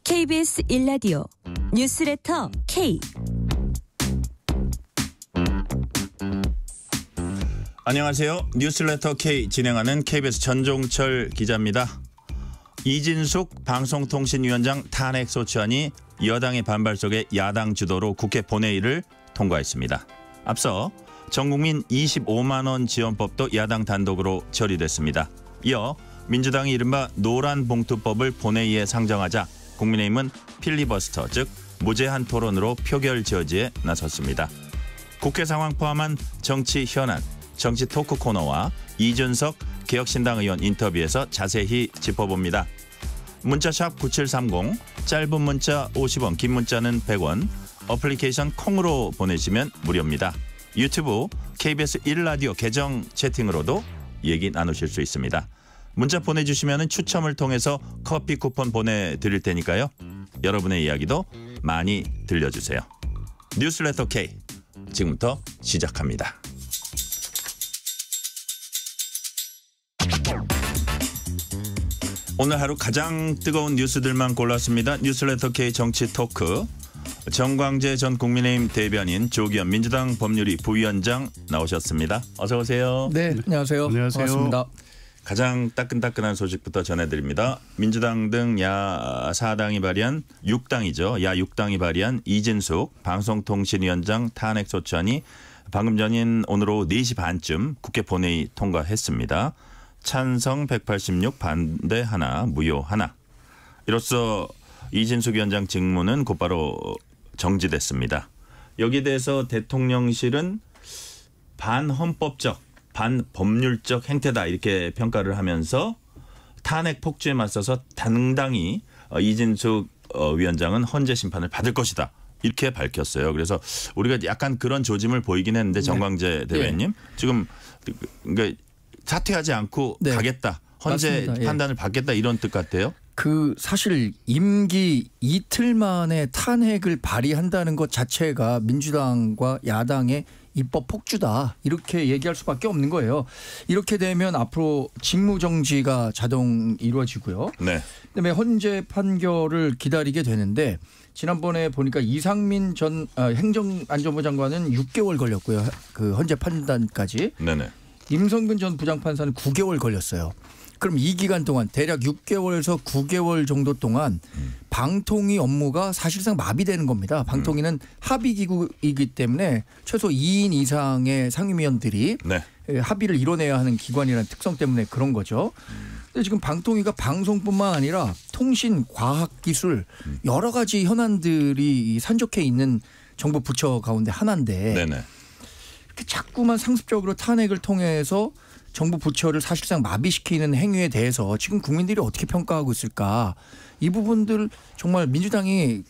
KBS 1라디오 뉴스레터 K. 안녕하세요. 뉴스레터 K 진행하는 KBS 전종철 기자입니다. 이진숙 방송통신위원장 탄핵 소추안이 여당의 반발 속에 야당 주도로 국회 본회의를 통과했습니다. 앞서 전국민 25만 원 지원법도 야당 단독으로 처리됐습니다. 이어 민주당이 이른바 노란봉투법을 본회의에 상정하자 국민의힘은 필리버스터 즉 무제한 토론으로 표결 저지에 나섰습니다. 국회 상황 포함한 정치 현안, 정치 토크 코너와 이준석 개혁신당 의원 인터뷰에서 자세히 짚어봅니다. 문자샵 9730, 짧은 문자 50원, 긴 문자는 100원, 어플리케이션 콩으로 보내시면 무료입니다. 유튜브 KBS 1라디오 계정 채팅으로도 얘기 나누실 수 있습니다. 문자 보내주시면 추첨을 통해서 커피 쿠폰 보내드릴 테니까요. 여러분의 이야기도 많이 들려주세요. 뉴스레터 K 지금부터 시작합니다. 오늘 하루 가장 뜨거운 뉴스들만 골랐습니다. 뉴스레터 K 정치 토크. 정광재 전 국민의힘 대변인, 조기현 민주당 법률위 부위원장 나오셨습니다. 어서 오세요. 네, 안녕하세요. 안녕하세요. 반갑습니다. 가장 따끈따끈한 소식부터 전해드립니다. 민주당 등 야 4당이 발의한 6당이죠. 야 6당이 발의한 이진숙 방송통신위원장 탄핵 소추안이 방금 전인 오늘 오후 4시 반쯤 국회 본회의 통과했습니다. 찬성 186, 반대 하나, 무효 하나. 이로써 이진숙 위원장 직무는 곧바로 정지됐습니다. 여기에 대해서 대통령실은 반헌법적, 반법률적 행태다 이렇게 평가를 하면서 탄핵 폭주에 맞서서 당당히 이진숙 위원장은 헌재 심판을 받을 것이다 이렇게 밝혔어요. 그래서 우리가 약간 그런 조짐을 보이긴 했는데 정광재 대변인님 지금 그러니까 사퇴하지 않고 가겠다. 헌재 맞습니다. 판단을 받겠다 이런 뜻 같아요. 그 사실 임기 이틀 만에 탄핵을 발의한다는 것 자체가 민주당과 야당의 입법 폭주다 이렇게 얘기할 수밖에 없는 거예요. 이렇게 되면 앞으로 직무정지가 자동 이루어지고요. 네. 그다음에 헌재 판결을 기다리게 되는데 지난번에 보니까 이상민 전 행정안전부 장관은 6개월 걸렸고요. 그 헌재 판단까지. 네네. 임성근 전 부장판사는 9개월 걸렸어요. 그럼 이 기간 동안 대략 6개월에서 9개월 정도 동안 방통위 업무가 사실상 마비되는 겁니다. 방통위는 합의기구이기 때문에 최소 2인 이상의 상임위원들이 네. 합의를 이뤄내야 하는 기관이라는 특성 때문에 그런 거죠. 근데 지금 방통위가 방송뿐만 아니라 통신, 과학기술 여러 가지 현안들이 산적해 있는 정부 부처 가운데 하나인데 네네. 이렇게 자꾸만 상습적으로 탄핵을 통해서 정부 부처를 사실상 마비시키는 행위에 대해서 지금 국민들이 어떻게 평가하고 있을까? 이 부분들 정말 민주당이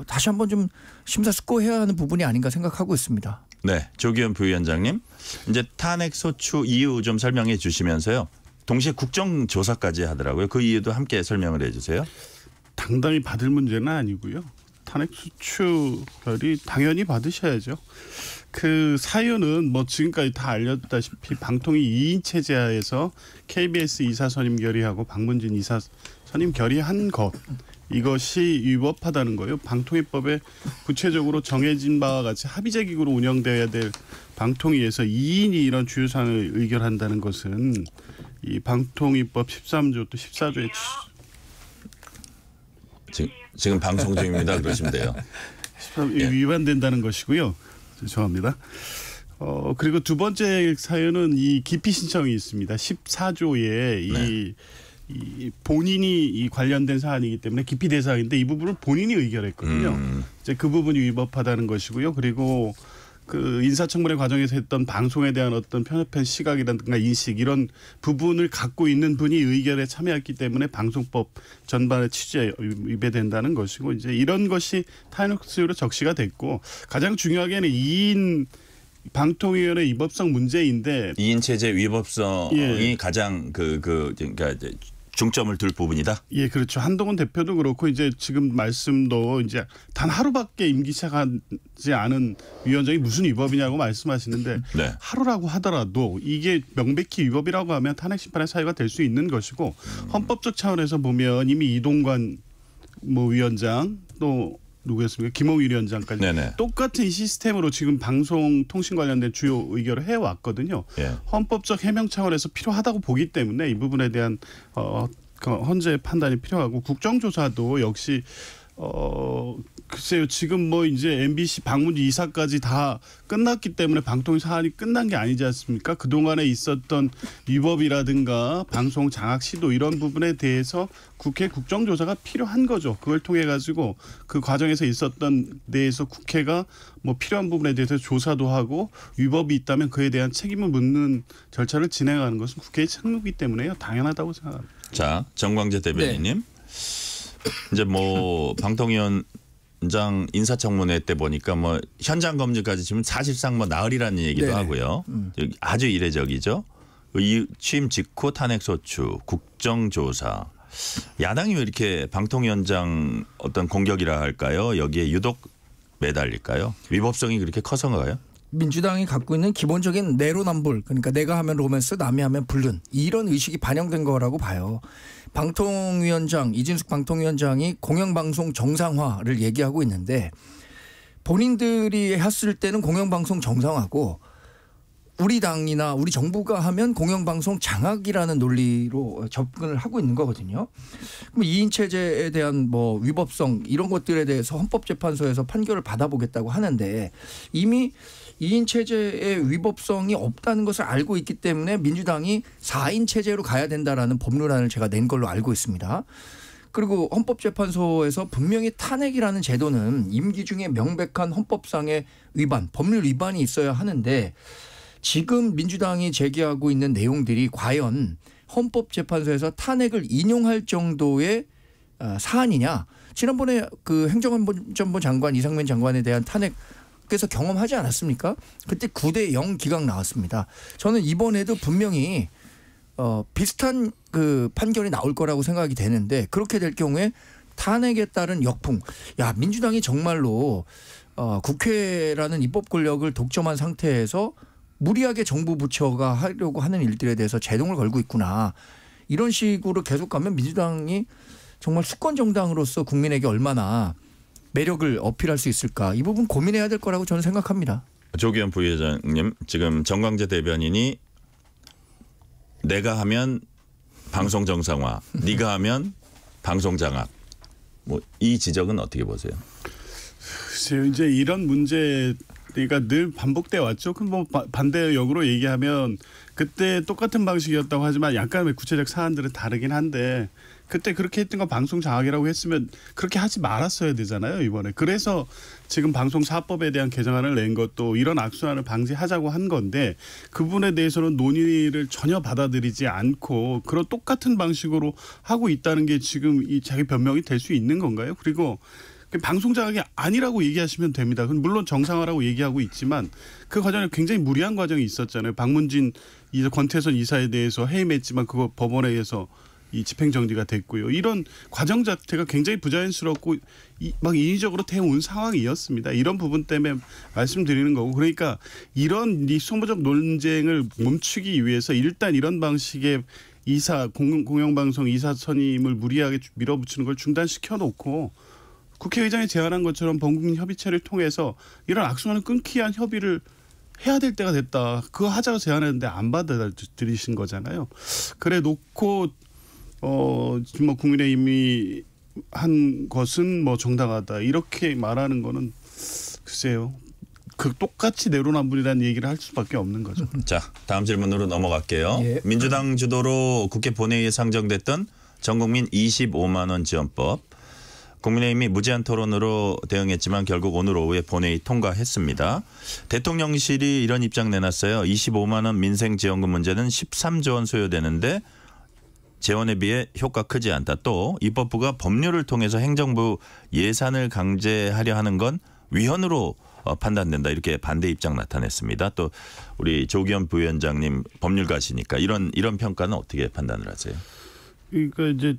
다시 한번 좀 심사숙고해야 하는 부분이 아닌가 생각하고 있습니다. 네, 조기현 부위원장님, 이제 탄핵 소추 이유 좀 설명해 주시면서요. 동시에 국정조사까지 하더라고요. 그 이유도 함께 설명을 해주세요. 당당히 받을 문제는 아니고요. 탄핵 수출이 당연히 받으셔야죠. 그 사유는 뭐 지금까지 다 알려다시피 방통위 2인 체제하에서 KBS 이사 선임 결의하고 박문진 이사 선임 결의한 것 이것이 위법하다는 거예요. 방통위법에 구체적으로 정해진 바와 같이 합의제 기구로 운영되어야 될 방통위에서 2인이 이런 주요 사안을 의결한다는 것은 이 방통위법 13조 또 14조에 지금 방송 중입니다. 그러시면 돼요. 위반된다는 것이고요. 죄송합니다. 그리고 두 번째 사연은 이 기피 신청이 있습니다. 14조에 이 본인이 이 관련된 사안이기 때문에 기피 대상인데 이 부분을 본인이 의결했거든요. 이제 그 부분이 위법하다는 것이고요. 그리고 그 인사청문회 과정에서 했던 방송에 대한 어떤 편협한 시각이라든가 인식 이런 부분을 갖고 있는 분이 의결에 참여했기 때문에 방송법 전반의 취지에 위배된다는 것이고 이제 이런 것이 탄핵 수요로 적시가 됐고 가장 중요하게는 2인 방통위원회 위법성 문제인데 2인 체제 위법성이 가장 그러니까 이제 중점을 둘 부분이다. 예, 그렇죠. 한동훈 대표도 그렇고 이제 지금 말씀도 이제 단 하루밖에 임기 시작하지 않은 위원장이 무슨 위법이냐고 말씀하시는데 네. 하루라고 하더라도 이게 명백히 위법이라고 하면 탄핵 심판의 사유가 될 수 있는 것이고 헌법적 차원에서 보면 이미 이동관 뭐 위원장 또 누구였습니까? 김홍일 위원장까지 네네. 똑같은 시스템으로 지금 방송통신 관련된 주요 의결을 해왔거든요. 예. 헌법적 해명 차원에서 필요하다고 보기 때문에 이 부분에 대한 그 헌재 판단이 필요하고 국정조사도 역시 글쎄요. 지금 뭐 이제 MBC 방문지 이사까지 다 끝났기 때문에 방통 사안이 끝난 게 아니지 않습니까? 그동안에 있었던 위법이라든가 방송 장악 시도 이런 부분에 대해서 국회 국정조사가 필요한 거죠. 그걸 통해 가지고 그 과정에서 있었던 데에서 국회가 뭐 필요한 부분에 대해서 조사도 하고 위법이 있다면 그에 대한 책임을 묻는 절차를 진행하는 것은 국회의 책무이기 때문에요. 당연하다고 생각합니다. 자, 정광재 대변인님. 이제 뭐 방통위원장 인사청문회 때 보니까 뭐 현장 검증까지 치면 사실상 뭐 나흘이라는 얘기도 네네. 하고요. 아주 이례적이죠. 이 취임 직후 탄핵소추, 국정조사. 야당이 왜 이렇게 방통위원장 어떤 공격이라 할까요? 여기에 유독 매달릴까요? 위법성이 그렇게 커서인가요? 민주당이 갖고 있는 기본적인 내로남불, 그러니까 내가 하면 로맨스 남이 하면 불륜, 이런 의식이 반영된 거라고 봐요. 방통위원장 이진숙 방통위원장이 공영방송 정상화를 얘기하고 있는데 본인들이 했을 때는 공영방송 정상화고 우리 당이나 우리 정부가 하면 공영방송 장악이라는 논리로 접근을 하고 있는 거거든요. 그럼 2인 체제에 대한 뭐 위법성 이런 것들에 대해서 헌법재판소에서 판결을 받아보겠다고 하는데 이미 2인 체제의 위법성이 없다는 것을 알고 있기 때문에 민주당이 4인 체제로 가야 된다라는 법률안을 제가 낸 걸로 알고 있습니다. 그리고 헌법재판소에서 분명히 탄핵이라는 제도는 임기 중에 명백한 헌법상의 위반, 법률 위반이 있어야 하는데 지금 민주당이 제기하고 있는 내용들이 과연 헌법재판소에서 탄핵을 인용할 정도의 사안이냐. 지난번에 그 행정안전부 장관 이상민 장관에 대한 탄핵 그래서 경험하지 않았습니까? 그때 9대0 기각 나왔습니다. 저는 이번에도 분명히 비슷한 그 판결이 나올 거라고 생각이 되는데 그렇게 될 경우에 탄핵에 따른 역풍. 야, 민주당이 정말로 국회라는 입법 권력을 독점한 상태에서 무리하게 정부 부처가 하려고 하는 일들에 대해서 제동을 걸고 있구나. 이런 식으로 계속 가면 민주당이 정말 수권 정당으로서 국민에게 얼마나 매력을 어필할 수 있을까. 이 부분 고민해야 될 거라고 저는 생각합니다. 조기현 부회장님, 지금 정광재 대변인이 내가 하면 방송 정상화, 네가 하면 방송 장악. 뭐 이 지적은 어떻게 보세요? 글쎄요. 이제 이런 문제가 늘 반복돼 왔죠. 그럼 뭐 반대역으로 얘기하면 그때 똑같은 방식이었다고 하지만 약간의 구체적 사안들은 다르긴 한데 그때 그렇게 했던 건 방송 장악이라고 했으면 그렇게 하지 말았어야 되잖아요, 이번에. 그래서 지금 방송사법에 대한 개정안을 낸 것도 이런 악순환을 방지하자고 한 건데 그 부분에 대해서는 논의를 전혀 받아들이지 않고 그런 똑같은 방식으로 하고 있다는 게 지금 이 자기 변명이 될 수 있는 건가요? 그리고 방송 장악이 아니라고 얘기하시면 됩니다. 물론 정상화라고 얘기하고 있지만 그 과정에 굉장히 무리한 과정이 있었잖아요. 박문진 권태선 이사에 대해서 해임했지만 그거 법원에 의해서 이 집행정지가 됐고요. 이런 과정 자체가 굉장히 부자연스럽고 막 인위적으로 태운 상황이었습니다. 이런 부분 때문에 말씀드리는 거고 그러니까 이런 이 소모적 논쟁을 멈추기 위해서 일단 이런 방식의 공영방송 이사 선임을 무리하게 밀어붙이는 걸 중단시켜 놓고 국회의장이 제안한 것처럼 범국민 협의체를 통해서 이런 악순환을 끊기 위한 협의를 해야 될 때가 됐다. 그거 하자고 제안했는데 안 받아들이신 거잖아요. 그래 놓고 뭐 국민의힘이 한 것은 뭐 정당하다 이렇게 말하는 거는 글쎄요. 그 똑같이 내로남불이라는 얘기를 할 수밖에 없는 거죠. 자, 다음 질문으로 넘어갈게요. 예. 민주당 주도로 국회 본회의에 상정됐던 전국민 25만 원 지원법. 국민의힘이 무제한 토론으로 대응했지만 결국 오늘 오후에 본회의 통과했습니다. 대통령실이 이런 입장 내놨어요. 25만 원 민생지원금 문제는 13조 원 소요되는데 재원에 비해 효과 크지 않다. 또 입법부가 법률을 통해서 행정부 예산을 강제하려 하는 건 위헌으로 판단된다. 이렇게 반대 입장 나타냈습니다. 또 우리 조기현 부위원장님 법률가시니까 이런 평가는 어떻게 판단을 하세요? 그러니까 이제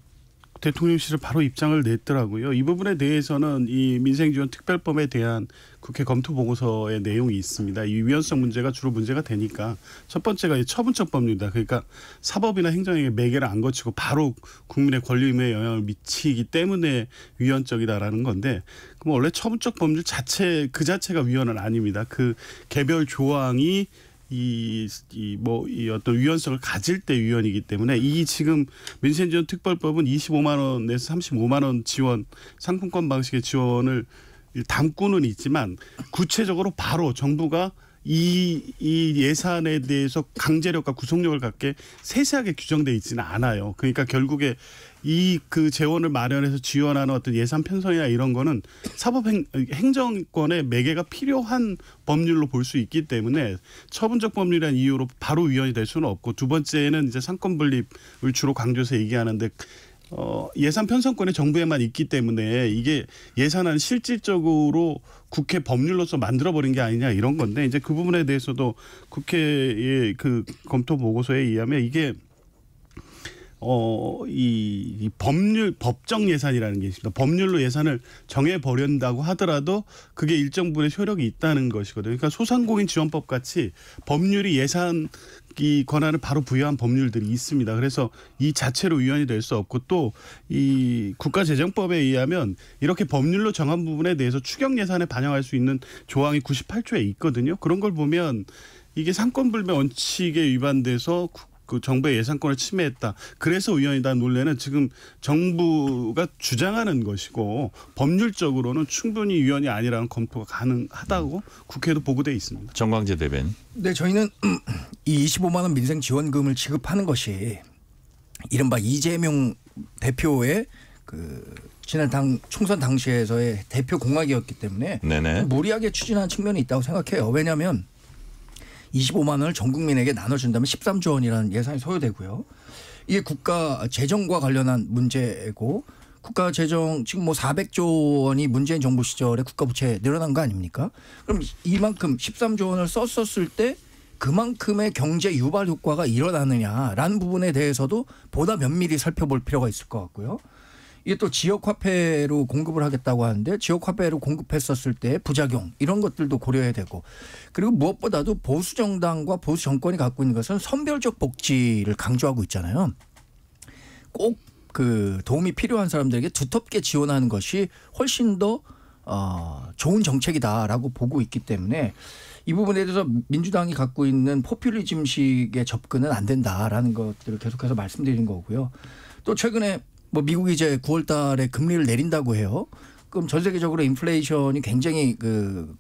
대통령실을 바로 입장을 냈더라고요. 이 부분에 대해서는 이 민생지원특별법에 대한 국회 검토 보고서의 내용이 있습니다. 이 위헌성 문제가 주로 문제가 되니까 첫 번째가 이 처분적 법률이다. 그러니까 사법이나 행정에 매개를 안 거치고 바로 국민의 권리의무에 영향을 미치기 때문에 위헌적이다라는 건데 그럼 원래 처분적 법률 자체 그 자체가 위헌은 아닙니다. 그 개별 조항이 이 어떤 위헌성을 가질 때 위헌이기 때문에 이 지금 민생지원 특별법은 25만 원에서 35만 원 지원 상품권 방식의 지원을 담고는 있지만 구체적으로 바로 정부가 이 예산에 대해서 강제력과 구속력을 갖게 세세하게 규정돼 있지는 않아요. 그러니까 결국에 이 그 재원을 마련해서 지원하는 어떤 예산 편성이나 이런 거는 행정권의 매개가 필요한 법률로 볼 수 있기 때문에 처분적 법률이라는 이유로 바로 위헌이 될 수는 없고 두 번째는 이제 상권 분립을 주로 강조해서 얘기하는데 예산 편성권이 정부에만 있기 때문에 이게 예산안 실질적으로 국회 법률로서 만들어버린 게 아니냐 이런 건데 이제 그 부분에 대해서도 국회의 그 검토 보고서에 의하면 이게 이 법정 예산이라는 게 있습니다. 법률로 예산을 정해버린다고 하더라도 그게 일정 부분의 효력이 있다는 것이거든요. 그러니까 소상공인 지원법 같이 법률이 예산 이 권한을 바로 부여한 법률들이 있습니다. 그래서 이 자체로 위헌이 될 수 없고 또 이 국가재정법에 의하면 이렇게 법률로 정한 부분에 대해서 추경 예산에 반영할 수 있는 조항이 98조에 있거든요. 그런 걸 보면 이게 상권불매 원칙에 위반돼서 그 정부의 예산권을 침해했다. 그래서 위헌이다는 논리는 지금 정부가 주장하는 것이고 법률적으로는 충분히 위헌이 아니라는 검토가 가능하다고 국회에도 보고돼 있습니다. 정광재 대변인. 네, 저희는 이 25만 원 민생 지원금을 지급하는 것이 이른바 이재명 대표의 그 지난 총선 당시에서의 대표 공약이었기 때문에 네네. 무리하게 추진한 측면이 있다고 생각해요. 왜냐하면 25만 원을 전 국민에게 나눠준다면 13조 원이라는 예산이 소요되고요. 이게 국가 재정과 관련한 문제고 국가 재정 지금 뭐 400조 원이 문재인 정부 시절에 국가 부채 늘어난 거 아닙니까? 그럼 이만큼 13조 원을 썼을 때 그만큼의 경제 유발 효과가 일어나느냐라는 부분에 대해서도 보다 면밀히 살펴볼 필요가 있을 것 같고요. 이게 또 지역화폐로 공급을 하겠다고 하는데 지역화폐로 공급했었을 때 부작용 이런 것들도 고려해야 되고 그리고 무엇보다도 보수 정당과 보수 정권이 갖고 있는 것은 선별적 복지를 강조하고 있잖아요. 꼭 그 도움이 필요한 사람들에게 두텁게 지원하는 것이 훨씬 더 좋은 정책이다라고 보고 있기 때문에 이 부분에 대해서 민주당이 갖고 있는 포퓰리즘식의 접근은 안 된다라는 것들을 계속해서 말씀드린 거고요. 또 최근에 뭐 미국이 이제 9월 달에 금리를 내린다고 해요. 그럼 전 세계적으로 인플레이션이 굉장히 그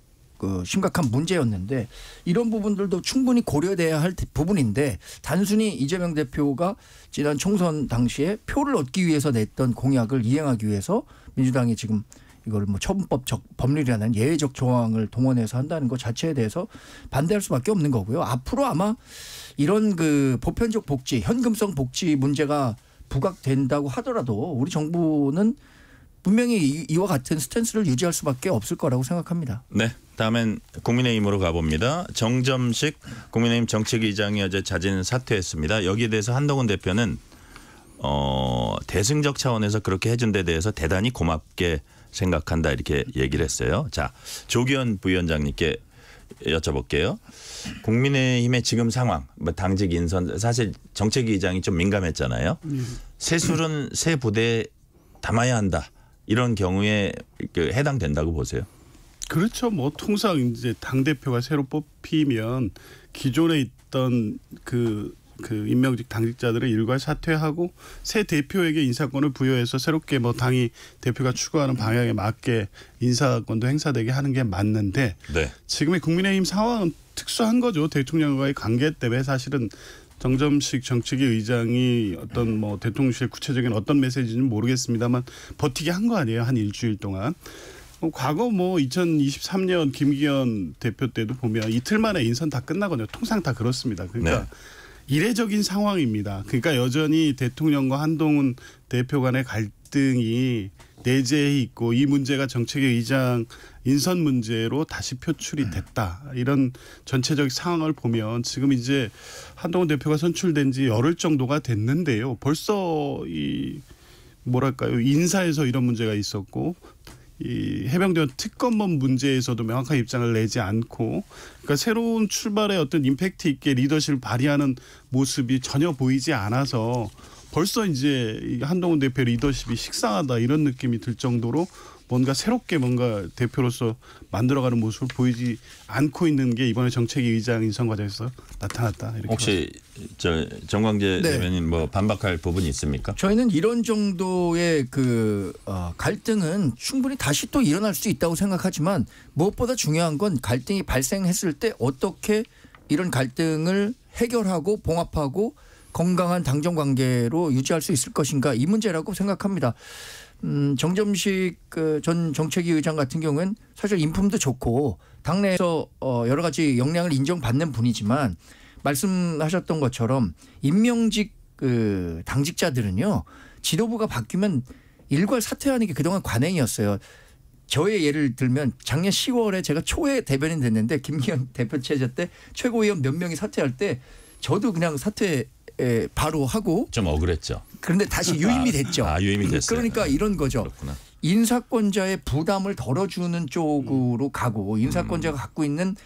심각한 문제였는데 이런 부분들도 충분히 고려돼야 할 부분인데 단순히 이재명 대표가 지난 총선 당시에 표를 얻기 위해서 냈던 공약을 이행하기 위해서 민주당이 지금 이걸 뭐 처분법적 법률이라는 예외적 조항을 동원해서 한다는 것 자체에 대해서 반대할 수밖에 없는 거고요. 앞으로 아마 이런 그 보편적 복지, 현금성 복지 문제가 부각된다고 하더라도 우리 정부는 분명히 이와 같은 스탠스를 유지할 수밖에 없을 거라고 생각합니다. 네. 다음엔 국민의힘으로 가봅니다. 정점식 국민의힘 정책위장이 어제 자진 사퇴했습니다. 여기에 대해서 한동훈 대표는 대승적 차원에서 그렇게 해준 데 대해서 대단히 고맙게 생각한다 이렇게 얘기를 했어요. 자, 조기현 부위원장님께 여쭤볼게요. 국민의힘의 지금 상황, 뭐 당직 인선 사실 정책위장이 좀 민감했잖아요. 새 술은 새 부대에 담아야 한다. 이런 경우에 해당된다고 보세요? 그렇죠. 뭐 통상 이제 당 대표가 새로 뽑히면 기존에 있던 그 임명직 당직자들은 일괄 사퇴하고 새 대표에게 인사권을 부여해서 새롭게 뭐 당이 대표가 추구하는 방향에 맞게 인사권도 행사되게 하는 게 맞는데 네. 지금의 국민의힘 상황은 특수한 거죠. 대통령과의 관계 때문에 사실은 정점식 정책위 의장이 어떤 뭐 대통령실 구체적인 어떤 메시지는 모르겠습니다만 버티게 한 거 아니에요. 한 일주일 동안. 과거 뭐 2023년 김기현 대표 때도 보면 이틀 만에 인선 다 끝나거든요. 통상 다 그렇습니다. 그러니까 이례적인 상황입니다. 그러니까 여전히 대통령과 한동훈 대표 간의 갈등이 내재해 있고 이 문제가 정책의 의장 인선 문제로 다시 표출이 됐다. 이런 전체적 상황을 보면 지금 이제 한동훈 대표가 선출된 지 열흘 정도가 됐는데요. 벌써 이 뭐랄까요, 인사에서 이런 문제가 있었고 이 해병대원 특검법 문제에서도 명확한 입장을 내지 않고, 그러니까 새로운 출발의 어떤 임팩트 있게 리더십을 발휘하는 모습이 전혀 보이지 않아서 벌써 이제 한동훈 대표 리더십이 식상하다 이런 느낌이 들 정도로 뭔가 새롭게 뭔가 대표로서 만들어가는 모습을 보이지 않고 있는 게 이번에 정책위 의장 인선 과정에서 나타났다. 이렇게 혹시 저 정광재 네. 대변인 뭐 반박할 부분이 있습니까? 저희는 이런 정도의 그 갈등은 충분히 다시 또 일어날 수 있다고 생각하지만 무엇보다 중요한 건 갈등이 발생했을 때 어떻게 이런 갈등을 해결하고 봉합하고 건강한 당정 관계로 유지할 수 있을 것인가 이 문제라고 생각합니다. 정점식 전 정책위 의장 같은 경우는 사실 인품도 좋고 당내에서 여러 가지 역량을 인정받는 분이지만 말씀하셨던 것처럼 임명직 당직자들은요 지도부가 바뀌면 일괄 사퇴하는 게 그동안 관행이었어요. 저의 예를 들면 작년 10월에 제가 초회 대변인 됐는데 김기현 대표 체제 때 최고위원 몇 명이 사퇴할 때 저도 그냥 사퇴 바로 하고 좀 억울했죠. 그런데 다시 유임이 됐죠. 유임이 됐어요. 그러니까 이런 거죠. 그렇구나. 인사권자의 부담을 덜어주는 쪽으로 가고 인사권자가 갖고 있는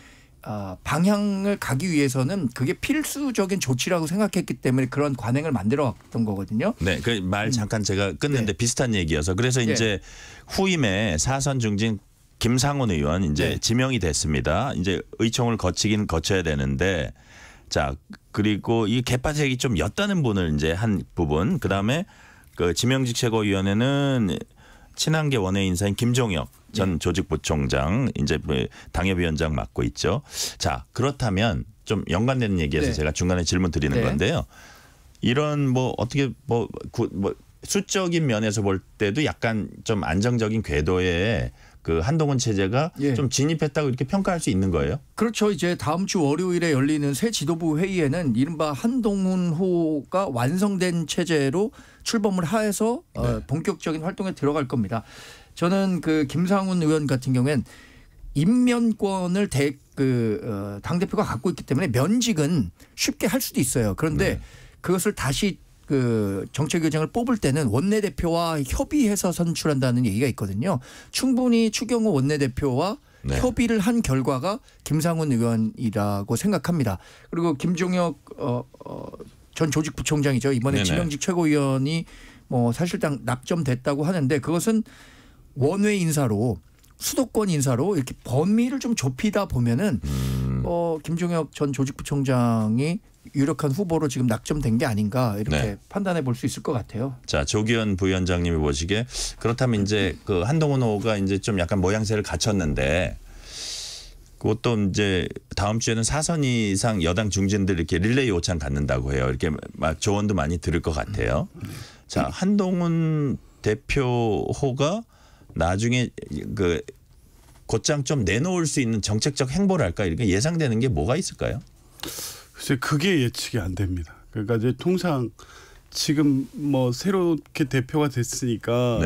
방향을 가기 위해서는 그게 필수적인 조치라고 생각했기 때문에 그런 관행을 만들어왔던 거거든요. 네, 그 말 잠깐 제가 끊는데 네. 비슷한 얘기여서 그래서 이제 후임에 사선 중진 김상훈 의원 이제 네. 지명이 됐습니다. 이제 의총을 거치긴 거쳐야 되는데 자 그리고 이 개파색이 좀 였다는 분을 이제 한 부분 그다음에 그 지명직 최고위원회는 친한계 원외 인사인 김종혁 전 조직부총장 이제 당협위원장 맡고 있죠. 자 그렇다면 좀 연관되는 얘기해서 네. 제가 중간에 질문 드리는 네. 건데요. 이런 뭐 어떻게 뭐 수적인 면에서 볼 때도 약간 좀 안정적인 궤도에 그 한동훈 체제가 예. 좀 진입했다고 이렇게 평가할 수 있는 거예요? 그렇죠. 이제 다음 주 월요일에 열리는 새 지도부 회의에는 이른바 한동훈호가 완성된 체제로 출범을 해서 본격적인 활동에 들어갈 겁니다. 저는 그 김상훈 의원 같은 경우엔 임면권을 당대표가 갖고 있기 때문에 면직은 쉽게 할 수도 있어요. 그런데 그것을 다시 그 정책위원장을 뽑을 때는 원내대표와 협의해서 선출한다는 얘기가 있거든요. 충분히 추경호 원내대표와 협의를 한 결과가 김상훈 의원이라고 생각합니다. 그리고 김종혁 전 조직부총장이죠. 이번에 지명직 최고위원이 뭐 사실상 낙점됐다고 하는데 그것은 원외 인사로 수도권 인사로 이렇게 범위를 좀 좁히다 보면은 김종혁 전 조직부총장이 유력한 후보로 지금 낙점된 게 아닌가 이렇게 판단해 볼 수 있을 것 같아요. 자, 조기현 부위원장님이 보시기에 그렇다면 이제 그 한동훈 후보가 이제 좀 약간 모양새를 갖췄는데 그것도 이제 다음 주에는 4선 이상 여당 중진들 이렇게 릴레이 요청 갖는다고 해요. 이렇게 막 조언도 많이 들을 것 같아요. 자, 한동훈 대표호가 나중에 그 곧장 좀 내놓을 수 있는 정책적 행보를 할까 이렇게 예상되는 게 뭐가 있을까요? 글쎄 그게 예측이 안 됩니다. 그러니까 이제 통상 지금 뭐 새롭게 대표가 됐으니까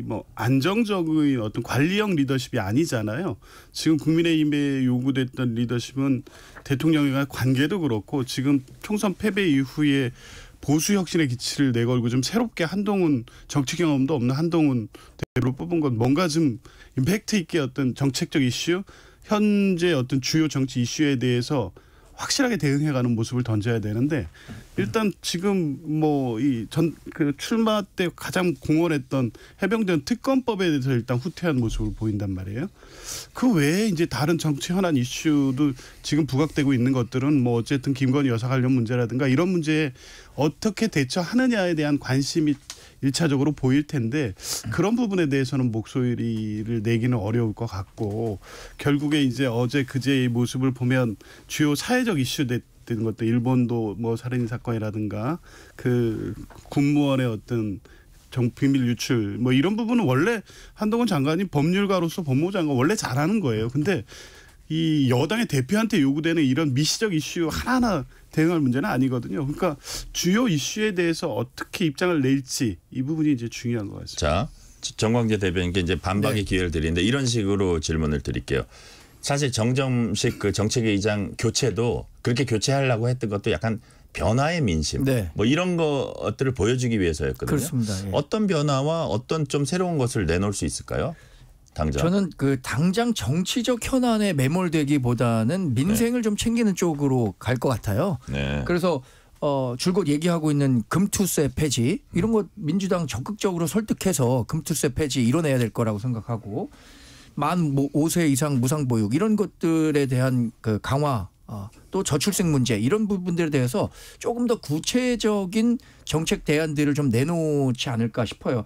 뭐 안정적인 어떤 관리형 리더십이 아니잖아요. 지금 국민의힘에 요구됐던 리더십은 대통령과 관계도 그렇고 지금 총선 패배 이후에 보수 혁신의 기치를 내걸고 좀 새롭게 한동훈 정치 경험도 없는 한동훈 대표로 뽑은 건 뭔가 좀 임팩트 있게 어떤 정책적 이슈, 현재 어떤 주요 정치 이슈에 대해서 확실하게 대응해가는 모습을 던져야 되는데 일단 지금 뭐 그 출마 때 가장 공언했던 해병대원 특검법에 대해서 일단 후퇴한 모습을 보인단 말이에요. 그 외에 이제 다른 정치 현안 이슈도 지금 부각되고 있는 것들은 뭐 어쨌든 김건희 여사 관련 문제라든가 이런 문제에 어떻게 대처하느냐에 대한 관심이 1차적으로 보일 텐데 그런 부분에 대해서는 목소리를 내기는 어려울 것 같고 결국에 이제 어제 그제의 모습을 보면 주요 사회적 이슈 됐던 것도 일본도 뭐 살인 사건이라든가 그 군무원의 어떤 비밀 유출 뭐 이런 부분은 원래 한동훈 장관이 법률가로서 법무부 장관 원래 잘하는 거예요. 근데 이 여당의 대표한테 요구되는 이런 미시적 이슈 하나하나 대응할 문제는 아니거든요. 그러니까 주요 이슈에 대해서 어떻게 입장을 낼지 이 부분이 이제 중요한 것 같습니다. 자, 정광재 대변인께 이제 반박의 네. 기회를 드리는데 이런 식으로 질문을 드릴게요. 사실 정점식 그 정책위의장 교체도 그렇게 교체하려고 했던 것도 약간 변화의 민심 네. 뭐 이런 것들을 보여주기 위해서였거든요. 그렇습니다. 예. 어떤 변화와 어떤 좀 새로운 것을 내놓을 수 있을까요? 당장. 저는 그 당장 정치적 현안에 매몰되기보다는 민생을 좀 챙기는 쪽으로 갈 것 같아요. 네. 그래서 줄곧 얘기하고 있는 금투세 폐지 이런 것 민주당 적극적으로 설득해서 금투세 폐지 이뤄내야 될 거라고 생각하고 만 5세 이상 무상보육 이런 것들에 대한 그 강화 또 저출생 문제 이런 부분들에 대해서 조금 더 구체적인 정책 대안들을 좀 내놓지 않을까 싶어요.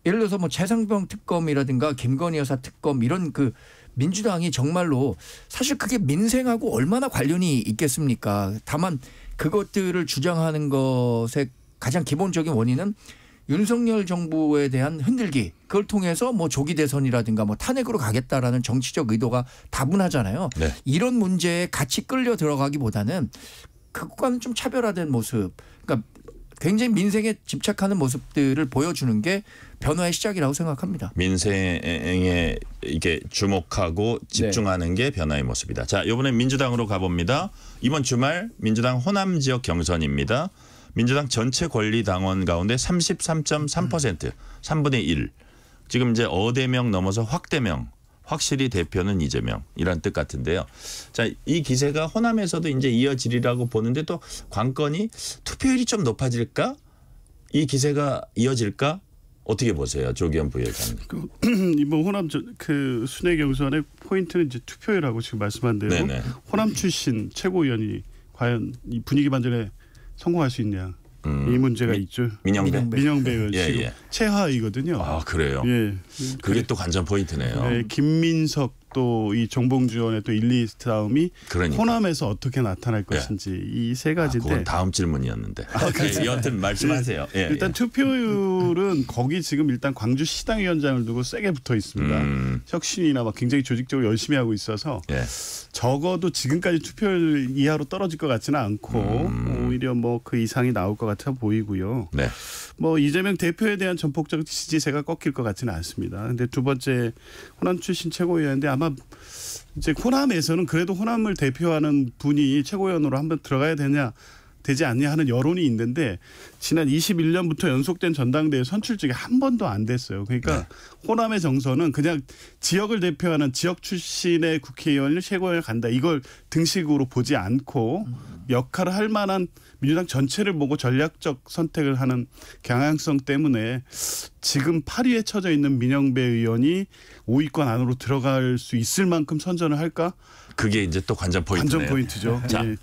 예를 들어서 뭐 최상병 특검이라든가 김건희 여사 특검 이런 그 민주당이 정말로 사실 그게 민생하고 얼마나 관련이 있겠습니까? 다만 그것들을 주장하는 것의 가장 기본적인 원인은 윤석열 정부에 대한 흔들기 그걸 통해서 뭐 조기 대선이라든가 뭐 탄핵으로 가겠다라는 정치적 의도가 다분하잖아요. 네. 이런 문제에 같이 끌려 들어가기보다는 그것과는 좀 차별화된 모습 그러니까 굉장히 민생에 집착하는 모습들을 보여주는 게 변화의 시작이라고 생각합니다. 민생에 이게 주목하고 집중하는 게 변화의 모습이다. 자, 이번에 민주당으로 가봅니다. 이번 주말 민주당 호남 지역 경선입니다. 민주당 전체 권리 당원 가운데 33.3% 3분의 1. 지금 이제 어대명 넘어서 확대명. 확실히 대표는 이재명 이런 뜻 같은데요. 자, 이 기세가 호남에서도 이제 이어지리라고 보는데 또 관건이 투표율이 좀 높아질까? 이 기세가 이어질까? 어떻게 보세요, 조기현 부회장님? 이번 호남 그 순회 경선의 포인트는 이제 투표율하고 지금 말씀한 대로 네네. 호남 출신 최고위원이 과연 이 분위기 반전에 성공할 수 있냐 이 문제가 있죠. 민영배. 민영배 의원 예, 지금 예. 최하위거든요. 아, 그래요. 예. 그게 또 관전 포인트네요. 네, 김민석 또 이 정봉주 의원의 또 1, 2 싸움이 그러니까. 호남에서 어떻게 나타날 것인지 이 세 가지인데 그건 다음 질문이었는데. 네, 여튼 말씀하세요. 예, 일단 예. 투표율은 거기 지금 일단 광주 시당위원장을 두고 세게 붙어 있습니다. 혁신이나 막 굉장히 조직적으로 열심히 하고 있어서 예. 적어도 지금까지 투표율 이하로 떨어질 것 같지는 않고 오히려 뭐 그 이상이 나올 것 같아 보이고요. 네. 뭐 이재명 대표에 대한 전폭적 지지세가 꺾일 것 같지는 않습니다. 근데 두 번째 호남 출신 최고위원인데 아마 이제 호남에서는 그래도 호남을 대표하는 분이 최고위원으로 한번 들어가야 되지 않냐 하는 여론이 있는데 지난 21년부터 연속된 전당대회 선출직이 한 번도 안 됐어요. 그러니까 네. 호남의 정서는 그냥 지역을 대표하는 지역 출신의 국회의원을 최고위원을 간다. 이걸 등식으로 보지 않고 역할을 할 만한 민주당 전체를 보고 전략적 선택을 하는 경향성 때문에 지금 8위에 처져 있는 민영배 의원이 5위권 안으로 들어갈 수 있을 만큼 선전을 할까? 그게 이제 또 관전 포인트네요. 관전 포인트죠. 자, 예.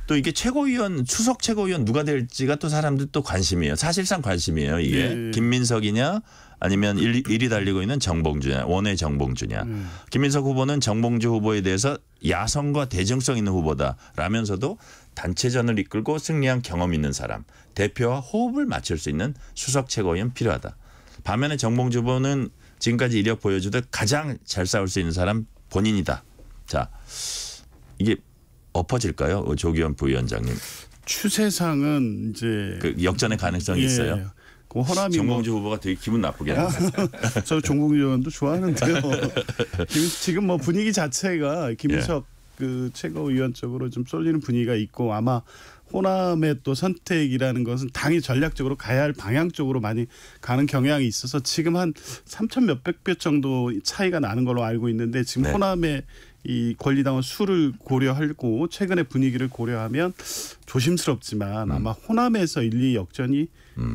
또 이게 최고위원 수석 최고위원 누가 될지가 또 사람들 또 관심이에요. 사실상 관심이에요. 이게 네. 김민석이냐 아니면 1위 달리고 있는 정봉주냐 원외 정봉주냐. 김민석 후보는 정봉주 후보에 대해서 야성과 대정성 있는 후보다라면서도 단체전을 이끌고 승리한 경험 있는 사람. 대표와 호흡을 맞출 수 있는 수석 최고위원 필요하다. 반면에 정봉주 후보는 지금까지 이력 보여주듯 가장 잘 싸울 수 있는 사람 본인이다. 자, 이게 엎어질까요? 조기현 부위원장님. 추세상은 이제 그 역전의 가능성이 예. 있어요. 그 호남이 정봉주 후보가 되게 기분 나쁘게 하는 저 정봉주 의원도 좋아하는데요. 지금 뭐 분위기 자체가 김민석 그 최고위원 쪽으로 좀 쏠리는 분위기가 있고 아마 호남의 또 선택이라는 것은 당이 전략적으로 가야 할 방향 쪽으로 많이 가는 경향이 있어서 지금 한 3천 몇백 표 정도 차이가 나는 걸로 알고 있는데 지금 네. 호남의 이 권리당원 수를 고려하고 최근의 분위기를 고려하면 조심스럽지만 아마 호남에서 1, 2 역전이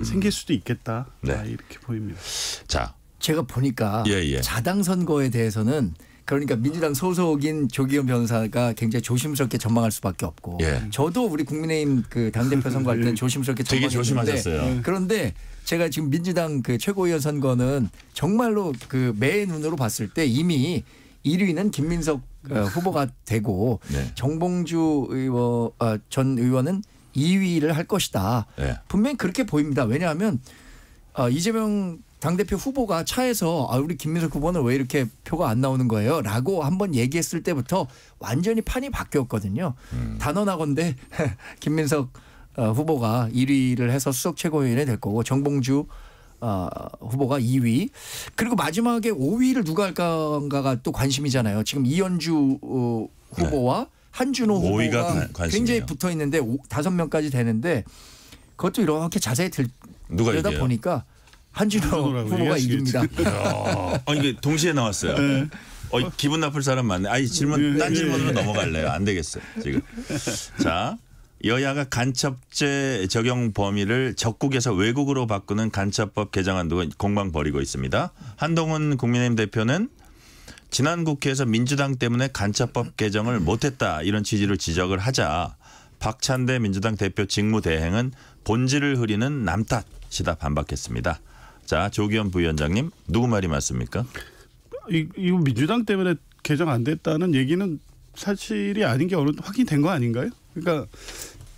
생길 수도 있겠다. 네. 이렇게 보입니다. 자, 제가 보니까 예. 자당 선거에 대해서는 그러니까 민주당 소속인 조기현 변호사가 굉장히 조심스럽게 전망할 수밖에 없고 예. 저도 우리 국민의힘 그 당대표 선거할 때는 조심스럽게 되게 전망했는데 조심하셨어요. 그런데 제가 지금 민주당 그 최고위원 선거는 정말로 그 매의 눈으로 봤을 때 이미 1위는 김민석 후보가 되고 네. 정봉주 전 의원은 2위를 할 것이다. 네. 분명히 그렇게 보입니다. 왜냐하면 이재명 당대표 후보가 차에서 우리 김민석 후보는 왜 이렇게 표가 안 나오는 거예요? 라고 한번 얘기했을 때부터 완전히 판이 바뀌었거든요. 단언하건대 김민석 후보가 1위를 해서 수석 최고위원이 될 거고 정봉주 후보가 2위. 그리고 마지막에 5위를 누가 할까가 또 관심이잖아요. 지금 이현주 후보와 네. 한준호 후보가 굉장히 관심이에요. 붙어 있는데 5명까지 되는데 그것도 이렇게 자세히 누가 들여다 이겨요? 보니까 한준호 후보가 이깁니다. 이게 동시에 나왔어요. 네. 기분 나쁠 사람 많네. 딴 질문으로 넘어갈래요. 안 되겠어요. 지금. 자, 여야가 간첩죄 적용 범위를 적국에서 외국으로 바꾸는 간첩법 개정안도 공방 벌이고 있습니다. 한동훈 국민의힘 대표는 지난 국회에서 민주당 때문에 간첩법 개정을 못했다 이런 취지로 지적을 하자 박찬대 민주당 대표 직무대행은 본질을 흐리는 남 탓이다 반박했습니다. 자, 조기현 부위원장님 누구 말이 맞습니까? 이거 민주당 때문에 개정 안 됐다는 얘기는 사실이 아닌 게 확인된 거 아닌가요? 그러니까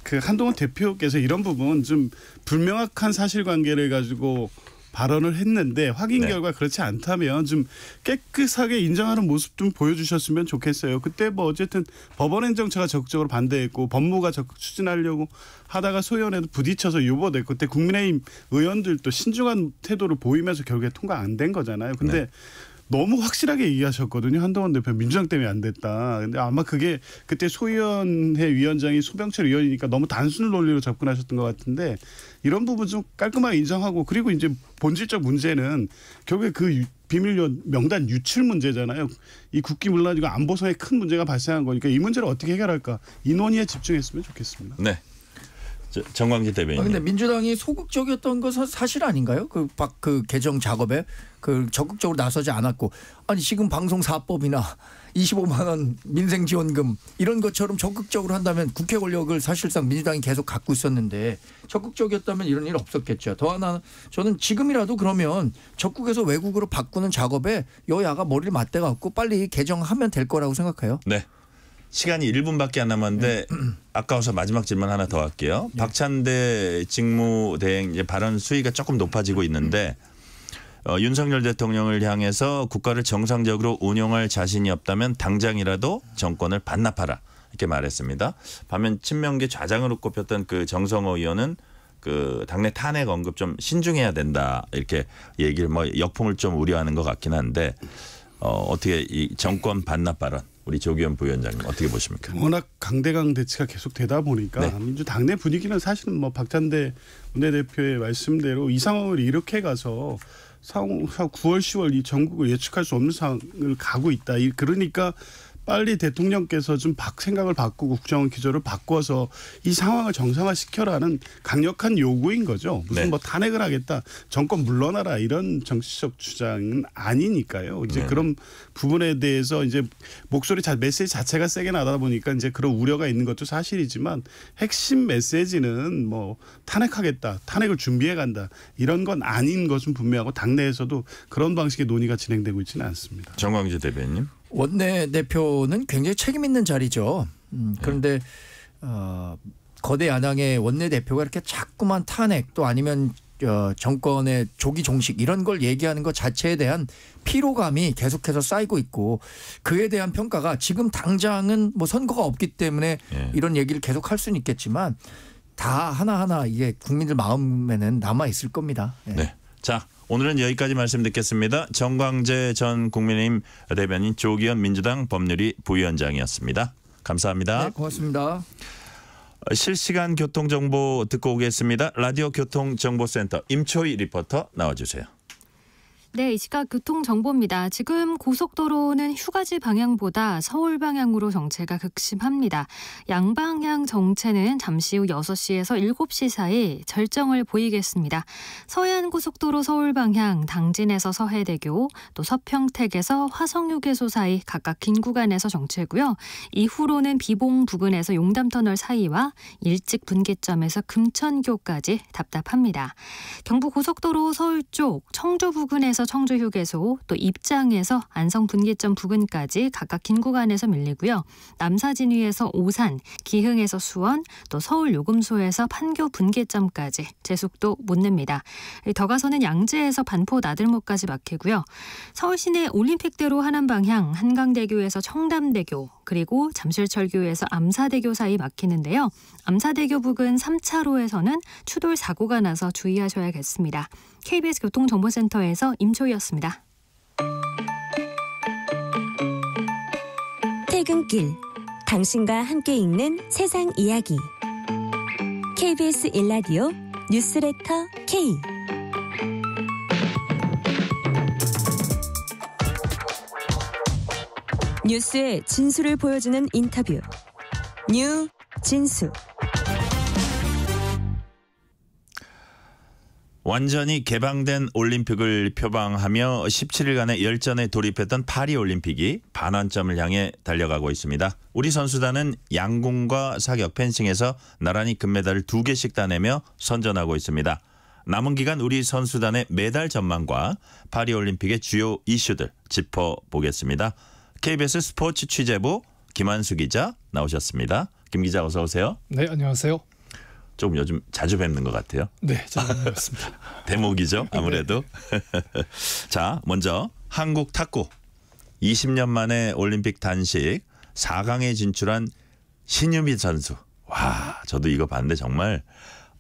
그 한동훈 대표께서 이런 부분 좀 불명확한 사실관계를 가지고 발언을 했는데 확인 결과 그렇지 않다면 좀 깨끗하게 인정하는 모습 좀 보여주셨으면 좋겠어요. 그때 뭐 어쨌든 법원행정처가 적극적으로 반대했고 법무가 적극 추진하려고 하다가 소위원회도 부딪혀서 유보됐고 그때 국민의힘 의원들도 신중한 태도를 보이면서 결국에 통과 안 된 거잖아요. 근데 너무 확실하게 얘기하셨거든요. 한동훈 대표 민주당 때문에 안 됐다. 근데 아마 그게 그때 소위원회 위원장이 소병철 의원이니까 너무 단순 논리로 접근하셨던 것 같은데 이런 부분 좀 깔끔하게 인정하고 그리고 이제 본질적 문제는 결국에 그 비밀 명단 유출 문제잖아요. 이 국기 문란이고 안보상에 큰 문제가 발생한 거니까 이 문제를 어떻게 해결할까 이 논의에 집중했으면 좋겠습니다. 네. 정광진 대변인. 근데 민주당이 소극적이었던 것은 사실 아닌가요? 그 개정 작업에 적극적으로 나서지 않았고 아니 지금 방송사법이나 25만 원 민생지원금 이런 것처럼 적극적으로 한다면 국회 권력을 사실상 민주당이 계속 갖고 있었는데 적극적이었다면 이런 일 없었겠죠. 더 하나 저는 지금이라도 그러면 적국에서 외국으로 바꾸는 작업에 여야가 머리를 맞대갖고 빨리 개정하면 될 거라고 생각해요. 네. 시간이 1분밖에 안 남았는데 아까워서 마지막 질문 하나 더 할게요. 박찬대 직무대행 이제 발언 수위가 조금 높아지고 있는데 윤석열 대통령을 향해서 국가를 정상적으로 운영할 자신이 없다면 당장이라도 정권을 반납하라 이렇게 말했습니다. 반면 친명계 좌장으로 꼽혔던 그 정성호 의원은 그 당내 탄핵 언급 좀 신중해야 된다 이렇게 얘기를 역풍을 좀 우려하는 것 같긴 한데 어떻게 이 정권 반납 발언 우리 조기현 부위원장님 어떻게 보십니까? 워낙 강대강 대치가 계속 되다 보니까 민주당 내 분위기는 사실은 뭐 박찬대 원내대표의 말씀대로 이 상황을 이렇게 가서 9월 10월 이 전국을 예측할 수 없는 상황을 가고 있다. 그러니까 빨리 대통령께서 좀 생각을 바꾸고 국정원 기조를 바꿔서 이 상황을 정상화시켜라는 강력한 요구인 거죠. 무슨 뭐 탄핵을 하겠다, 정권 물러나라 이런 정치적 주장은 아니니까요. 이제 그런 부분에 대해서 이제 메시지 자체가 세게 나다 보니까 이제 그런 우려가 있는 것도 사실이지만 핵심 메시지는 뭐 탄핵하겠다, 탄핵을 준비해 간다 이런 건 아닌 것은 분명하고 당내에서도 그런 방식의 논의가 진행되고 있지는 않습니다. 정광재 대변인. 원내대표는 굉장히 책임 있는 자리죠. 그런데 거대 야당의 원내대표가 이렇게 자꾸만 탄핵 또 아니면 정권의 조기 종식 이런 걸 얘기하는 것 자체에 대한 피로감이 계속해서 쌓이고 있고 그에 대한 평가가 지금 당장은 뭐 선거가 없기 때문에 이런 얘기를 계속 할 수는 있겠지만 다 하나하나 이게 국민들 마음에는 남아 있을 겁니다. 네. 자. 오늘은 여기까지 말씀 듣겠습니다. 정광재 전 국민의힘 대변인 조기현 민주당 법률위 부위원장이었습니다. 감사합니다. 네, 고맙습니다. 실시간 교통정보 듣고 오겠습니다. 라디오 교통정보센터 임초희 리포터 나와주세요. 네, 이 시각 교통정보입니다. 지금 고속도로는 휴가지 방향보다 서울 방향으로 정체가 극심합니다. 양방향 정체는 잠시 후 6시에서 7시 사이 절정을 보이겠습니다. 서해안고속도로 서울 방향 당진에서 서해대교, 또 서평택에서 화성휴게소 사이 각각 긴 구간에서 정체고요. 이후로는 비봉 부근에서 용담터널 사이와 일찍 분기점에서 금천교까지 답답합니다. 경부고속도로 서울 쪽 청주 부근에서 인천에서 청주 휴게소, 또 입장에서 안성 분기점 부근까지 각각 긴 구간에서 밀리고요. 남사진위에서 오산, 기흥에서 수원, 또 서울 요금소에서 판교 분기점까지 제속도 못 냅니다. 더 가서는 양재에서 반포 나들목까지 막히고요. 서울 시내 올림픽대로 하남 방향 한강대교에서 청담대교, 그리고 잠실철교에서 암사대교 사이 막히는데요. 암사대교 부근 3차로에서는 추돌 사고가 나서 주의하셔야겠습니다. KBS 교통정보센터에서 임초희였습니다. 퇴근길, 당신과 함께 읽는 세상 이야기. KBS 일라디오 뉴스레터 K. 뉴스의 진수를 보여주는 인터뷰. 뉴 진수. 완전히 개방된 올림픽을 표방하며 17일간의 열전에 돌입했던 파리올림픽이 반환점을 향해 달려가고 있습니다. 우리 선수단은 양궁과 사격, 펜싱에서 나란히 금메달을 2개씩 따내며 선전하고 있습니다. 남은 기간 우리 선수단의 메달 전망과 파리올림픽의 주요 이슈들 짚어보겠습니다. KBS 스포츠 취재부 김한수 기자 나오셨습니다. 김 기자 어서 오세요. 네, 안녕하세요. 조금 요즘 자주 뵙는 것 같아요. 네, 자주 뵙습니다. 대목이죠, 아무래도. 자, 먼저 한국 탁구 20년 만에 올림픽 단식 4강에 진출한 신유미 선수. 와, 저도 이거 봤는데 정말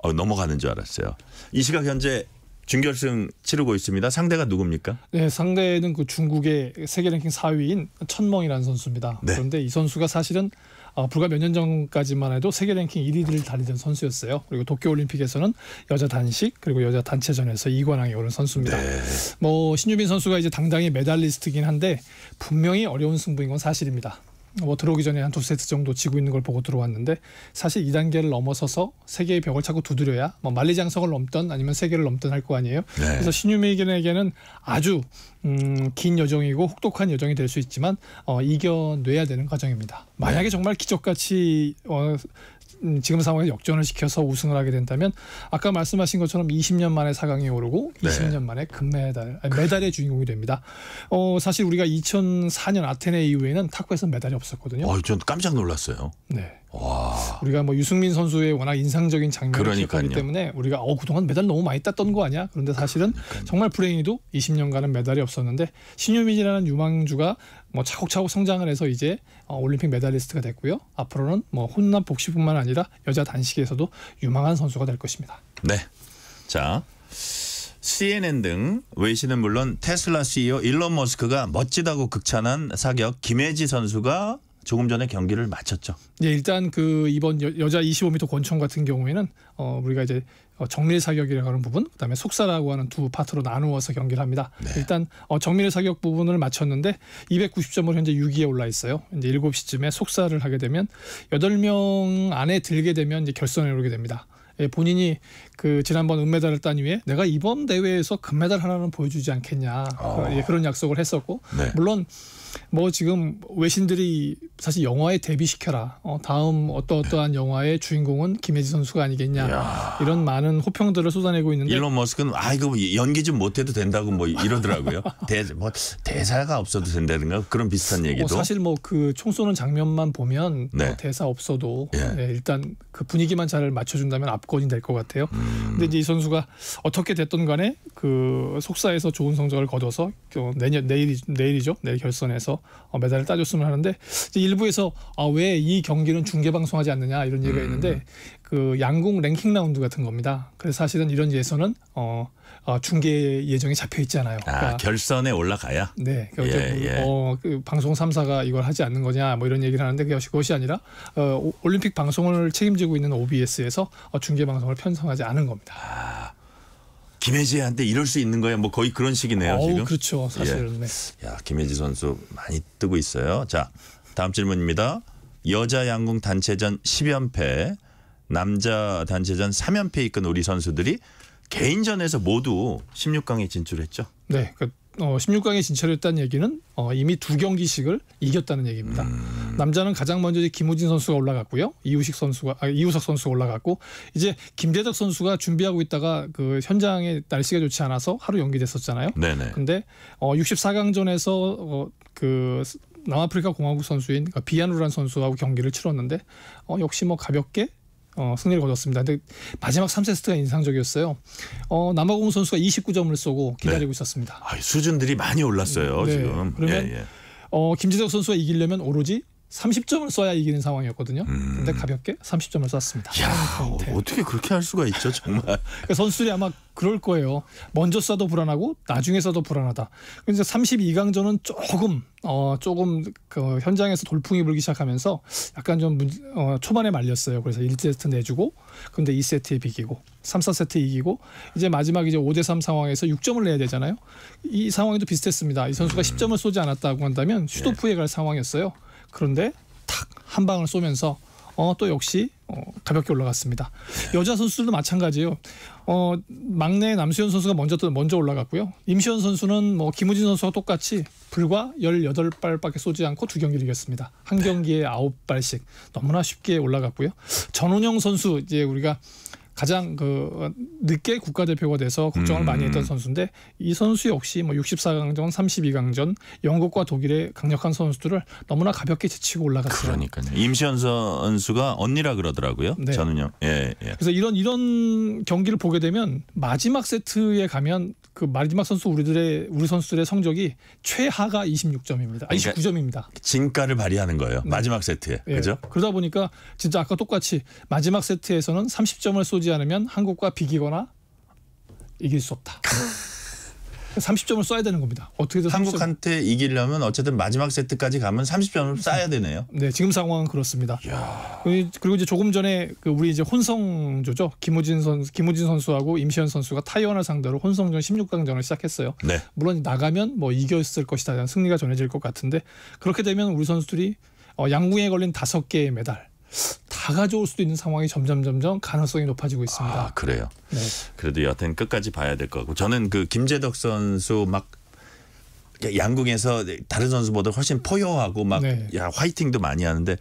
넘어가는 줄 알았어요. 이 시각 현재 준결승 치르고 있습니다. 상대가 누굽니까? 네, 상대는 그 중국의 세계 랭킹 4위인 천멍이라는 선수입니다. 네. 그런데 이 선수가 사실은 불과 몇 년 전까지만 해도 세계 랭킹 1위를 달리던 선수였어요. 그리고 도쿄올림픽에서는 여자 단식 그리고 여자 단체전에서 2관왕에 오른 선수입니다. 네. 신유빈 선수가 이제 당당히 메달리스트긴 한데 분명히 어려운 승부인 건 사실입니다. 들어오기 전에 한 2세트 정도 지고 있는 걸 보고 들어왔는데 사실 2단계를 넘어서서 세계의 벽을 자꾸 두드려야 만리장성을 넘든 아니면 세계를 넘든 할 거 아니에요. 네. 그래서 신유미에게는 아주 긴 여정이고 혹독한 여정이 될 수 있지만 이겨내야 되는 과정입니다. 만약에 정말 기적같이 지금 상황에서 역전을 시켜서 우승을 하게 된다면 아까 말씀하신 것처럼 20년 만에 4강에 오르고 20년 만에 메달의 주인공이 됩니다. 사실 우리가 2004년 아테네 이후에는 탁구에서 메달이 없었거든요. 전 깜짝 놀랐어요. 네. 와. 우리가 유승민 선수의 워낙 인상적인 장면을 기억하기 때문에 우리가 그동안 메달 너무 많이 땄던 거 아니야? 그런데 사실은 정말 불행히도 20년간은 메달이 없었는데 신유민이라는 유망주가 차곡차곡 성장을 해서 이제 올림픽 메달리스트가 됐고요. 앞으로는 혼남 복식뿐만 아니라 여자 단식에서도 유망한 선수가 될 것입니다. 네. 자, CNN 등 외신은 물론 테슬라 CEO 일론 머스크가 멋지다고 극찬한 사격 김혜지 선수가 조금 전에 경기를 마쳤죠. 네, 일단 이번 여자 25m 권총 같은 경우에는 우리가 이제 정밀 사격이라고 하는 부분, 그다음에 속사라고 하는 두 파트로 나누어서 경기를 합니다. 네. 일단 정밀 사격 부분을 마쳤는데 290점으로 현재 6위에 올라 있어요. 이제 7시쯤에 속사를 하게 되면 8명 안에 들게 되면 이제 결선에 오르게 됩니다. 본인이 지난번 은메달을 딴 이후에 내가 이번 대회에서 금메달 하나는 보여주지 않겠냐 그런 약속을 했었고 네. 물론 지금 외신들이 사실 영화에 데뷔시켜라 다음 어떠한 영화의 주인공은 김혜지 선수가 아니겠냐 이런 많은 호평들을 쏟아내고 있는데 일론 머스크는 이거 연기 좀 못해도 된다고 이러더라고요. 대사가 없어도 된다든가 그런 비슷한 얘기도 사실 총 쏘는 장면만 보면 네. 대사 없어도 일단 그 분위기만 잘 맞춰준다면 압권이 될 것 같아요. 근데 이제 이 선수가 어떻게 됐든 간에 속사에서 좋은 성적을 거둬서 내일이죠. 내일 결선에서 메달을 따줬으면 하는데 이제 일부에서 왜 이 경기는 중계 방송하지 않느냐 이런 얘기가 있는데 양궁 랭킹 라운드 같은 겁니다. 그래서 사실은 이런 예선은 중계 예정이 잡혀 있잖아요. 그러니까 결선에 올라가야. 네, 방송 3사가 이걸 하지 않는 거냐 이런 얘기를 하는데 그것이 아니라 올림픽 방송을 책임지고 있는 OBS에서 중계 방송을 편성하지 않은 겁니다. 김혜지한테 이럴 수 있는 거예요. 거의 그런 식이네요. 지금. 그렇죠. 사실은. 네. 김혜지 선수 많이 뜨고 있어요. 자, 다음 질문입니다. 여자 양궁 단체전 10연패, 남자 단체전 3연패 이끈 우리 선수들이 개인전에서 모두 16강에 진출했죠. 네. 16강에 진출했다는 얘기는 이미 2경기씩을 이겼다는 얘기입니다. 남자는 가장 먼저 김우진 선수가 올라갔고요. 이우석 선수가 올라갔고 이제 김재덕 선수가 준비하고 있다가 그 현장에 날씨가 좋지 않아서 하루 연기됐었잖아요. 네네. 근데 64강전에서 그 남아프리카 공화국 선수인 비아누란 선수하고 경기를 치렀는데 역시 뭐 가볍게 승리를 거뒀습니다. 근데 마지막 3세트가 인상적이었어요. 남아공 선수가 29점을 쏘고 기다리고 있었습니다. 수준들이 많이 올랐어요. 네. 지금. 그러면 김재덕 선수가 이기려면 오로지 30점을 써야 이기는 상황이었거든요. 근데 가볍게 30점을 쐈습니다. 야, 어떻게 그렇게 할 수가 있죠, 정말. 그러니까 선수들이 아마 그럴 거예요. 먼저 쏴도 불안하고 나중에 쏴도 불안하다. 그래서 32강전은 조금 그 현장에서 돌풍이 불기 시작하면서 약간 좀 초반에 말렸어요. 그래서 1세트 내주고 근데 2세트에 비기고 3, 4세트 이기고 이제 마지막 이제 5대3 상황에서 6점을 내야 되잖아요. 이 상황에도 비슷했습니다. 이 선수가 10점을 쏘지 않았다고 한다면 슈도프에 갈 상황이었어요. 그런데 탁 한 방을 쏘면서 또 역시 가볍게 올라갔습니다. 여자 선수들도 마찬가지예요. 막내 남수현 선수가 먼저 올라갔고요. 임시현 선수는 뭐 김우진 선수와 똑같이 불과 18발밖에 쏘지 않고 2경기를 이겼습니다. 한 경기에 9발씩 너무나 쉽게 올라갔고요. 전운영 선수 이제 우리가 가장 늦게 국가대표가 돼서 걱정을 많이 했던 선수인데 이 선수 역시 뭐 64강전, 32강전 영국과 독일의 강력한 선수들을 너무나 가볍게 제치고 올라갔어요. 그러니까요. 임시현 선수가 언니라 그러더라고요. 네. 전운영. 예. 그래서 이런 경기를 보게 되면 마지막 세트에 가면 그 마지막 우리 선수들의 성적이 최하가 26점입니다. 29점입니다. 진가를 발휘하는 거예요. 네. 마지막 세트에. 예. 그죠? 그러다 보니까 진짜 아까 똑같이 마지막 세트에서는 30점을 쏘지 않으면 한국과 비기거나 이길 수 없다. 30점을 쏴야 되는 겁니다. 어떻게든 한국한테 이기려면 어쨌든 마지막 세트까지 가면 30점을 쏴야 되네요. 네, 지금 상황은 그렇습니다. 그리고 이제 조금 전에 우리 이제 혼성조죠. 김우진 선수하고 임시현 선수가 타이완을 상대로 혼성전 16강전을 시작했어요. 네. 물론 나가면 뭐 이겼을 것이다. 승리가 전해질 것 같은데 그렇게 되면 우리 선수들이 양궁에 걸린 5개의 메달 다 가져올 수도 있는 상황이 점점 가능성이 높아지고 있습니다. 그래요. 네. 그래도 여하튼 끝까지 봐야 될 거고 저는 그 김재덕 선수 막 양궁에서 다른 선수보다 훨씬 포효하고 막 화이팅도 많이 하는데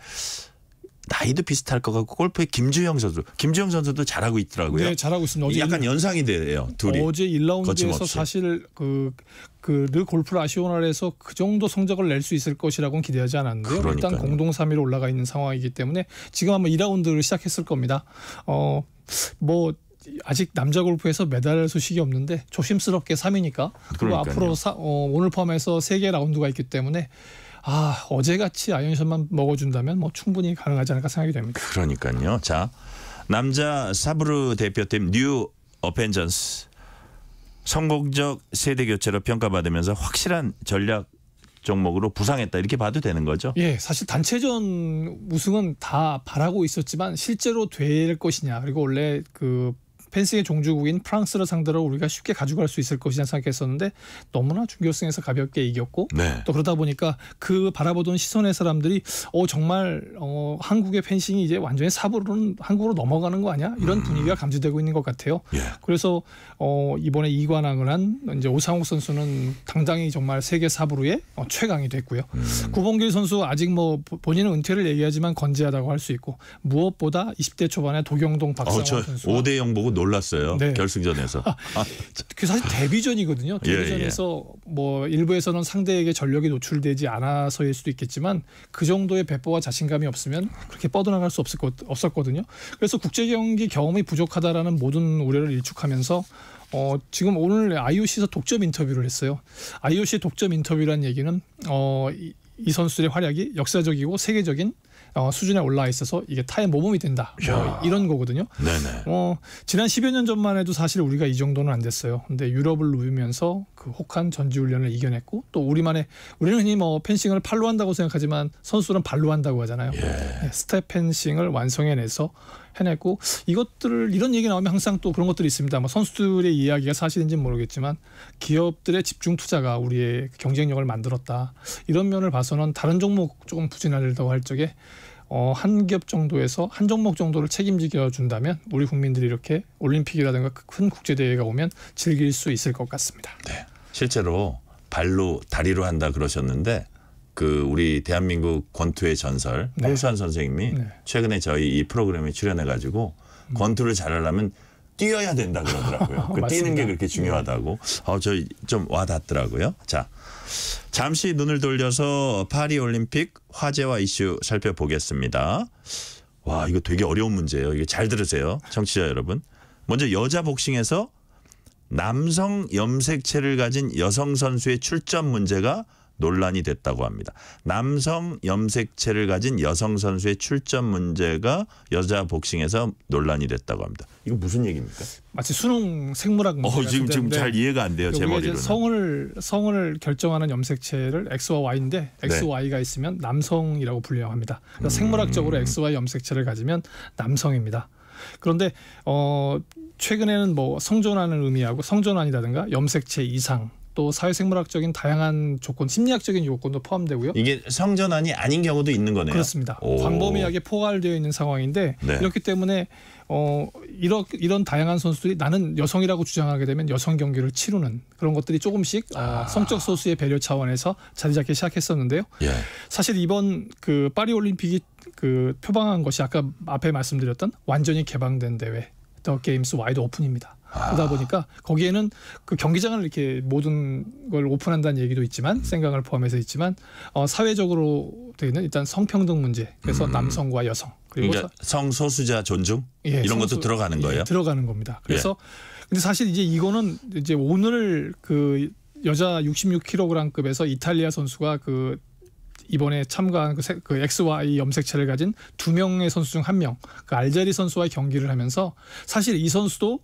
나이도 비슷할 것 같고 골프의 김주영 선수도 잘하고 있더라고요. 네, 잘하고 있습니다. 어제 약간 연상이 돼요. 둘이. 어제 1라운드에서 거침없이. 사실 르 골프 라시오날에서 그 정도 성적을 낼 수 있을 것이라고는 기대하지 않았는데요. 그러니까요. 일단 공동 3위로 올라가 있는 상황이기 때문에 지금 아마 2라운드를 시작했을 겁니다. 뭐 아직 남자 골프에서 메달 소식이 없는데 조심스럽게 3위니까 그리고 앞으로 오늘 포함해서 3개 라운드가 있기 때문에 어제같이 아이언샷만 먹어준다면 뭐 충분히 가능하지 않을까 생각이 됩니다. 그러니까요. 자, 남자 사브르 대표팀 뉴 어펜전스 성공적 세대 교체로 평가받으면서 확실한 전략 종목으로 부상했다 이렇게 봐도 되는 거죠? 예, 사실 단체전 우승은 다 바라고 있었지만 실제로 될 것이냐 그리고 원래 그 펜싱의 종주국인 프랑스를 상대로 우리가 쉽게 가져갈 수 있을 것이냐 생각했었는데 너무나 준결승에서 가볍게 이겼고 또 그러다 보니까 그 바라보던 시선의 사람들이 정말 한국의 펜싱이 이제 완전히 사부로는 한국으로 넘어가는 거 아니야? 이런 분위기가 감지되고 있는 것 같아요. 그래서 이번에 2관왕을 한 이제 오상욱 선수는 당당히 정말 세계 사부로의 최강이 됐고요. 구봉길 선수 아직 뭐 본인은 은퇴를 얘기하지만 건재하다고 할 수 있고 무엇보다 20대 초반에 도경동 박상원 선수가 5대0 보고 놀랐어요. 네. 결승전에서. 그 사실 데뷔전이거든요. 데뷔전에서 뭐 일부에서는 상대에게 전력이 노출되지 않아서일 수도 있겠지만 그 정도의 배포와 자신감이 없으면 그렇게 뻗어나갈 수 없었거든요. 그래서 국제 경기 경험이 부족하다라는 모든 우려를 일축하면서 지금 오늘 IOC에서 독점 인터뷰를 했어요. IOC 독점 인터뷰란 얘기는 이 선수들의 활약이 역사적이고 세계적인 수준에 올라와 있어서 이게 타의 모범이 된다. 이런 거거든요. 네네. 지난 10여 년 전만 해도 사실 우리가 이 정도는 안 됐어요. 근데 유럽을 누비면서 그 혹한 전지훈련을 이겨냈고 또 우리는 흔히 뭐 펜싱을 팔로 한다고 생각하지만 선수는 발로 한다고 하잖아요. 스텝 펜싱을 완성해내서 해냈고 이런 얘기 나오면 항상 또 그런 것들이 있습니다. 뭐 선수들의 이야기가 사실인지는 모르겠지만 기업들의 집중 투자가 우리의 경쟁력을 만들었다. 이런 면을 봐서는 다른 종목 조금 부진하다고 할 적에 한 기업 정도에서 한 종목 정도를 책임지겨 준다면 우리 국민들이 이렇게 올림픽이라든가 큰 국제 대회가 오면 즐길 수 있을 것 같습니다. 네. 실제로 발로 다리로 한다 그러셨는데 그 우리 대한민국 권투의 전설 네. 홍수환 선생님이 네. 최근에 저희 이 프로그램에 출연해가지고 권투를 잘하려면 뛰어야 된다 그러더라고요. 그 뛰는 게 그렇게 중요하다고. 저희 좀 와닿더라고요. 자, 잠시 눈을 돌려서 파리올림픽 화제와 이슈 살펴보겠습니다. 와, 이거 되게 어려운 문제예요. 이거 잘 들으세요, 청취자 여러분. 먼저 여자 복싱에서 남성 염색체를 가진 여성 선수의 출전 문제가 논란이 됐다고 합니다. 남성 염색체를 가진 여성 선수의 출전 문제가 여자 복싱에서 논란이 됐다고 합니다. 이거 무슨 얘기입니까? 마치 수능 생물학 문제 지금 잘 이해가 안 돼요. 제 머리로는. 성을 결정하는 염색체를 X와 Y인데 XY가 있으면 남성이라고 분류합니다. 합니다. 그래서 생물학적으로 XY 염색체를 가지면 남성입니다. 그런데 최근에는 뭐 성전환을 의미하고 성전환이라든가 염색체 이상 또 사회생물학적인 다양한 조건, 심리학적인 요건도 포함되고요. 이게 성전환이 아닌 경우도 있는 거네요. 그렇습니다. 광범위하게 포괄되어 있는 상황인데 이렇기 때문에 이런 다양한 선수들이 나는 여성이라고 주장하게 되면 여성 경기를 치르는 그런 것들이 조금씩 성적 소수의 배려 차원에서 자리 잡기 시작했었는데요. 예. 사실 이번 그 파리 올림픽이 그 표방한 것이 아까 앞에 말씀드렸던 완전히 개방된 대회 더 게임스 와이드 오픈입니다. 그러다 보니까 거기에는 그 경기장을 이렇게 모든 걸 오픈한다는 얘기도 있지만 생각을 포함해서 있지만 사회적으로 되는 일단 성평등 문제 그래서 남성과 여성 그리고 그러니까 성소수자 존중 이런 것도 들어가는 거예요. 들어가는 겁니다. 그래서 근데 사실 이제 이거는 이제 오늘 그 여자 66kg급에서 이탈리아 선수가 그 이번에 참가한 그 XY 염색체를 가진 2명의 선수 중 1명, 그 알제리 선수와의 경기를 하면서 사실 이 선수도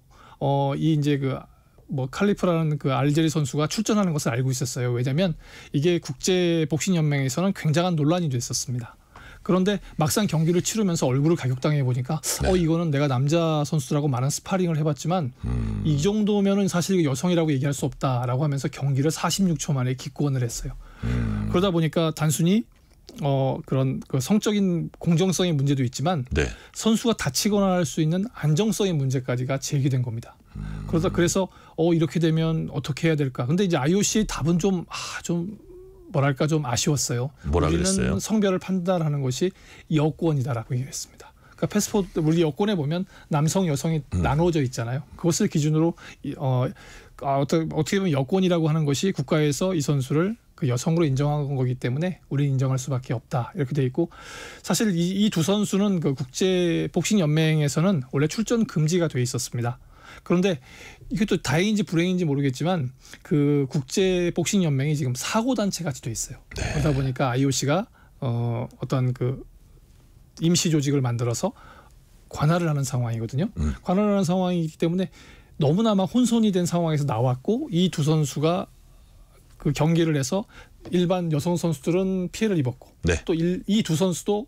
이 이제 그 뭐 칼리프라는 그 알제리 선수가 출전하는 것을 알고 있었어요. 왜냐하면 이게 국제 복싱 연맹에서는 굉장한 논란이 됐었습니다. 그런데 막상 경기를 치르면서 얼굴을 가격당해 보니까 이거는 내가 남자 선수들하고 많은 스파링을 해봤지만 이 정도면은 사실 여성이라고 얘기할 수 없다라고 하면서 경기를 46초 만에 기권을 했어요. 그러다 보니까 단순히 그런 그 성적인 공정성의 문제도 있지만 선수가 다치거나 할 수 있는 안정성의 문제까지가 제기된 겁니다. 그래서 이렇게 되면 어떻게 해야 될까? 근데 이제 IOC의 답은 좀 뭐랄까 좀 아쉬웠어요. 뭐라 우리는 그랬어요? 성별을 판단하는 것이 여권이다라고 얘기했습니다. 그러니까 패스포트 우리 여권에 보면 남성 여성이 나누어져 있잖아요. 그것을 기준으로 어떻게 보면 여권이라고 하는 것이 국가에서 이 선수를 그 여성으로 인정한 거기 때문에 우리는 인정할 수밖에 없다 이렇게 돼 있고 사실 이 두 선수는 그 국제 복싱 연맹에서는 원래 출전 금지가 돼 있었습니다. 그런데 이게 또 다행인지 불행인지 모르겠지만 그 국제 복싱 연맹이 지금 사고 단체 같이 돼 있어요. 그러다 보니까 IOC가 어떤 그 임시 조직을 만들어서 관할을 하는 상황이거든요. 관할을 하는 상황이기 때문에 너무나 혼선이 된 상황에서 나왔고 이 두 선수가 그 경기를 해서 일반 여성 선수들은 피해를 입었고 또 이 두 선수도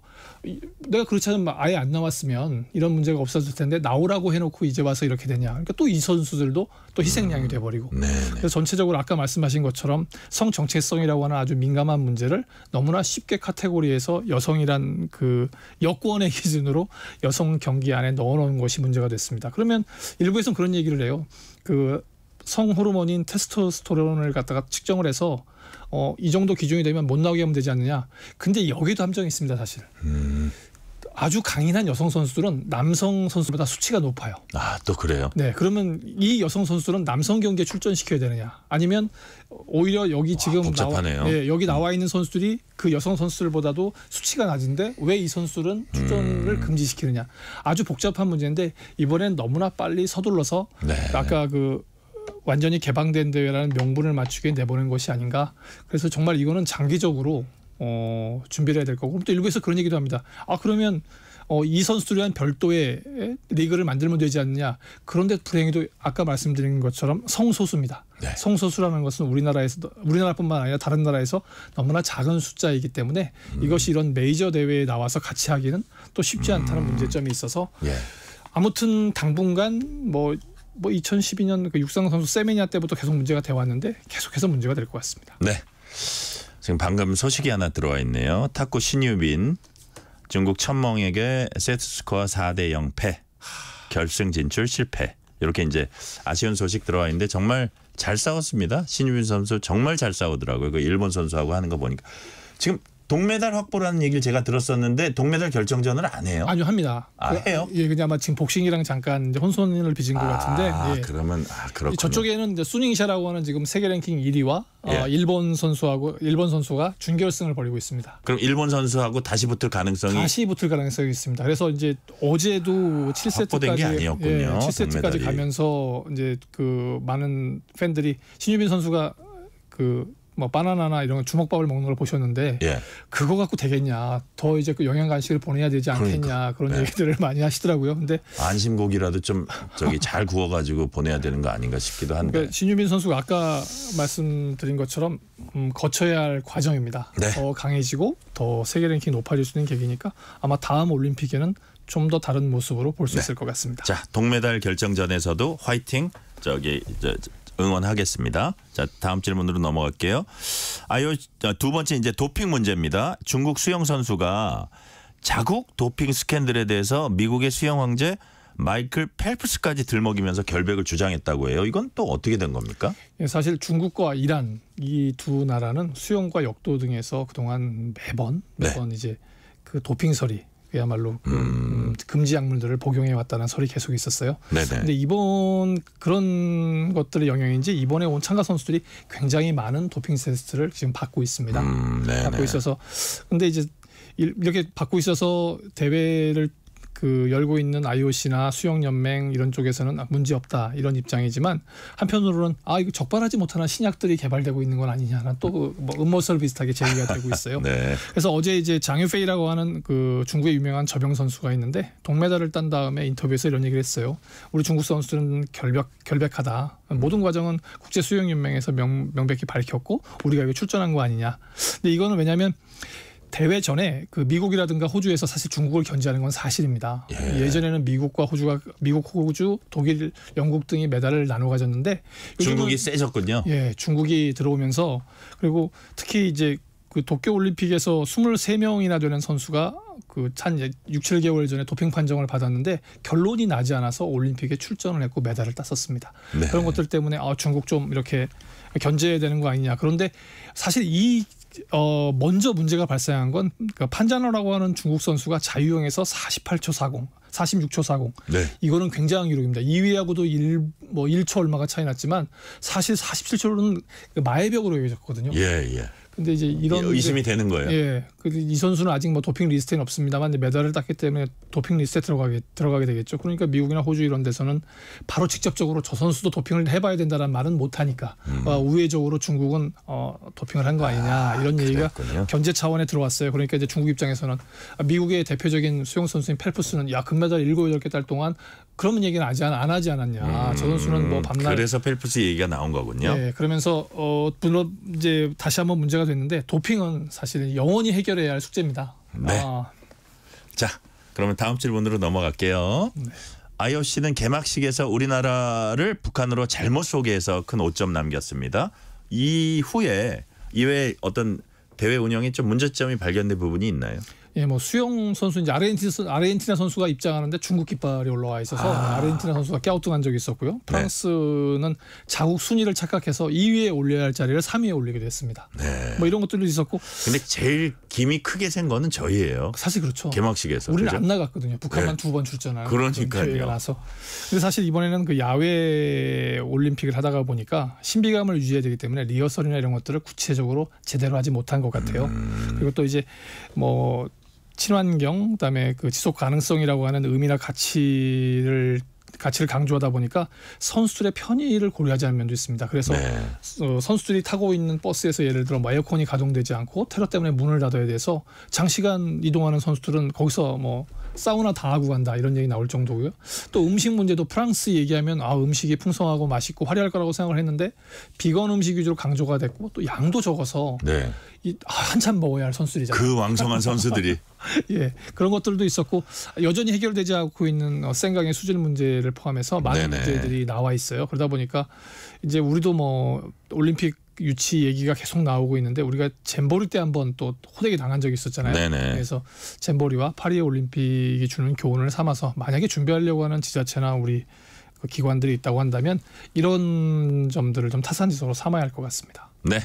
내가 그렇지 않으면 아예 안 나왔으면 이런 문제가 없었을 텐데 나오라고 해놓고 이제 와서 이렇게 되냐. 그러니까 또 이 선수들도 또 희생양이 돼버리고 그래서 전체적으로 아까 말씀하신 것처럼 성 정체성이라고 하는 아주 민감한 문제를 너무나 쉽게 카테고리에서 여성이란 그 여권의 기준으로 여성 경기 안에 넣어놓은 것이 문제가 됐습니다. 그러면 일부에서는 그런 얘기를 해요. 그 성 호르몬인 테스토스테론을 갖다가 측정을 해서 이 정도 기준이 되면 못 나오게 하면 되지 않느냐. 근데 여기도 함정이 있습니다, 사실. 아주 강인한 여성 선수들은 남성 선수보다 수치가 높아요. 또 그래요? 네, 그러면 이 여성 선수들은 남성 경기에 출전시켜야 되느냐? 아니면 오히려 여기 지금 복잡하네요. 여기 나와 있는 선수들이 그 여성 선수들보다도 수치가 낮은데 왜 이 선수들은 출전을 금지시키느냐? 아주 복잡한 문제인데 이번엔 너무나 빨리 서둘러서 아까 그 완전히 개방된 대회라는 명분을 맞추게 내보낸 것이 아닌가. 그래서 정말 이거는 장기적으로 준비를 해야 될 거고 또 일부에서 그런 얘기도 합니다. 그러면 이 선수들을 위한 별도의 리그를 만들면 되지 않느냐. 그런데 불행히도 아까 말씀드린 것처럼 성소수입니다. 성소수라는 것은 우리나라뿐만 아니라 다른 나라에서 너무나 작은 숫자이기 때문에 이것이 이런 메이저 대회에 나와서 같이 하기는 또 쉽지 않다는 문제점이 있어서 아무튼 당분간 2012년 그 육상 선수 세메냐 때부터 계속 문제가 돼 왔는데 계속해서 문제가 될 것 같습니다. 네. 지금 방금 소식이 하나 들어와 있네요. 탁구 신유빈 중국 천멍에게 세트 스코어 4대0 패. 결승 진출 실패. 이렇게 이제 아쉬운 소식 들어와 있는데 정말 잘 싸웠습니다. 신유빈 선수 정말 잘 싸우더라고요. 그 일본 선수하고 하는 거 보니까. 지금 동메달 확보라는 얘기를 제가 들었었는데 동메달 결정전을 안 해요? 아니요, 합니다. 해요? 예, 그냥 아마 지금 복싱이랑 잠깐 이제 혼선을 빚은 것 같은데. 예. 그러면 그렇군요. 저쪽에는 이제 수닝샤라고 하는 지금 세계 랭킹 1위와 예. 일본 선수가 준결승을 벌이고 있습니다. 그럼 일본 선수하고 다시 붙을 가능성이 있습니다. 그래서 이제 어제도 확보된 게 7세트까지 아니었군요. 7세트까지 동메달이. 가면서 이제 그 많은 팬들이 신유빈 선수가 그 뭐 바나나나 이런 주먹밥을 먹는 걸 보셨는데 예. 그거 갖고 되겠냐? 더 이제 그 영양 간식을 보내야 되지 않겠냐? 그런 네. 얘기들을 많이 하시더라고요. 근데 안심고기라도 좀 저기 잘 구워가지고 보내야 되는 거 아닌가 싶기도 한데. 그러니까 신유빈 선수가 아까 말씀드린 것처럼 거쳐야 할 과정입니다. 네. 더 강해지고 더 세계 랭킹이 높아질 수 있는 계기니까 아마 다음 올림픽에는 좀 더 다른 모습으로 볼 수 있을 것 같습니다. 자, 동메달 결정전에서도 화이팅 응원하겠습니다. 자, 다음 질문으로 넘어갈게요. 두 번째 이제 도핑 문제입니다. 중국 수영 선수가 자국 도핑 스캔들에 대해서 미국의 수영 황제 마이클 펠프스까지 들먹이면서 결백을 주장했다고 해요. 이건 또 어떻게 된 겁니까? 예, 사실 중국과 이란 이 두 나라는 수영과 역도 등에서 그동안 매번 이제 그 도핑설이 그야말로 금지 약물들을 복용해 왔다는 설이 계속 있었어요. 그런데 이번 그런 것들의 영향인지 이번에 온 참가 선수들이 굉장히 많은 도핑 테스트를 지금 받고 있습니다. 받고 있어서 근데 이제 이렇게 받고 있어서 대회를 그 열고 있는 IOC나 수영연맹 이런 쪽에서는 문제 없다 이런 입장이지만 한편으로는 이거 적발하지 못하는 신약들이 개발되고 있는 건 아니냐는 또 뭐 음모설 비슷하게 제기가 되고 있어요. 네. 그래서 어제 이제 장유페이라고 하는 그 중국의 유명한 접영 선수가 있는데 동메달을 딴 다음에 인터뷰에서 이런 얘기를 했어요. 우리 중국 선수들은 결백하다. 모든 과정은 국제수영연맹에서 명백히 밝혔고 우리가 여기 출전한 거 아니냐. 근데 이거는 왜냐하면 대회 전에 그 미국이라든가 호주에서 사실 중국을 견제하는 건 사실입니다. 예전에는 미국, 호주, 독일, 영국 등이 메달을 나눠 가졌는데 중국이 세졌군요. 예, 중국이 들어오면서 그리고 특히 이제 그 도쿄 올림픽에서 23명이나 되는 선수가 그 한 6, 7개월 전에 도핑 판정을 받았는데 결론이 나지 않아서 올림픽에 출전을 했고 메달을 땄었습니다. 네. 그런 것들 때문에 중국 좀 이렇게 견제해야 되는 거 아니냐. 그런데 사실 먼저 문제가 발생한 건 그러니까 판자노라고 하는 중국 선수가 자유형에서 48초 40, 46초 40. 네. 이거는 굉장한 기록입니다. 2위하고도 1초 얼마가 차이 났지만 사실 47초는 마의벽으로 여겨졌거든요. 예. 근데 이제 이런 의심이 되는 거예요. 예. 이 선수는 아직 뭐 도핑 리스트에는 없습니다만 이제 메달을 땄기 때문에 도핑 리스트에 들어가게 되겠죠. 그러니까 미국이나 호주 이런 데서는 바로 직접적으로 저 선수도 도핑을 해봐야 된다는 말은 못 하니까 우회적으로 중국은 도핑을 한 거 아니냐 이런 얘기가 견제 차원에 들어왔어요. 그러니까 이제 중국 입장에서는 미국의 대표적인 수영 선수인 펠프스는 금메달 7, 8개 딸 동안 그런 얘기는 안 하지 않았냐. 저 선수는 뭐 밤낮 그래서 펠프스 얘기가 나온 거군요. 예, 그러면서 물론 이제 다시 한번 문제가 됐는데 도핑은 사실 영원히 해결해야 할 숙제입니다. 네. 자, 그러면 다음 질문으로 넘어갈게요. 네. IOC는 개막식에서 우리나라를 북한으로 잘못 소개해서 큰 오점 남겼습니다. 이후에 이외에 어떤 대회 운영에 좀 문제점이 발견된 부분이 있나요? 예, 뭐 수영 선수 이제 아르헨티나 선수가 입장하는데 중국 깃발이 올라와 있어서 아르헨티나 선수가 갸우뚱한 적이 있었고요. 프랑스는 자국 순위를 착각해서 2위에 올려야 할 자리를 3위에 올리게 됐습니다. 네. 뭐 이런 것들도 있었고. 근데 제일 김이 크게 센 거는 저희예요. 사실 그렇죠. 개막식에서. 우리는 그렇죠? 안 나갔거든요. 북한만 2번 출전하는 그러니까요. 나서. 근데 사실 이번에는 그 야외 올림픽을 하다가 보니까 신비감을 유지해야 되기 때문에 리허설이나 이런 것들을 구체적으로 제대로 하지 못한 것 같아요. 그리고 또 이제 뭐 친환경, 그다음에 그 지속 가능성이라고 하는 의미나 가치를 강조하다 보니까 선수들의 편의를 고려하지 않은 면도 있습니다. 그래서 선수들이 타고 있는 버스에서 예를 들어 에어컨이 가동되지 않고 테러 때문에 문을 닫아야 돼서 장시간 이동하는 선수들은 거기서 뭐 사우나 다 하고 간다 이런 얘기 나올 정도고요. 또 음식 문제도 프랑스 얘기하면 음식이 풍성하고 맛있고 화려할 거라고 생각을 했는데 비건 음식 위주로 강조가 됐고 또 양도 적어서 한참 먹어야 할 선수들이잖아요. 그 왕성한 선수들이. 예, 그런 것들도 있었고 여전히 해결되지 않고 있는 생강의 수질 문제를 포함해서 많은 문제들이 나와 있어요. 그러다 보니까 이제 우리도 뭐 올림픽 유치 얘기가 계속 나오고 있는데 우리가 잼버리 때 한번 또 호되게 당한 적이 있었잖아요. 그래서 잼버리와 파리 올림픽이 주는 교훈을 삼아서 만약에 준비하려고 하는 지자체나 우리 기관들이 있다고 한다면 이런 점들을 좀 타산지석으로 삼아야 할 것 같습니다. 네.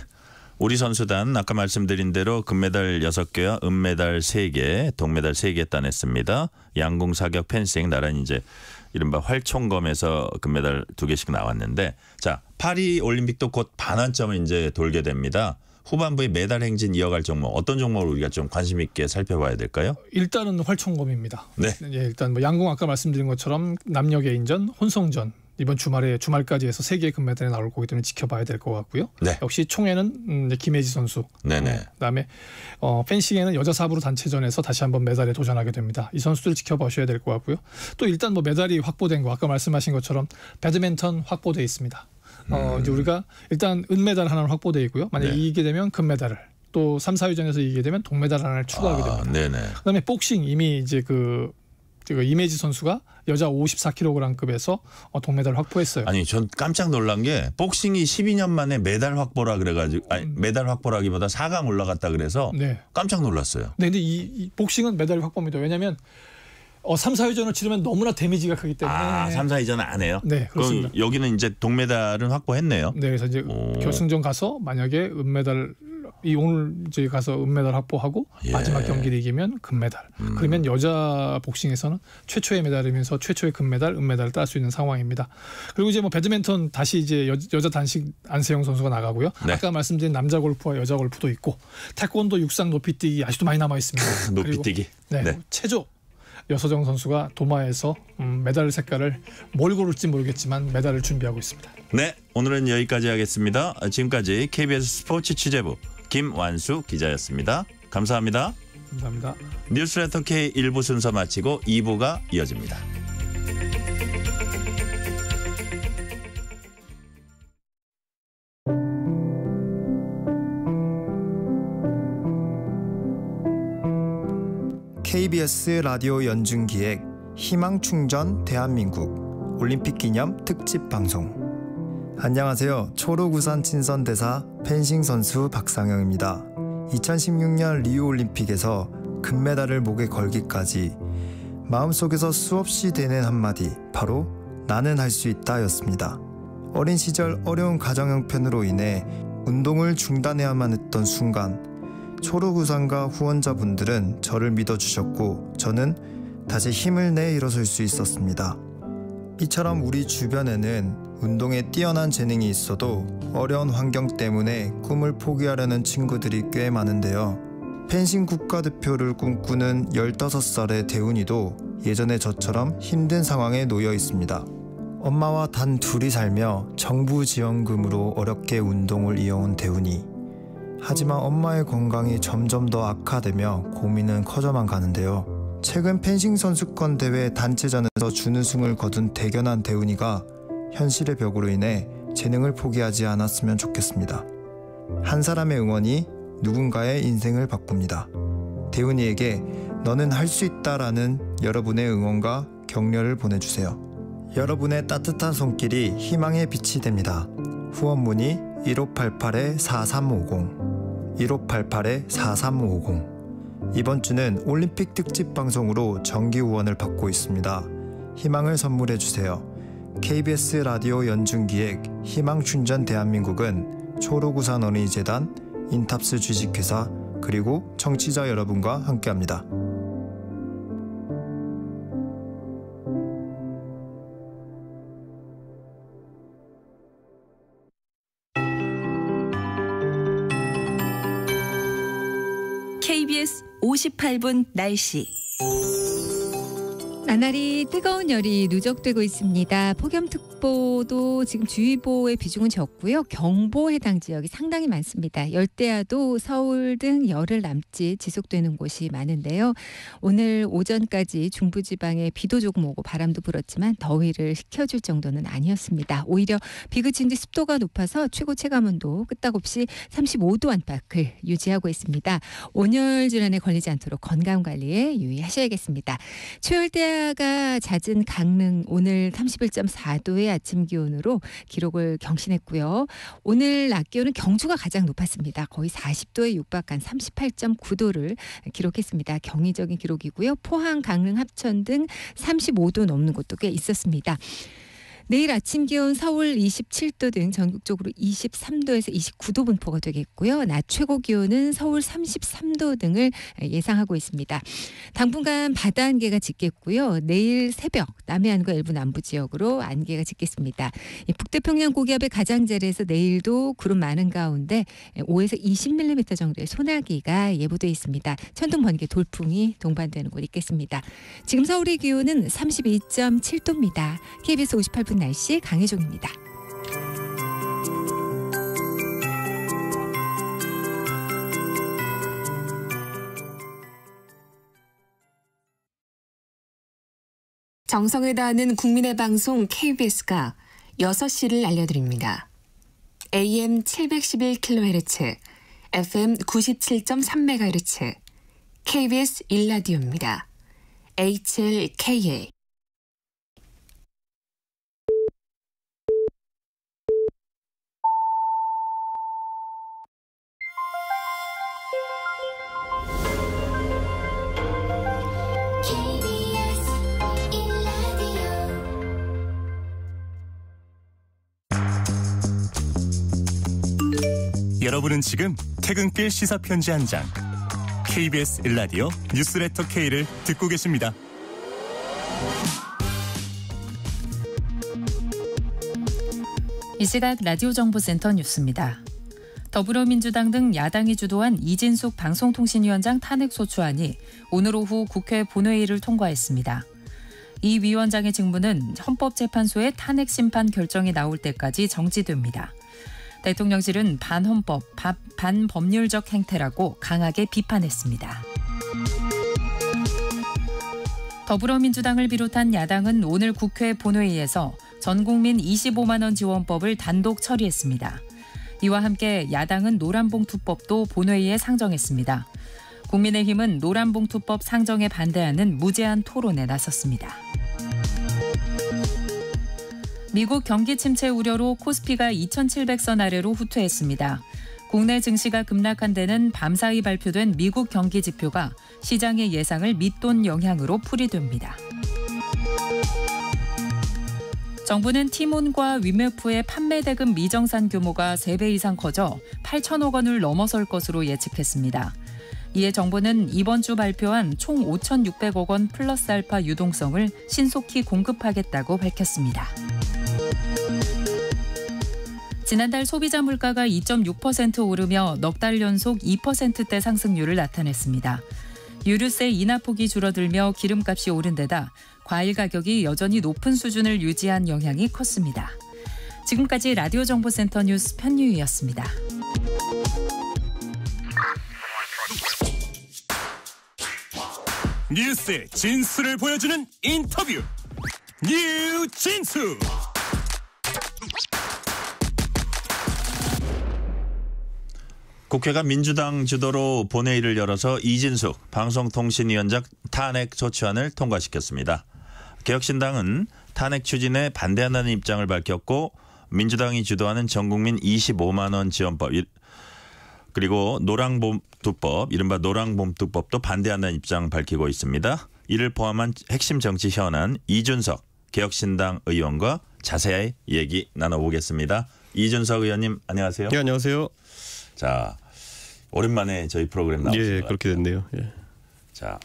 우리 선수단 아까 말씀드린 대로 금메달 6개와 은메달 3개, 동메달 3개 따냈습니다. 양궁, 사격, 펜싱 나란히 이제 이른바 활총검에서 금메달 2개씩 나왔는데 자, 파리 올림픽도 곧 반환점을 이제 돌게 됩니다. 후반부에 메달 행진 이어갈 종목 어떤 종목을 우리가 좀 관심 있게 살펴봐야 될까요? 일단은 활총검입니다. 네. 예, 일단 뭐 양궁 아까 말씀드린 것처럼 남녀 개인전, 혼성전 이번 주말까지 해서 3개의 금메달이 나올 거기 때문에 지켜봐야 될 것 같고요. 네. 역시 총에는 김혜지 선수. 네네. 그다음에 펜싱에는 여자 사부로 단체전에서 다시 한번 메달에 도전하게 됩니다. 이 선수들 지켜보셔야 될 것 같고요. 또 일단 뭐 메달이 확보된 거 아까 말씀하신 것처럼 배드민턴 확보돼 있습니다. 이제 우리가 일단 은메달 하나는 확보돼 있고요. 만약 이기게 되면 금메달을 또 3, 4위전에서 이기게 되면 동메달 하나를 추가하게 됩니다. 네네. 그다음에 복싱 이미 이제 그 이매지 선수가 여자 54kg급에서 동메달을 확보했어요. 아니 전 깜짝 놀란 게 복싱이 12년 만에 메달 확보라 그래가지고 메달 확보라기보다 4강 올라갔다 그래서 깜짝 놀랐어요. 네, 근데 이 복싱은 메달 확보입니다. 왜냐하면 3, 4위전을 치르면 너무나 데미지가 크기 때문에 3, 4위전은 안 해요? 네, 그렇습니다. 그럼 여기는 이제 동메달은 확보했네요. 네, 그래서 이제 결승전 가서 만약에 은메달 오늘 이제 가서 은메달 확보하고 마지막 경기를 이기면 금메달. 그러면 여자 복싱에서는 최초의 메달이면서 최초의 금메달, 은메달을 딸 수 있는 상황입니다. 그리고 이제 뭐 배드민턴 다시 이제 여자 단식 안세영 선수가 나가고요. 네. 아까 말씀드린 남자 골프와 여자 골프도 있고 태권도 육상 높이뛰기 아직도 많이 남아 있습니다. 높이뛰기. 네. 체조 여서정 선수가 도마에서 메달 색깔을 뭘 고를지 모르겠지만 메달을 준비하고 있습니다. 네, 오늘은 여기까지 하겠습니다. 지금까지 KBS 스포츠 취재부 김완수 기자였습니다. 감사합니다. 감사합니다. 뉴스레터 K 1부 순서 마치고 2부가 이어집니다. KBS 라디오 연중기획 희망충전 대한민국 올림픽 기념 특집 방송. 안녕하세요. 초록우산 친선대사 펜싱 선수 박상영입니다. 2016년 리우올림픽에서 금메달을 목에 걸기까지 마음속에서 수없이 되는 한마디, 바로 나는 할 수 있다 였습니다. 어린 시절 어려운 가정 형편으로 인해 운동을 중단해야만 했던 순간 초록우산과 후원자분들은 저를 믿어주셨고 저는 다시 힘을 내 일어설 수 있었습니다. 이처럼 우리 주변에는 운동에 뛰어난 재능이 있어도 어려운 환경 때문에 꿈을 포기하려는 친구들이 꽤 많은데요. 펜싱 국가대표를 꿈꾸는 15살의 대훈이도 예전에 저처럼 힘든 상황에 놓여 있습니다. 엄마와 단 둘이 살며 정부 지원금으로 어렵게 운동을 이어온 대훈이. 하지만 엄마의 건강이 점점 더 악화되며 고민은 커져만 가는데요. 최근 펜싱 선수권 대회 단체전에서 준우승을 거둔 대견한 대훈이가 현실의 벽으로 인해 재능을 포기하지 않았으면 좋겠습니다. 한 사람의 응원이 누군가의 인생을 바꿉니다. 대훈이에게 너는 할 수 있다라는 여러분의 응원과 격려를 보내주세요. 여러분의 따뜻한 손길이 희망의 빛이 됩니다. 후원 문의 1588-4350 1588-4350. 이번 주는 올림픽 특집 방송으로 정기 후원을 받고 있습니다. 희망을 선물해 주세요. KBS 라디오 연중기획 희망충전 대한민국은 초록우산 어린이재단, 인탑스 주식회사 그리고 청취자 여러분과 함께합니다. KBS 58분 날씨. 나날이 뜨거운 열이 누적되고 있습니다. 폭염특보도 지금 주의보의 비중은 적고요. 경보 해당 지역이 상당히 많습니다. 열대야도 서울 등 열흘 남짓 지속되는 곳이 많은데요. 오늘 오전까지 중부지방에 비도 조금 오고 바람도 불었지만 더위를 식혀줄 정도는 아니었습니다. 오히려 비그친 뒤 습도가 높아서 최고 체감온도 끄떡없이 35도 안팎을 유지하고 있습니다. 온열 질환에 걸리지 않도록 건강관리에 유의하셔야겠습니다. 초열대야 가 잦은 강릉 오늘 31.4도의 아침 기온으로 기록을 경신했고요. 오늘 낮 기온은 경주가 가장 높았습니다. 거의 40도에 육박한 38.9도를 기록했습니다. 경이적인 기록이고요. 포항, 강릉, 합천 등 35도 넘는 곳도 꽤 있었습니다. 내일 아침 기온 서울 27도 등 전국적으로 23도에서 29도 분포가 되겠고요. 낮 최고 기온은 서울 33도 등을 예상하고 있습니다. 당분간 바다 안개가 짙겠고요. 내일 새벽 남해안과 일부 남부 지역으로 안개가 짙겠습니다. 북태평양 고기압의 가장자리에서 내일도 구름 많은 가운데 5에서 20mm 정도의 소나기가 예보돼 있습니다. 천둥, 번개, 돌풍이 동반되는 곳 있겠습니다. 지금 서울의 기온은 32.7도입니다. KBS 58분 날씨 강혜종입니다. 정성을 다하는 국민의 방송 KBS가 6시를 알려드립니다. AM 711kHz, FM 97.3MHz, KBS 1라디오입니다. HLKA. 여러분은 지금 퇴근길 시사편지 한 장, KBS 1라디오 뉴스레터 K를 듣고 계십니다. 이 시각 라디오 정보센터 뉴스입니다. 더불어민주당 등 야당이 주도한 이진숙 방송통신위원장 탄핵소추안이 오늘 오후 국회 본회의를 통과했습니다. 이 위원장의 직무는 헌법재판소의 탄핵 심판 결정이 나올 때까지 정지됩니다. 대통령실은 반헌법, 반법률적 행태라고 강하게 비판했습니다. 더불어민주당을 비롯한 야당은 오늘 국회 본회의에서 전국민 25만 원 지원법을 단독 처리했습니다. 이와 함께 야당은 노란봉투법도 본회의에 상정했습니다. 국민의힘은 노란봉투법 상정에 반대하는 무제한 토론에 나섰습니다. 미국 경기 침체 우려로 코스피가 2,700선 아래로 후퇴했습니다. 국내 증시가 급락한 데는 밤사이 발표된 미국 경기 지표가 시장의 예상을 밑돈 영향으로 풀이됩니다. 정부는 티몬과 위메프의 판매 대금 미정산 규모가 3배 이상 커져 8천억 원을 넘어설 것으로 예측했습니다. 이에 정부는 이번 주 발표한 총 5,600억 원 플러스 알파 유동성을 신속히 공급하겠다고 밝혔습니다. 지난달 소비자 물가가 2.6% 오르며 넉 달 연속 2%대 상승률을 나타냈습니다. 유류세 인하폭이 줄어들며 기름값이 오른 데다 과일 가격이 여전히 높은 수준을 유지한 영향이 컸습니다. 지금까지 라디오 정보센터 뉴스 편유희였습니다. 뉴스의 진수를 보여주는 인터뷰. 뉴진수. 국회가 민주당 주도로 본회의를 열어서 이진숙 방송통신위원장 탄핵 소추안을 통과시켰습니다. 개혁신당은 탄핵 추진에 반대한다는 입장을 밝혔고 민주당이 주도하는 전국민 25만 원 지원법 그리고 노란봉투법 이른바 노란봉투법도 반대한다는 입장 밝히고 있습니다. 이를 포함한 핵심 정치 현안 이준석 개혁신당 의원과 자세히 얘기 나눠보겠습니다. 이준석 의원님 안녕하세요. 네, 안녕하세요. 자, 오랜만에 저희 프로그램 나오신 것 같아요. 그렇게 됐네요. 예. 자,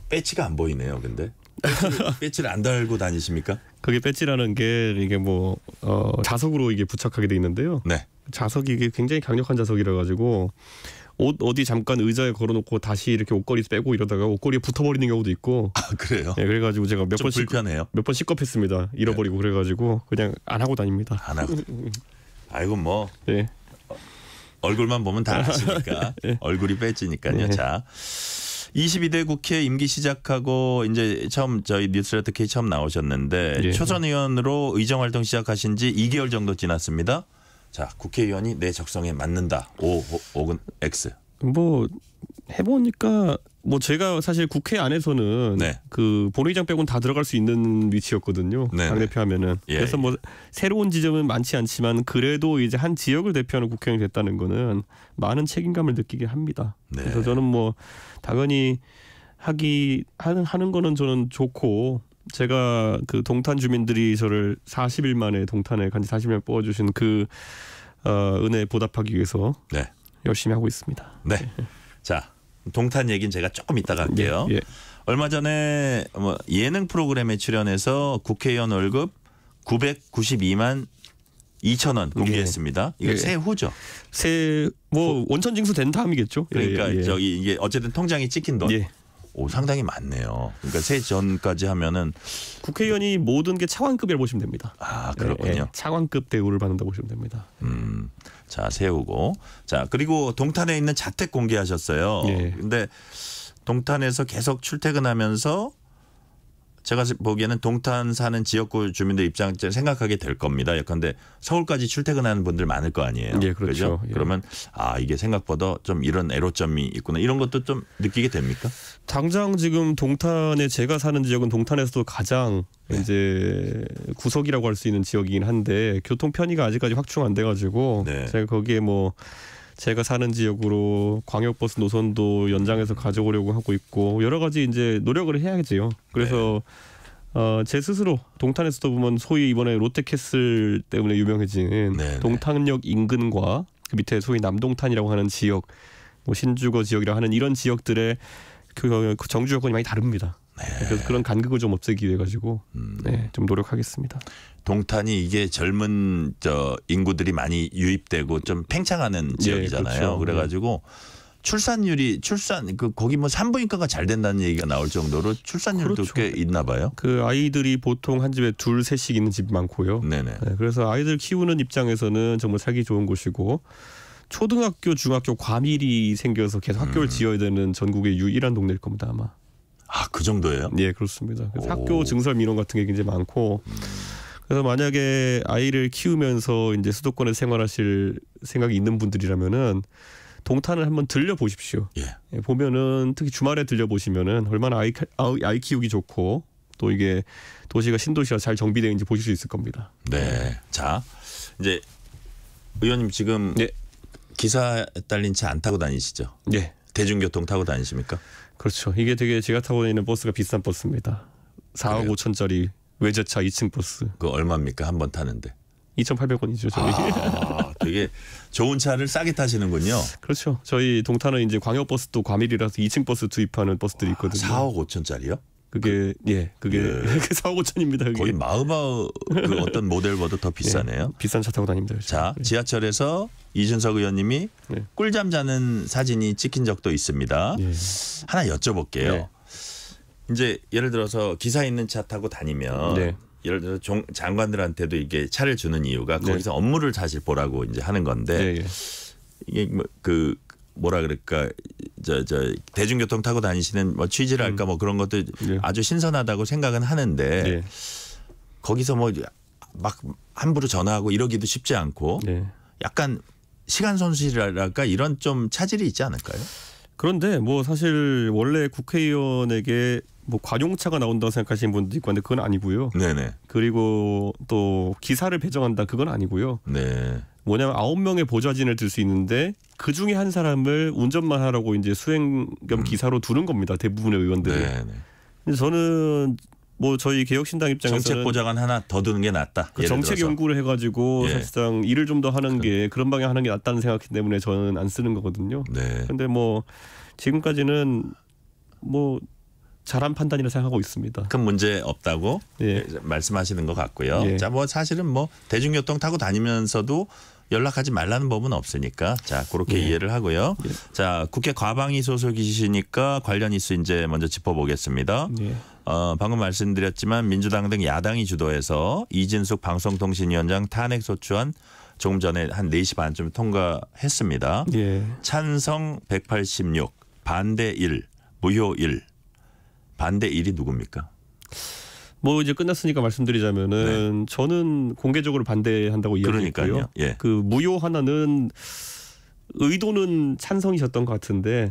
배지가 안 보이네요. 근데 배지를 안 달고 다니십니까? 그게 배지라는 게 이게 뭐 자석으로 이게 부착하게 돼 있는데요. 네. 자석이 이게 굉장히 강력한 자석이라 가지고 옷 어디 잠깐 의자에 걸어놓고 다시 이렇게 옷걸이 빼고 이러다가 옷걸이에 붙어버리는 경우도 있고. 아 그래요? 네, 그래가지고 제가 몇 번 불편해요. 몇 번 시겁했습니다. 잃어버리고 네. 그래가지고 그냥 안 하고 다닙니다. 안 하고. 아이고 뭐. 네. 얼굴만 보면 다 아시니까. 네. 얼굴이 배지니까요. 네. 자, 22대 국회 임기 시작하고 이제 처음 저희 뉴스레터 K 처음 나오셨는데 네. 초선 의원으로 의정 활동 시작하신 지 2개월 정도 지났습니다. 자, 국회의원이 내 적성에 맞는다. O 혹은 X. 뭐 해보니까 뭐 제가 사실 국회 안에서는 네. 그 본회의장 빼고는 다 들어갈 수 있는 위치였거든요. 당대표 하면은. 예, 그래서 뭐 새로운 지점은 많지 않지만 그래도 이제 한 지역을 대표하는 국회의원이 됐다는 거는 많은 책임감을 느끼게 합니다. 그래서 저는 뭐 당연히 하는 거는 저는 좋고 제가 그 동탄 주민들이 저를 40일 만에 동탄에 간지 40일 뽑아주신 그 은혜에 보답하기 위해서 네. 열심히 하고 있습니다. 네. 자, 동탄 얘기는 제가 조금 이따가 할게요. 예. 얼마 전에 예능 프로그램에 출연해서 국회의원 월급 992만 2천 원 공개했습니다. 이거 예. 세후죠. 뭐 원천 징수 된 다음이겠죠. 그러니까 예. 저기 이게 어쨌든 통장에 찍힌 돈. 예. 오, 상당히 많네요. 그러니까 세 전까지 하면은 국회의원이 모든 게 차관급이라고 보시면 됩니다. 아, 그렇군요. 예. 차관급 대우를 받는다고 보시면 됩니다. 자, 세우고. 자, 그리고 동탄에 있는 자택 공개하셨어요. 예. 근데 동탄에서 계속 출퇴근하면서 제가 보기에는 동탄 사는 지역구 주민들 입장에서 생각하게 될 겁니다. 예컨대 서울까지 출퇴근하는 분들 많을 거 아니에요. 예, 그렇죠. 그죠? 그러면 이게 생각보다 좀 이런 애로점이 있구나. 이런 것도 좀 느끼게 됩니까? 당장 지금 동탄에 제가 사는 지역은 동탄에서도 가장 이제 구석이라고 할 수 있는 지역이긴 한데 교통 편의가 아직까지 확충 안 돼가지고 제가 거기에 뭐 제가 사는 지역으로 광역버스 노선도 연장해서 가져오려고 하고 있고 여러 가지 이제 노력을 해야겠죠. 그래서 제 스스로 동탄에서도 보면 소위 이번에 롯데캐슬 때문에 유명해진 동탄역 인근과 그 밑에 소위 남동탄이라고 하는 지역, 뭐 신주거 지역이라고 하는 이런 지역들의 그 정주 여건이 많이 다릅니다. 그래서 그런 간극을 좀 없애기 위해 가지고 좀 노력하겠습니다. 동탄이 이게 젊은 인구들이 많이 유입되고 좀 팽창하는 지역이잖아요. 그렇죠. 그래가지고 출산율이 거기 뭐 산부인과가 잘 된다는 얘기가 나올 정도로 출산율도 그렇죠. 꽤 있나 봐요. 그 아이들이 보통 한 집에 둘, 셋씩 있는 집이 많고요. 네네. 그래서 아이들 키우는 입장에서는 정말 살기 좋은 곳이고 초등학교, 중학교 과밀이 생겨서 계속 학교를 지어야 되는 전국의 유일한 동네일 겁니다 아마. 아, 그 정도예요? 예, 그렇습니다. 그래서 학교 증설 민원 같은 게 굉장히 많고 그래서 만약에 아이를 키우면서 이제 수도권에 생활하실 생각이 있는 분들이라면은 동탄을 한번 들려 보십시오. 예, 보면은 특히 주말에 들려 보시면은 얼마나 아이 키우기 좋고 또 이게 도시가 신도시라 잘 정비되어 있는지 보실 수 있을 겁니다. 네. 자, 이제 의원님 지금 기사 딸린 차 안 타고 다니시죠? 네. 대중교통 타고 다니십니까? 그렇죠. 이게 되게 제가 타고 다니는 버스가 비싼 버스입니다. 4억 5천짜리 외제차 2층 버스. 그 얼마입니까? 한 번 타는데? 2,800원이죠. 저희. 되게 좋은 차를 싸게 타시는군요. 그렇죠. 저희 동탄은 이제 광역버스도 과밀이라서 2층 버스 투입하는 버스들이 있거든요. 4억 5천짜리요? 그게 4억 5천입니다. 그게. 거의 마으바우 그 어떤 모델보다 더 비싸네요. 비싼 차 타고 다닙니다. 요즘. 자, 지하철에서 이준석 의원님이 꿀잠 자는 사진이 찍힌 적도 있습니다. 하나 여쭤볼게요. 이제 예를 들어서 기사 있는 차 타고 다니면 예를 들어서 장관들한테도 이게 차를 주는 이유가 거기서 업무를 사실 보라고 이제 하는 건데 이게 뭐라 그럴까 저 대중교통 타고 다니시는 뭐 취지를 할까 뭐 그런 것도 아주 신선하다고 생각은 하는데 거기서 뭐 막 함부로 전화하고 이러기도 쉽지 않고 약간 시간 손실이랄까 이런 좀 차질이 있지 않을까요? 그런데 뭐 사실 원래 국회의원에게 뭐 관용차가 나온다고 생각하시는 분도 있고 한데 그건 아니고요. 네네. 그리고 또 기사를 배정한다 그건 아니고요. 네. 뭐냐면 9명의 보좌진을 들 수 있는데 그 중에 한 사람을 운전만 하라고 이제 수행 겸 기사로 두는 겁니다. 대부분의 의원들이. 네네. 근데 저는 뭐 저희 개혁신당 입장에서는 정책 보좌관 하나 더 두는 게 낫다. 그 정책 연구를 해가지고 사실상 일을 좀 더 하는 게 그런 방향 하는 게 낫다는 생각이기 때문에 저는 안 쓰는 거거든요. 그런데 뭐 지금까지는 뭐 잘한 판단이라 생각하고 있습니다. 큰 문제 없다고 말씀하시는 것 같고요. 자, 뭐 사실은 뭐 대중교통 타고 다니면서도 연락하지 말라는 법은 없으니까 자 그렇게 이해를 하고요. 자, 국회 과방위 소속이시니까 관련 이슈 이제 먼저 짚어보겠습니다. 방금 말씀드렸지만 민주당 등 야당이 주도해서 이진숙 방송통신위원장 탄핵소추안 조금 전에 한 4시 반쯤 통과했습니다. 찬성 186, 반대 1, 무효 1. 반대 1이 누굽니까? 뭐 이제 끝났으니까 말씀드리자면은 저는 공개적으로 반대한다고 이야기했고요. 그 무효 하나는 의도는 찬성이셨던 것 같은데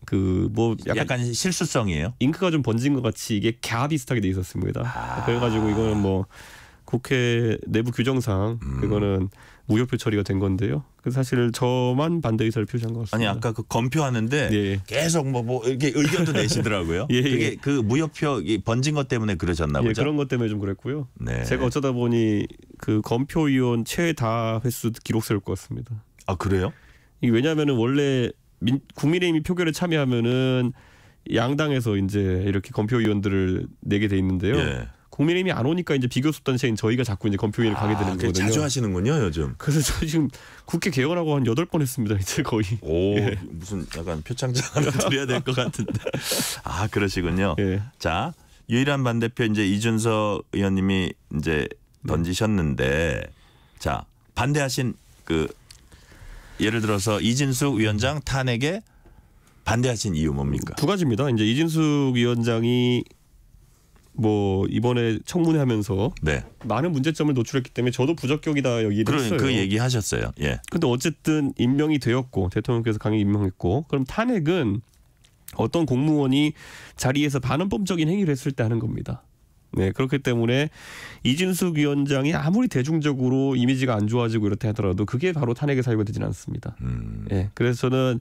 그 뭐 약간 실수성이에요. 잉크가 좀 번진 것 같이 이게 갸 비슷하게 돼 있었습니다. 그래가지고 이거는 뭐 국회 내부 규정상 그거는 무효표 처리가 된 건데요. 그 사실 저만 반대 의사를 표시한 것 같습니다. 아니 아까 그 검표하는데 예. 계속 뭐 이렇게 의견도 내시더라고요. 예, 그게 예. 그 무효표 번진 것 때문에 그러셨나 예, 보죠. 그런 것 때문에 좀 그랬고요. 네. 제가 어쩌다 보니 그 검표위원 최다 횟수 기록 세울 것 같습니다. 아 그래요? 이게 왜냐하면은 원래 국민의힘이 표결에 참여하면은 양당에서 이제 이렇게 검표위원들을 내게 돼 있는데요. 예. 국민의힘이 안 오니까 이제 비교섭 단체인 저희가 자꾸 이제 검표위를 가게 되는 거거든요. 자주 하시는군요 요즘. 그래서 저 지금 국회 개원하고 한 8번 했습니다. 이제 거의. 오 예. 무슨 약간 표창장 하나 드려야 될 것 같은데. 아 그러시군요. 예. 자 유일한 반대표 이제 이준석 의원님이 이제 던지셨는데 자 반대하신 그 예를 들어서 이진숙 위원장 탄핵에 반대하신 이유 뭡니까? 두 가지입니다. 이제 이진숙 위원장이 뭐 이번에 청문회 하면서 네. 많은 문제점을 노출했기 때문에 저도 부적격이다 얘기를 했어요. 그 얘기 하셨어요. 예. 근데 어쨌든 임명이 되었고 대통령께서 강행 임명했고 그럼 탄핵은 어떤 공무원이 자리에서 반헌법적인 행위를 했을 때 하는 겁니다. 네, 그렇기 때문에 이진숙 위원장이 아무리 대중적으로 이미지가 안 좋아지고 이렇다 하더라도 그게 바로 탄핵의 사유가 되지는 않습니다. 네, 그래서 저는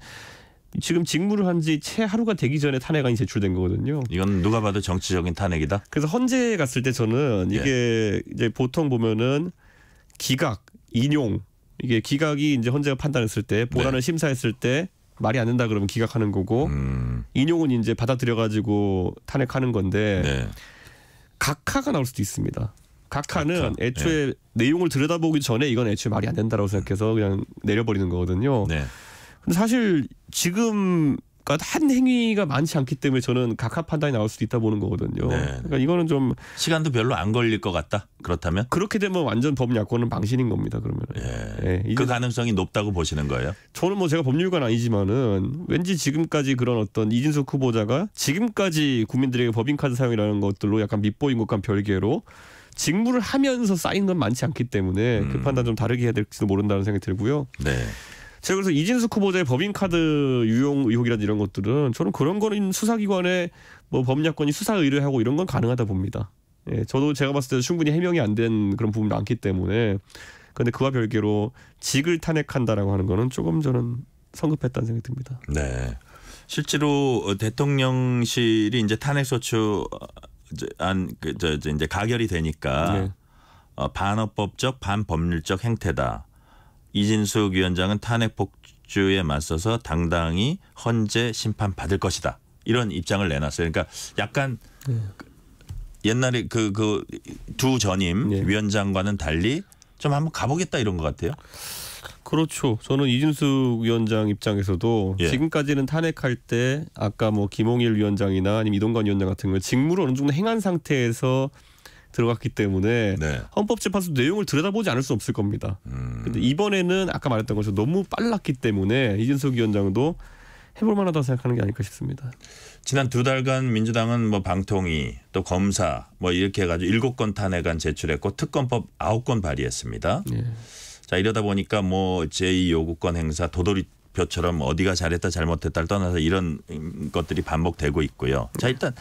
지금 직무를 한 지 채 하루가 되기 전에 탄핵안이 제출된 거거든요. 이건 누가 봐도 정치적인 탄핵이다. 그래서 헌재 갔을 때 저는 이게 이제 보통 보면은 기각, 인용 이게 기각이 이제 헌재가 판단했을 때 본안을 심사했을 때 말이 안 된다 그러면 기각하는 거고 인용은 이제 받아들여 가지고 탄핵하는 건데 네. 각하가 나올 수도 있습니다. 각하는 애초에 내용을 들여다보기 전에 이건 애초에 말이 안 된다라고 생각해서 그냥 내려버리는 거거든요. 네. 근데 사실 지금 한 행위가 많지 않기 때문에 저는 각하 판단이 나올 수도 있다 보는 거거든요. 네. 그러니까 이거는 좀 시간도 별로 안 걸릴 것 같다. 그렇다면 그렇게 되면 완전 법야권은 망신인 겁니다. 그러면 그 가능성이 높다고 보시는 거예요? 저는 뭐 제가 법률가는 아니지만은 왠지 지금까지 그런 어떤 이진숙 후보자가 지금까지 국민들에게 법인카드 사용이라는 것들로 약간 밑보인 것과 별개로 직무를 하면서 쌓인 건 많지 않기 때문에 그 판단 좀 다르게 해야 될지도 모른다는 생각이 들고요. 네. 제가 그래서 이진숙 후보자의 법인카드 유용 의혹이라든지 이런 것들은 저는 그런 거는 수사기관에 뭐 법야권이 수사 의뢰하고 이런 건 가능하다 봅니다. 예, 저도 제가 봤을 때 충분히 해명이 안 된 그런 부분이 많기 때문에 그런데 그와 별개로 직을 탄핵한다라고 하는 거는 조금 저는 성급했다는 생각이 듭니다. 네. 실제로 대통령실이 이제 탄핵소추 이제 가결이 되니까 네. 반헌법적 반법률적 행태다. 이진숙 위원장은 탄핵 복주에 맞서서 당당히 헌재 심판 받을 것이다. 이런 입장을 내놨어요. 그러니까 약간 옛날에 그 두 전임 위원장과는 달리 좀 한번 가보겠다 이런 것 같아요. 그렇죠. 저는 이진숙 위원장 입장에서도 지금까지는 탄핵할 때 아까 뭐 김홍일 위원장이나 아니면 이동관 위원장 같은 거 직무를 어느 정도 행한 상태에서 들어갔기 때문에 헌법재판소 내용을 들여다보지 않을 수 없을 겁니다. 근데 이번에는 아까 말했던 것처럼 너무 빨랐기 때문에 이진숙 위원장도 해볼 만하다고 생각하는 게 아닐까 싶습니다. 지난 2달간 민주당은 뭐 방통위 또 검사 뭐 이렇게 해가지고 7건 탄핵안 제출했고 특검법 9건 발의했습니다. 자 이러다 보니까 뭐 제2요구권 행사 도돌이표처럼 어디가 잘했다 잘못했다를 떠나서 이런 것들이 반복되고 있고요. 자 일단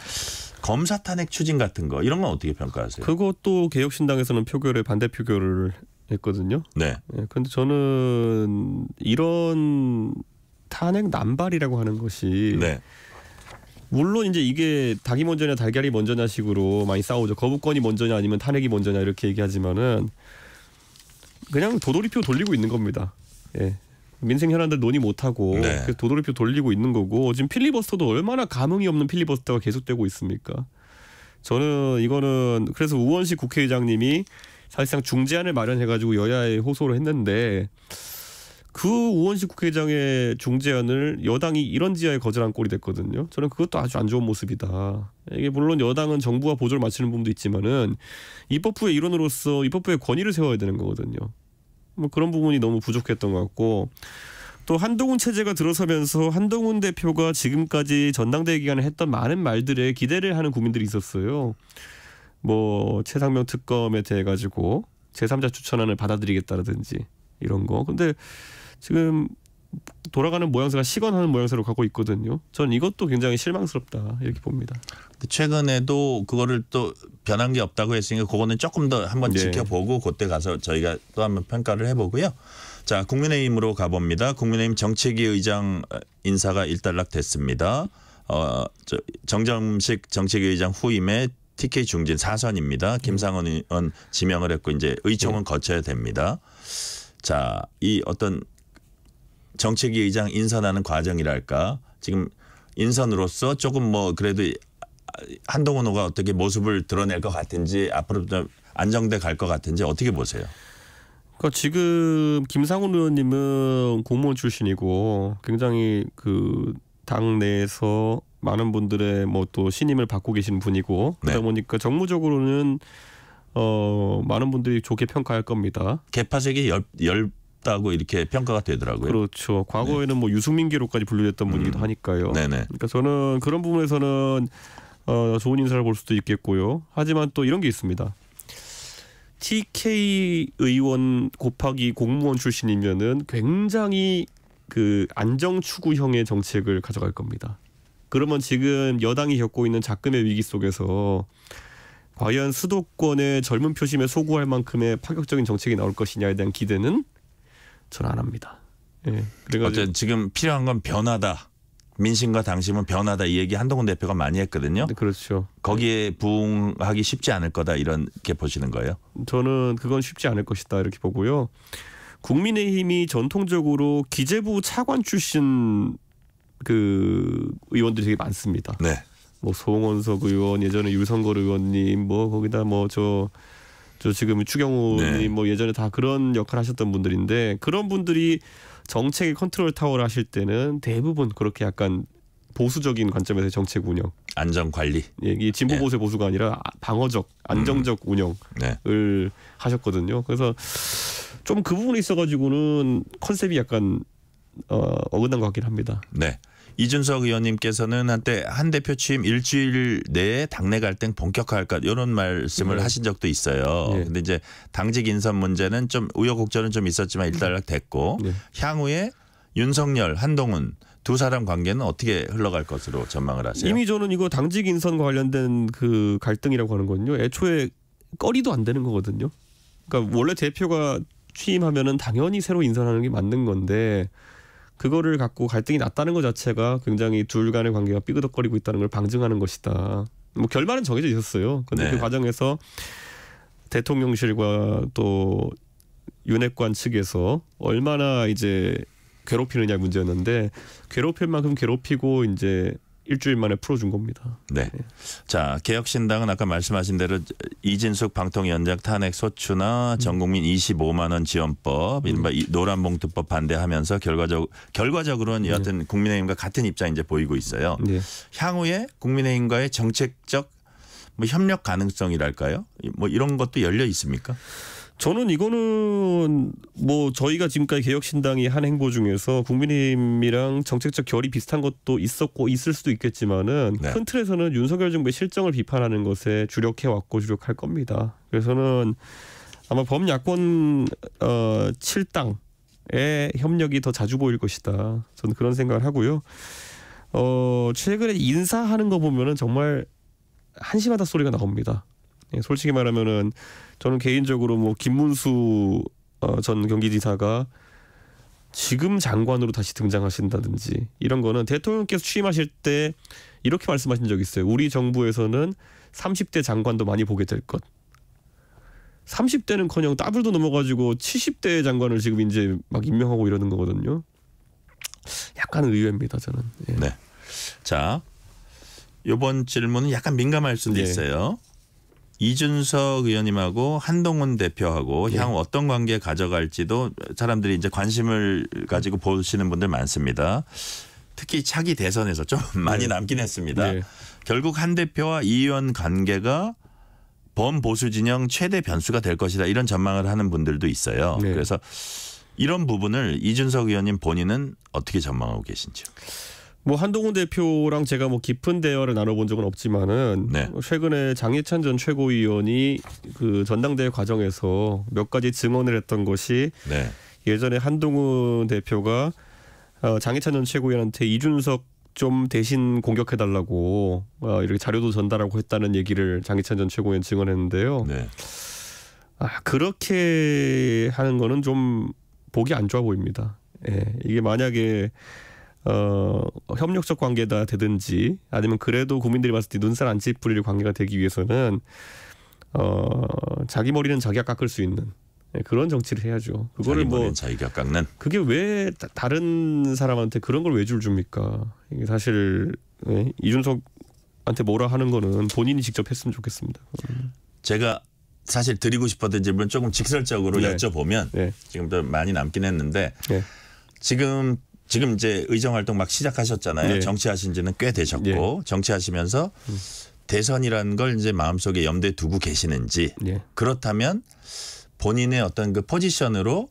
검사 탄핵 추진 같은 거 이런 건 어떻게 평가하세요? 그것도 개혁신당에서는 표결에 반대 표결을 했거든요. 네. 그런데 저는 이런 탄핵 남발이라고 하는 것이 물론 이제 이게 닭이 먼저냐 달걀이 먼저냐 식으로 많이 싸우죠. 거부권이 먼저냐 아니면 탄핵이 먼저냐 이렇게 얘기하지만은 그냥 도돌이표 돌리고 있는 겁니다. 예. 민생 현안들 논의 못하고 도돌이표 돌리고 있는 거고 지금 필리버스터도 얼마나 감흥이 없는 필리버스터가 계속되고 있습니까? 저는 이거는 그래서 우원식 국회의장님이 사실상 중재안을 마련해가지고 여야에 호소를 했는데 그 우원식 국회의장의 중재안을 여당이 이런 지하에 거절한 꼴이 됐거든요. 저는 그것도 아주 안 좋은 모습이다. 이게 물론 여당은 정부와 보조를 맞추는 부분도 있지만은 입법부의 일원으로서 입법부의 권위를 세워야 되는 거거든요. 뭐 그런 부분이 너무 부족했던 것 같고 또 한동훈 체제가 들어서면서 한동훈 대표가 지금까지 전당대회 기간에 했던 많은 말들에 기대를 하는 국민들이 있었어요. 뭐 최상병 특검에 대해 가지고 제3자 추천안을 받아들이겠다라든지 이런 거. 근데 지금 돌아가는 모양새가 식원하는 모양새로 가고 있거든요. 저는 이것도 굉장히 실망스럽다 이렇게 봅니다. 최근에도 그거를 또 변한 게 없다고 했으니까 그거는 조금 더 한번 네. 지켜보고 그때 가서 저희가 또 한번 평가를 해보고요. 자, 국민의힘으로 가봅니다. 국민의힘 정책위 의장 인사가 일단락됐습니다. 정점식 정책위 의장 후임에 TK 중진 4선입니다. 김상원 의원 지명을 했고 이제 의총은 거쳐야 됩니다. 자, 이 어떤 정책위 의장 인선하는 과정이랄까 지금 인선으로서 조금 뭐 그래도 한동훈 후보가 어떻게 모습을 드러낼 것 같은지 앞으로 좀 안정돼 갈 것 같은지 어떻게 보세요? 그러니까 지금 김상훈 의원님은 공무원 출신이고 굉장히 그 당 내에서 많은 분들의 뭐 또 신임을 받고 계신 분이고 그러다 보니까 정무적으로는 많은 분들이 좋게 평가할 겁니다. 개파색이 넓다고 이렇게 평가가 되더라고요. 그렇죠. 과거에는 뭐 유승민계로까지 분류됐던 분이기도 하니까요. 네네. 그러니까 저는 그런 부분에서는 좋은 인사를 볼 수도 있겠고요. 하지만 또 이런 게 있습니다. TK 의원 곱하기 공무원 출신이면은 굉장히 그 안정 추구형의 정책을 가져갈 겁니다. 그러면 지금 여당이 겪고 있는 작금의 위기 속에서 과연 수도권의 젊은 표심에 소구할 만큼의 파격적인 정책이 나올 것이냐에 대한 기대는 저는 안 합니다. 예. 어쨌든 지금 필요한 건 변화다. 민심과 당심은 변화다. 이 얘기 한동훈 대표가 많이 했거든요. 네, 그렇죠. 거기에 부응하기 쉽지 않을 거다 이렇게 보시는 거예요? 저는 그건 쉽지 않을 것이다 이렇게 보고요. 국민의힘이 전통적으로 기재부 차관 출신 그 의원들이 되게 많습니다. 네. 뭐 송원석 의원, 예전에 유성걸 의원님, 뭐 거기다 뭐 저 지금 추경호 의원님 뭐 예전에 다 그런 역할 하셨던 분들인데 그런 분들이 정책의 컨트롤 타워를 하실 때는 대부분 그렇게 약간 보수적인 관점에서 정책 운영, 안정 관리, 이 진보 보수의 보수가 아니라 방어적, 안정적 운영을 하셨거든요. 그래서 좀 그 부분에 있어가지고는 컨셉이 약간 어긋난 것 같긴 합니다. 네. 이준석 의원님께서는 한때 한 대표 취임 일주일 내에 당내 갈등 본격화할까 이런 말씀을 하신 적도 있어요. 근데 이제 당직 인선 문제는 좀 우여곡절은 좀 있었지만 일단락됐고 향후에 윤석열, 한동훈 두 사람 관계는 어떻게 흘러갈 것으로 전망을 하세요? 이미 저는 이거 당직 인선과 관련된 그 갈등이라고 하는 건요. 애초에 꺼리도 안 되는 거거든요. 그러니까 원래 대표가 취임하면은 당연히 새로 인선하는 게 맞는 건데 그거를 갖고 갈등이 났다는 것 자체가 굉장히 둘 간의 관계가 삐그덕거리고 있다는 걸 방증하는 것이다. 뭐 결말은 정해져 있었어요. 그런데 그 과정에서 대통령실과 또 윤핵관 측에서 얼마나 이제 괴롭히느냐 문제였는데 괴롭힐 만큼 괴롭히고 이제 일주일 만에 풀어준 겁니다. 네. 자, 개혁신당은 아까 말씀하신 대로 이진숙 방통위원장 탄핵 소추나 전국민 25만 원 지원법, 이른바 노란봉투법 반대하면서 결과적으로는 여하튼 국민의힘과 같은 입장 이제 보이고 있어요. 향후에 국민의힘과의 정책적 뭐 협력 가능성이랄까요? 뭐 이런 것도 열려 있습니까? 저는 이거는 뭐 저희가 지금까지 개혁신당이 한 행보 중에서 국민의힘이랑 정책적 결이 비슷한 것도 있었고 있을 수도 있겠지만은 큰 틀에서는 윤석열 정부의 실정을 비판하는 것에 주력해왔고 주력할 겁니다. 그래서는 아마 범야권 7당의 협력이 더 자주 보일 것이다. 저는 그런 생각을 하고요. 최근에 인사하는 거 보면은 정말 한심하다 소리가 나옵니다. 솔직히 말하면은 저는 개인적으로 뭐 김문수 전 경기지사가 지금 장관으로 다시 등장하신다든지 이런 거는 대통령께서 취임하실 때 이렇게 말씀하신 적이 있어요. 우리 정부에서는 30대 장관도 많이 보게 될 것. 30대는커녕 따블도 넘어가지고 70대 장관을 지금 이제 막 임명하고 이러는 거거든요. 약간 의외입니다, 저는. 네. 자, 이번 질문은 약간 민감할 수도 있어요. 이준석 의원님하고 한동훈 대표하고 향후 어떤 관계 가져갈지도 사람들이 이제 관심을 가지고 보시는 분들 많습니다. 특히 차기 대선에서 좀 많이 남긴 했습니다. 결국 한 대표와 이 의원 관계가 범보수 진영 최대 변수가 될 것이다 이런 전망을 하는 분들도 있어요. 그래서 이런 부분을 이준석 의원님 본인은 어떻게 전망하고 계신지요? 뭐 한동훈 대표랑 제가 뭐 깊은 대화를 나눠본 적은 없지만은 최근에 장예찬 전 최고위원이 그 전당대회 과정에서 몇 가지 증언을 했던 것이 예전에 한동훈 대표가 장해찬 전 최고위원한테 이준석 좀 대신 공격해달라고 이렇게 자료도 전달하고 했다는 얘기를 장해찬 전 최고위원 증언했는데요. 네. 그렇게 하는 거는 좀 보기 안 좋아 보입니다. 예, 이게 만약에 협력적 관계다 되든지 아니면 그래도 국민들이 봤을 때 눈살 안 찌푸릴 관계가 되기 위해서는 자기 머리는 자기가 깎을 수 있는 그런 정치를 해야죠. 그거를 자기 머리는 자기가 깎는. 그게 왜 다른 사람한테 그런 걸 왜 줍니까? 이게 사실 이준석한테 뭐라 하는 거는 본인이 직접 했으면 좋겠습니다. 제가 사실 드리고 싶었던 질문 조금 직설적으로 여쭤보면 지금도 많이 남긴 했는데 지금 이제 의정 활동 막 시작하셨잖아요. 정치하신 지는 꽤 되셨고 정치하시면서 대선이라는 걸 이제 마음속에 염두에 두고 계시는지 그렇다면 본인의 어떤 그 포지션으로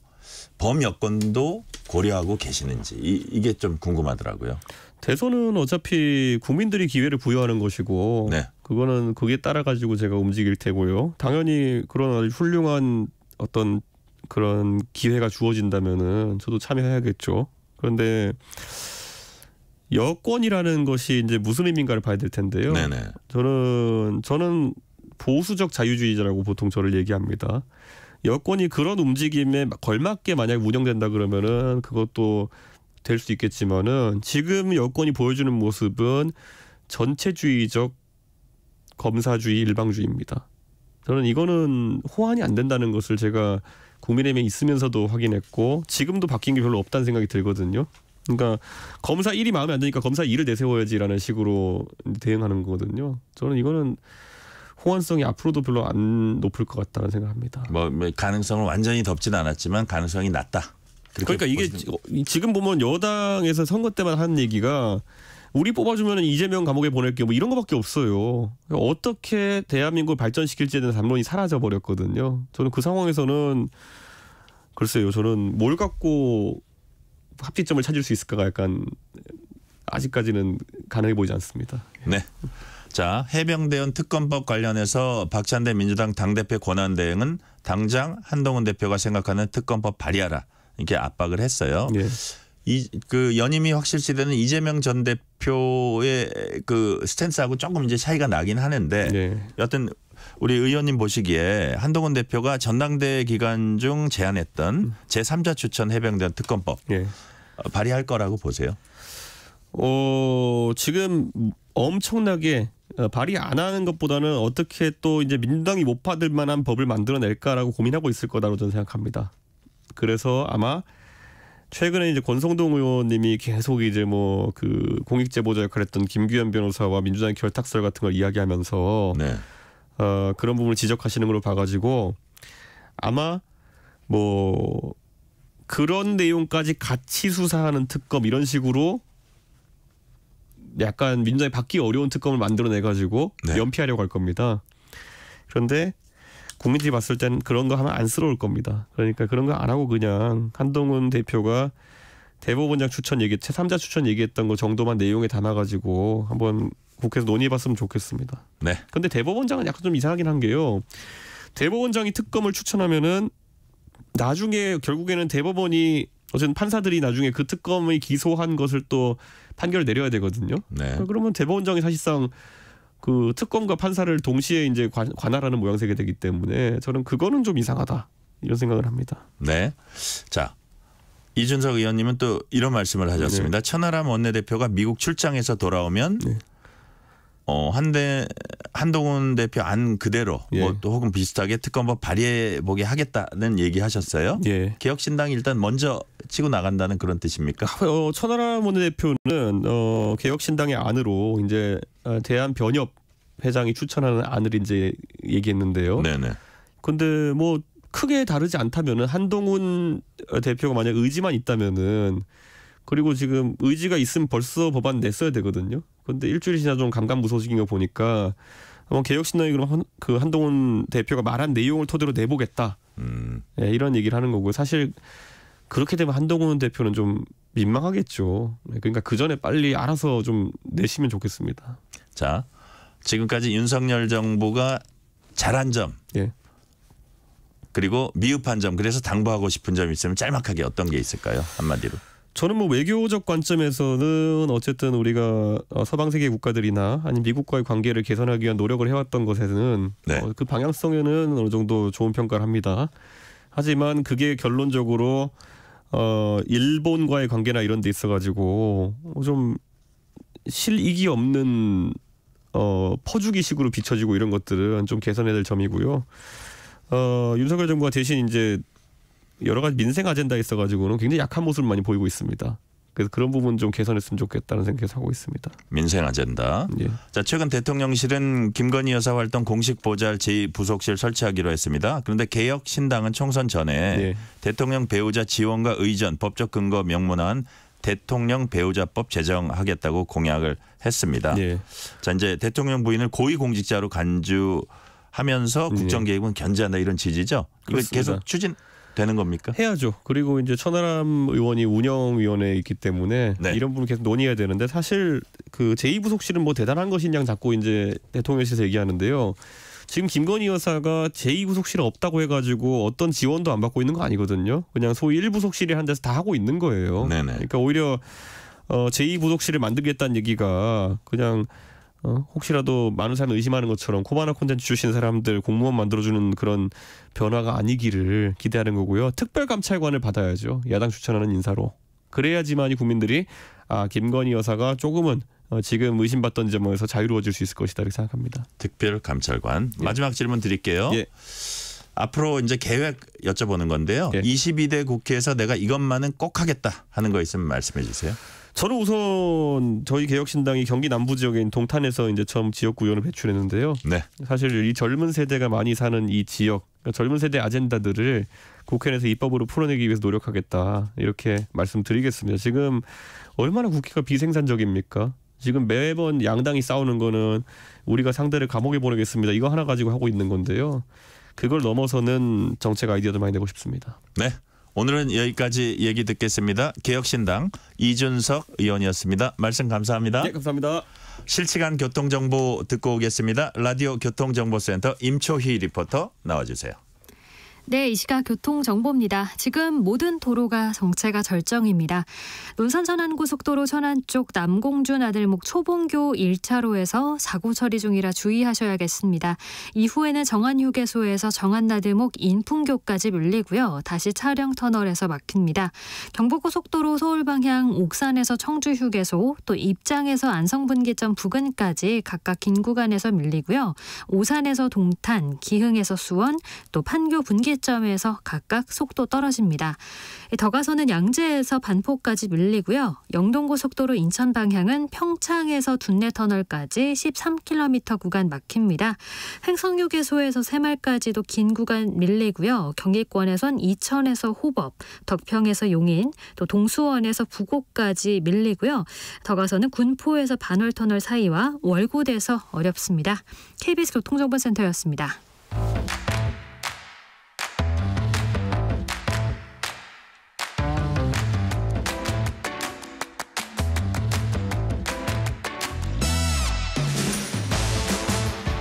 범여권도 고려하고 계시는지 이게 좀 궁금하더라고요. 대선은 어차피 국민들이 기회를 부여하는 것이고 그거는 그게 따라 가지고 제가 움직일 테고요. 당연히 그런 아주 훌륭한 어떤 그런 기회가 주어진다면은 저도 참여해야겠죠. 그런데 여권이라는 것이 이제 무슨 의미인가를 봐야 될 텐데요. 저는 보수적 자유주의자라고 보통 저를 얘기합니다. 여권이 그런 움직임에 걸맞게 만약 운영된다 그러면은 그것도 될 수 있겠지만은 지금 여권이 보여주는 모습은 전체주의적 검사주의 일방주의입니다. 저는 이거는 호환이 안 된다는 것을 제가 국민의힘에 있으면서도 확인했고 지금도 바뀐 게 별로 없다는 생각이 들거든요. 그러니까 검사 1이 마음에 안 드니까 검사 2를 내세워야지라는 식으로 대응하는 거거든요. 저는 이거는 호환성이 앞으로도 별로 안 높을 것 같다는 생각합니다. 뭐 가능성을 완전히 덮지는 않았지만 가능성이 낮다. 그러니까 이게 지금 보면 여당에서 선거 때만 하는 얘기가 우리 뽑아주면 이재명 감옥에 보낼게 뭐 이런 거밖에 없어요. 어떻게 대한민국을 발전시킬지에 대한 담론이 사라져 버렸거든요. 저는 그 상황에서는 글쎄요. 저는 뭘 갖고 합치점을 찾을 수 있을까가 약간 아직까지는 가능해 보이지 않습니다. 네. 자, 해병대원 특검법 관련해서 박찬대 민주당 당대표 권한대행은 당장 한동훈 대표가 생각하는 특검법 발의하라 이렇게 압박을 했어요. 그 연임이 확실시되는 이재명 전 대표의 그 스탠스하고 조금 이제 차이가 나긴 하는데 여하튼 우리 의원님 보시기에 한동훈 대표가 전당대회 기간 중 제안했던 제3자 추천 해병대원 특검법 발의할 거라고 보세요? 지금 엄청나게 발의 안 하는 것보다는 어떻게 또 이제 민주당이 못 받을 만한 법을 만들어낼까라고 고민하고 있을 거다로 저는 생각합니다. 그래서 아마 최근에 이제 권성동 의원님이 계속 이제 뭐 그 공익제보자 역할을 했던 김규현 변호사와 민주당의 결탁설 같은 걸 이야기하면서 그런 부분을 지적하시는 걸로 봐가지고 아마 뭐 그런 내용까지 같이 수사하는 특검 이런 식으로 약간 민주당이 받기 어려운 특검을 만들어내가지고 연피하려고 할 겁니다. 그런데 국민들이 봤을 땐 그런 거 하면 안쓰러울 겁니다. 그러니까 그런 거 안 하고 그냥 한동훈 대표가 대법원장 추천 얘기, 제3자 추천 얘기했던 거 정도만 내용에 담아가지고 한번 국회에서 논의해봤으면 좋겠습니다. 근데 대법원장은 약간 좀 이상하긴 한 게요. 대법원장이 특검을 추천하면은 나중에 결국에는 대법원이 어쨌든 판사들이 나중에 그 특검이 기소한 것을 또 판결을 내려야 되거든요. 그러면 대법원장이 사실상 그 특검과 판사를 동시에 이제 관할하는 모양새가 되기 때문에 저는 그거는 좀 이상하다 이런 생각을 합니다. 자, 이준석 의원님은 또 이런 말씀을 하셨습니다. 천하람 원내대표가 미국 출장에서 돌아오면 한동훈 대표 안 그대로 뭐 또 혹은 비슷하게 특검법 발의해 보게 하겠다는 얘기하셨어요. 개혁신당이 일단 먼저 치고 나간다는 그런 뜻입니까? 천하람 원내대표는 개혁신당의 안으로 이제 대한변협 회장이 추천하는 안을 이제 얘기했는데요. 근데 뭐 크게 다르지 않다면은 한동훈 대표가 만약 의지만 있다면은 그리고 지금 의지가 있으면 벌써 법안 냈어야 되거든요. 그런데 일주일이 지나 좀 감감무소식인 거 보니까 개혁신당이 그럼 그 한동훈 대표가 말한 내용을 토대로 내보겠다. 이런 얘기를 하는 거고 사실 그렇게 되면 한동훈 대표는 좀 민망하겠죠. 그러니까 그 전에 빨리 알아서 좀 내시면 좋겠습니다. 자, 지금까지 윤석열 정부가 잘한 점 그리고 미흡한 점 그래서 당부하고 싶은 점이 있으면 짤막하게 어떤 게 있을까요? 한마디로. 저는 뭐 외교적 관점에서는 어쨌든 우리가 서방 세계 국가들이나 아니면 미국과의 관계를 개선하기 위한 노력을 해왔던 것에는 그 방향성에는 어느 정도 좋은 평가를 합니다. 하지만 그게 결론적으로 일본과의 관계나 이런 데 있어가지고 좀 실익이 없는 퍼주기식으로 비춰지고 이런 것들은 좀 개선해야 될 점이고요. 윤석열 정부가 대신 이제 여러 가지 민생 아젠다에 있어가지고는 굉장히 약한 모습을 많이 보이고 있습니다. 그래서 그런 부분 좀 개선했으면 좋겠다는 생각을 하고 있습니다. 민생 아젠다. 예. 자, 최근 대통령실은 김건희 여사 활동 공식 보좌할 제2부속실 설치하기로 했습니다. 그런데 개혁신당은 총선 전에 대통령 배우자 지원과 의전, 법적 근거 명문화한 대통령 배우자법 제정하겠다고 공약을 했습니다. 자, 이제 대통령 부인을 고위공직자로 간주하면서 국정개혁은 견제한다 이런 지지죠. 이거 계속 추진되는 겁니까? 해야죠. 그리고 이제 천하람 의원이 운영위원회에 있기 때문에 이런 부분 계속 논의해야 되는데 사실 그 제2부속실은 뭐 대단한 것이냐 자꾸 이제 대통령실에서 얘기하는데요. 지금 김건희 여사가 제2부속실 없다고 해가지고 어떤 지원도 안 받고 있는 거 아니거든요. 그냥 소위 1부속실이 한 데서 다 하고 있는 거예요. 그러니까 오히려 제2부속실을 만들겠다는 얘기가 그냥 혹시라도 많은 사람이 의심하는 것처럼 코바나 콘텐츠 주신 사람들 공무원 만들어주는 그런 변화가 아니기를 기대하는 거고요. 특별감찰관을 받아야죠. 야당 추천하는 인사로. 그래야지만이 국민들이 김건희 여사가 조금은 지금 의심받던 점에서 자유로워질 수 있을 것이다 이렇게 생각합니다. 특별감찰관. 마지막 질문 드릴게요. 앞으로 이제 계획 여쭤보는 건데요. 22대 국회에서 내가 이것만은 꼭 하겠다 하는 거 있으면 말씀해 주세요. 저는 우선 저희 개혁신당이 경기 남부 지역인 동탄에서 이제 처음 지역구의원을 배출했는데요. 사실 이 젊은 세대가 많이 사는 이 지역, 그러니까 젊은 세대 아젠다들을 국회에서 입법으로 풀어내기 위해서 노력하겠다 이렇게 말씀드리겠습니다. 지금 얼마나 국회가 비생산적입니까? 지금 매번 양당이 싸우는 거는 우리가 상대를 감옥에 보내겠습니다. 이거 하나 가지고 하고 있는 건데요. 그걸 넘어서는 정책 아이디어도 많이 내고 싶습니다. 네. 오늘은 여기까지 얘기 듣겠습니다. 개혁신당 이준석 의원이었습니다. 말씀 감사합니다. 네, 감사합니다. 실시간 교통정보 듣고 오겠습니다. 라디오 교통정보센터 임초희 리포터 나와주세요. 네, 이 시각 교통정보입니다. 지금 모든 도로가 정체가 절정입니다. 논산 전안고속도로 천안 쪽 남공준 아들목 초봉교 1차로에서 사고 처리 중이라 주의하셔야겠습니다. 이후에는 정안휴게소에서 정안나들목 인풍교까지 밀리고요. 다시 차량 터널에서 막힙니다. 경부고속도로 서울 방향 옥산에서 청주휴게소, 또 입장에서 안성분기점 부근까지 각각 긴 구간에서 밀리고요. 오산에서 동탄, 기흥에서 수원, 또 판교 분기 점에서 각각 속도 떨어집니다. 더 가서는 양재에서 반포까지 밀리고요. 영동고속도로 인천 방향은 평창에서 둔내터널까지 13km 구간 막힙니다. 횡성휴게소에서 새말까지도 긴 구간 밀리고요. 경기권에선 이천에서 호법, 덕평에서 용인, 또 동수원에서 부곡까지 밀리고요. 더 가서는 군포에서 반월터널 사이와 월곶에서 어렵습니다. KBS 교통정보센터였습니다.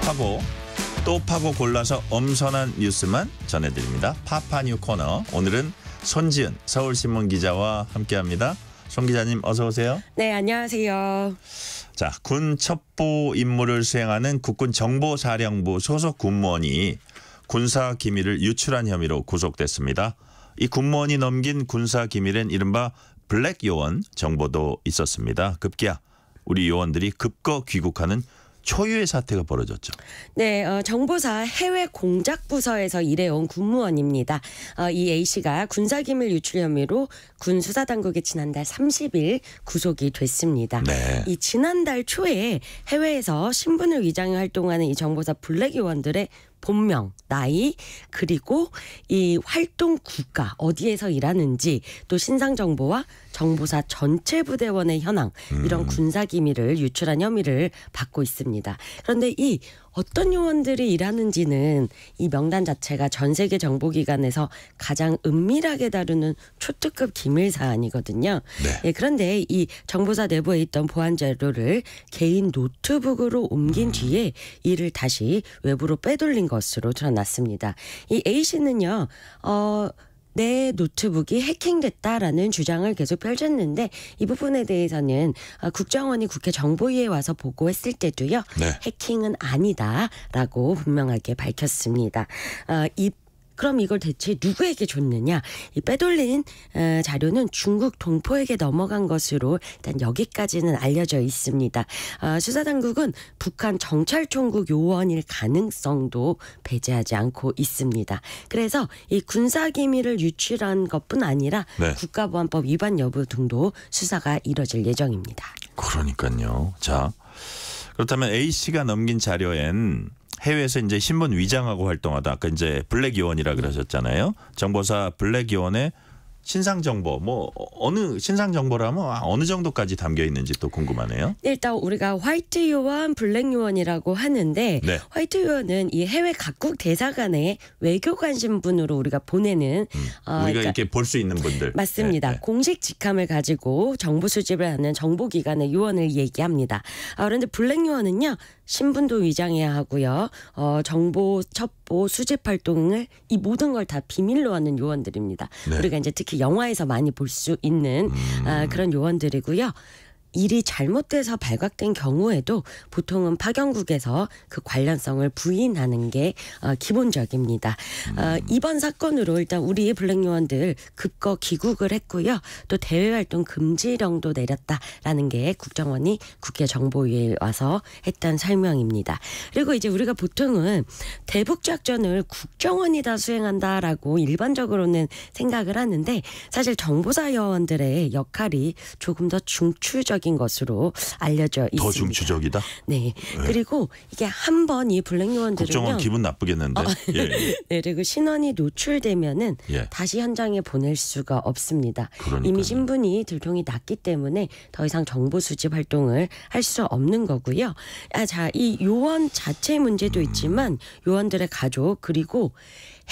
파고 또 파고 골라서 엄선한 뉴스만 전해드립니다. 파파뉴 코너. 오늘은 손지은 서울신문 기자와 함께합니다. 손 기자님 어서 오세요. 네, 안녕하세요. 자, 군 첩보 임무를 수행하는 국군정보사령부 소속 군무원이 군사 기밀을 유출한 혐의로 구속됐습니다. 이 군무원이 넘긴 군사 기밀엔 이른바 블랙 요원 정보도 있었습니다. 급기야 우리 요원들이 급거 귀국하는 초유의 사태가 벌어졌죠. 네, 정보사 해외 공작 부서에서 일해온 군무원입니다. 이 A씨가 군사기밀 유출 혐의로 군 수사당국에 지난달 30일 구속이 됐습니다. 이 지난달 초에 해외에서 신분을 위장해 활동하는 이 정보사 블랙 요원들의 본명, 나이, 그리고 이 활동 국가 어디에서 일하는지, 또 신상 정보와 정보사 전체 부대원의 현황, 이런 군사 기밀을 유출한 혐의를 받고 있습니다. 그런데 이 어떤 요원들이 일하는지는 이 명단 자체가 전 세계 정보기관에서 가장 은밀하게 다루는 초특급 기밀 사안이거든요. 예, 그런데 이 정보사 내부에 있던 보안 자료를 개인 노트북으로 옮긴 뒤에 이를 다시 외부로 빼돌린 것으로 드러났습니다. 이 A씨는요. 내 노트북이 해킹됐다라는 주장을 계속 펼쳤는데 이 부분에 대해서는 국정원이 국회 정보위에 와서 보고했을 때도요. 네. 해킹은 아니다라고 분명하게 밝혔습니다. 그럼 이걸 대체 누구에게 줬느냐? 이 빼돌린 자료는 중국 동포에게 넘어간 것으로 일단 여기까지는 알려져 있습니다. 수사당국은 북한 정찰총국 요원일 가능성도 배제하지 않고 있습니다. 그래서 이 군사기밀을 유출한 것뿐 아니라 네. 국가보안법 위반 여부 등도 수사가 이뤄질 예정입니다. 그러니까요. 자, 그렇다면 A 씨가 넘긴 자료엔 해외에서 이제 신분 위장하고 활동하다 아까 이제 블랙 요원이라 그러셨잖아요. 정보사 블랙 요원의 신상 정보 어느 신상 정보라면 어느 정도까지 담겨 있는지 또 궁금하네요. 일단 우리가 화이트 요원, 블랙 요원이라고 하는데 네. 화이트 요원은 이 해외 각국 대사관의 외교관 신분으로 우리가 보내는 우리가 그러니까 이렇게 볼 수 있는 분들. 맞습니다. 네. 공식 직함을 가지고 정보 수집을 하는 정보기관의 요원을 얘기합니다. 그런데 블랙 요원은요. 신분도 위장해야 하고요. 정보 첩보 수집 활동을 이 모든 걸 다 비밀로 하는 요원들입니다. 네. 우리가 이제 특히 영화에서 많이 볼 수 있는 그런 요원들이고요. 일이 잘못돼서 발각된 경우에도 보통은 파견국에서 그 관련성을 부인하는 게 기본적입니다. 이번 사건으로 일단 우리 블랙 요원들 급거 귀국을 했고요. 또 대외활동 금지령도 내렸다라는 게 국정원이 국회 정보위에 와서 했던 설명입니다. 그리고 이제 우리가 보통은 대북작전을 국정원이 다 수행한다라고 일반적으로는 생각을 하는데 사실 정보사 요원들의 역할이 조금 더 중추적인 것으로 알려져 있습니다. 더 중추적이다? 네. 그리고 이게 한 번 이 블랙 요원들은요. 국정원 기분 나쁘겠는데. 예. 네. 그리고 신원이 노출되면은 예. 다시 현장에 보낼 수가 없습니다. 그러니까요. 이미 신분이 들통이 났기 때문에 더 이상 정보 수집 활동을 할 수 없는 거고요. 자, 이 요원 자체 문제도 있지만 요원들의 가족 그리고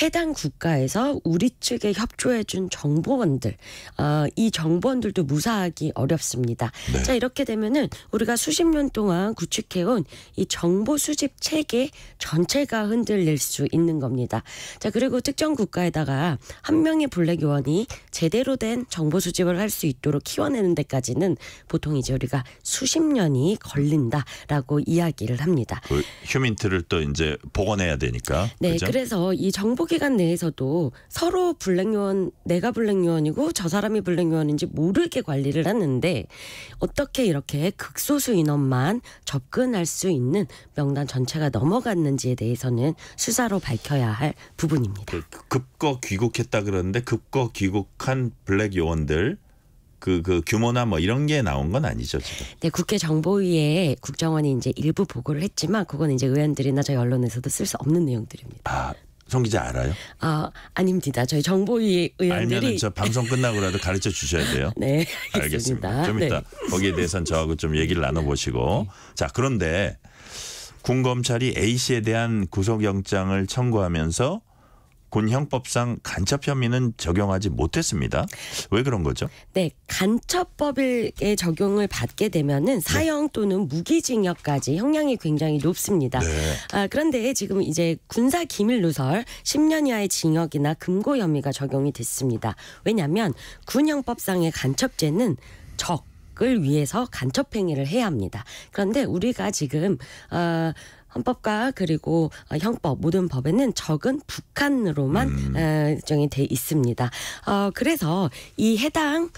해당 국가에서 우리 측에 협조해준 정보원들, 이 정보원들도 무사하기 어렵습니다. 네. 자, 이렇게 되면은 우리가 수십 년 동안 구축해온 이 정보 수집 체계 전체가 흔들릴 수 있는 겁니다. 자, 그리고 특정 국가에다가 한 명의 블랙 요원이 제대로 된 정보 수집을 할 수 있도록 키워내는 데까지는 보통 이제 우리가 수십 년이 걸린다라고 이야기를 합니다. 그 휴민트를 또 이제 복원해야 되니까. 네, 그죠? 그래서 이 정보기관 내에서도 서로 블랙 요원, 내가 블랙 요원이고 저 사람이 블랙 요원인지 모르게 관리를 하는데 어떻게 이렇게 극소수 인원만 접근할 수 있는 명단 전체가 넘어갔는지에 대해서는 수사로 밝혀야 할 부분입니다. 급거 귀국했다 그러는데 급거 귀국한 블랙 요원들 그 규모나 뭐 이런 게 나온 건 아니죠 지금? 네, 국회 정보위에 국정원이 이제 일부 보고를 했지만 그건 이제 의원들이나 저희 언론에서도 쓸 수 없는 내용들입니다. 아, 송 기자 알아요? 아닙니다. 저희 정보위 의원들이 알면은 저 방송 끝나고라도 가르쳐 주셔야 돼요. 네, 알겠습니다. 좀 이따 거기에 대해서는 저하고 좀 얘기를 나눠보시고. 자, 그런데 군 검찰이 A 씨에 대한 구속영장을 청구하면서 군 형법상 간첩 혐의는 적용하지 못했습니다. 왜 그런 거죠? 네, 간첩법의 적용을 받게 되면은 사형 또는 무기징역까지 형량이 굉장히 높습니다. 네. 그런데 지금 이제 군사 기밀 누설 10년 이하의 징역이나 금고 혐의가 적용이 됐습니다. 왜냐하면 군 형법상의 간첩죄는 적을 위해서 간첩 행위를 해야 합니다. 그런데 우리가 지금 헌법과 그리고 형법 모든 법에는 적은 북한으로만 정이 돼 있습니다. 그래서 이 해당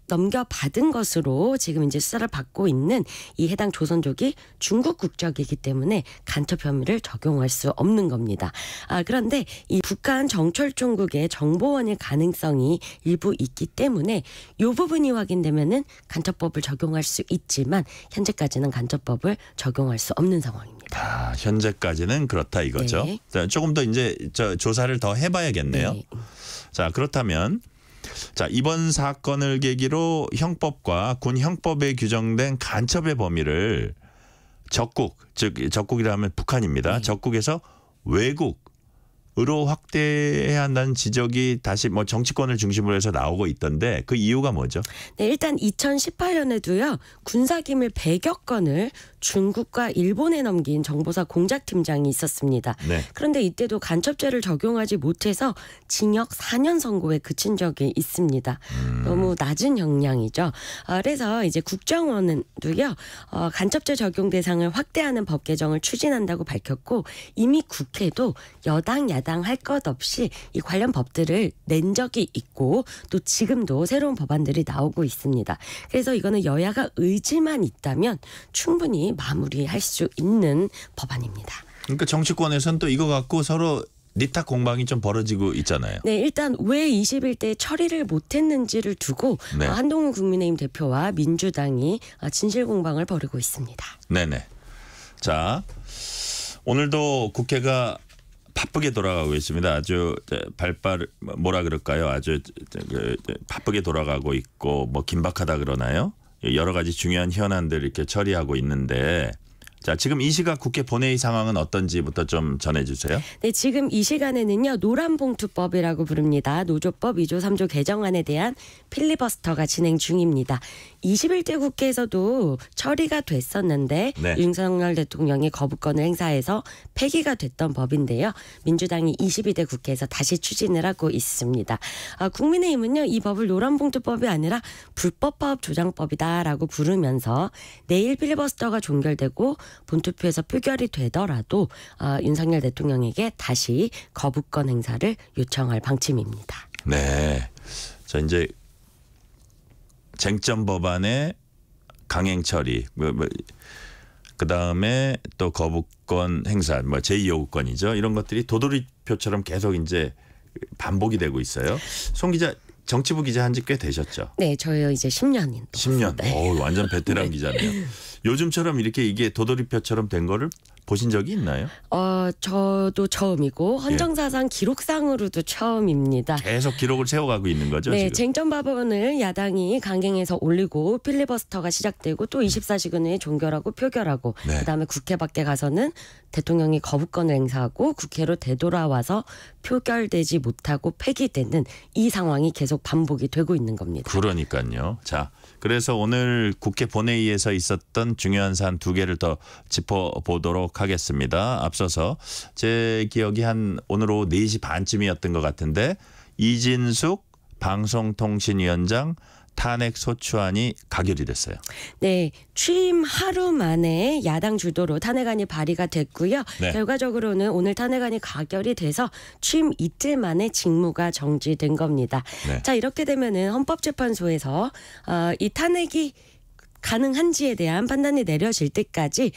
넘겨받은 것으로 지금 이제 수사를 받고 있는 이 해당 조선족이 중국 국적이기 때문에 간첩 혐의를 적용할 수 없는 겁니다. 그런데 이 북한 정찰총국의 정보원일 가능성이 일부 있기 때문에 이 부분이 확인되면은 간첩법을 적용할 수 있지만 현재까지는 간첩법을 적용할 수 없는 상황입니다. 현재까지는 그렇다 이거죠. 네. 자, 조금 더 이제 조사를 더 해봐야겠네요. 네. 자, 그렇다면 자, 이번 사건을 계기로 형법과 군 형법에 규정된 간첩의 범위를 적국, 즉 적국이라 하면 북한입니다. 적국에서 외국으로 확대해야 한다는 지적이 다시 뭐 정치권을 중심으로 해서 나오고 있던데 그 이유가 뭐죠? 네, 일단 2018년에도요. 군사기밀 100여 건을 중국과 일본에 넘긴 정보사 공작팀장이 있었습니다. 네. 그런데 이때도 간첩죄를 적용하지 못해서 징역 4년 선고에 그친 적이 있습니다. 너무 낮은 형량이죠. 그래서 이제 국정원은도요 간첩죄 적용 대상을 확대하는 법 개정을 추진한다고 밝혔고 이미 국회도 여당 야당 할 것 없이 이 관련 법들을 낸 적이 있고 또 지금도 새로운 법안들이 나오고 있습니다. 그래서 이거는 여야가 의지만 있다면 충분히 마무리할 수 있는 법안입니다. 그러니까 정치권에서는 또 이거 갖고 서로 니탁 공방이 좀 벌어지고 있잖아요. 네, 일단 왜 21대 처리를 못했는지를 두고 네. 한동훈 국민의힘 대표와 민주당이 진실 공방을 벌이고 있습니다. 네네. 자, 오늘도 국회가 바쁘게 돌아가고 있습니다. 아주 뭐라 그럴까요? 아주 바쁘게 돌아가고 있고 뭐 긴박하다 그러나요? 여러 가지 중요한 현안들 이렇게 처리하고 있는데 자, 지금 이 시각 국회 본회의 상황은 어떤지부터 좀 전해주세요. 네, 지금 이 시간에는요. 노란봉투법이라고 부릅니다. 노조법 2조 3조 개정안에 대한 필리버스터가 진행 중입니다. 21대 국회에서도 처리가 됐었는데 네. 윤석열 대통령이 거부권을 행사해서 폐기가 됐던 법인데요. 민주당이 22대 국회에서 다시 추진을 하고 있습니다. 국민의힘은요. 이 법을 노란봉투법이 아니라 불법파업 조장법이다라고 부르면서 내일 필리버스터가 종결되고 본투표에서 표결이 되더라도 윤석열 대통령에게 다시 거부권 행사를 요청할 방침입니다. 네. 자, 이제 쟁점 법안의 강행 처리, 그다음에 또 거부권 행사, 뭐 제2요구권이죠. 이런 것들이 도돌이표처럼 계속 이제 반복이 되고 있어요. 송 기자, 정치부 기자 한 지 꽤 되셨죠? 네, 저요 이제 10년인. 10년. 네. 오, 완전 베테랑 네. 기자네요. 요즘처럼 이렇게 이게 도돌이표처럼 된 거를 보신 적이 있나요? 저도 처음이고 헌정사상 기록상으로도 처음입니다. 계속 기록을 세워가고 있는 거죠. 네, 지금. 쟁점 법안을 야당이 강행해서 올리고 필리버스터가 시작되고 또 24시간 후에 종결하고 표결하고 네. 그다음에 국회 밖에 가서는 대통령이 거부권을 행사하고 국회로 되돌아와서 표결되지 못하고 폐기되는 이 상황이 계속 반복이 되고 있는 겁니다. 그러니까요. 자, 그래서 오늘 국회 본회의에서 있었던 중요한 사안 2개를 더 짚어보도록 하겠습니다. 앞서서 제 기억이 한 오늘 오후 4시 반쯤이었던 것 같은데 이진숙 방송통신위원장 탄핵 소추안이 가결이 됐어요. 네, 취임 하루 만에 야당 주도로 탄핵안이 발의가 됐고요. 네. 결과적으로는 오늘 탄핵안이 가결이 돼서 취임 이틀 만에 직무가 정지된 겁니다. 네. 자, 이렇게 되면은 헌법재판소에서 이 탄핵이 가능한지에 대한 판단이 내려질 때까지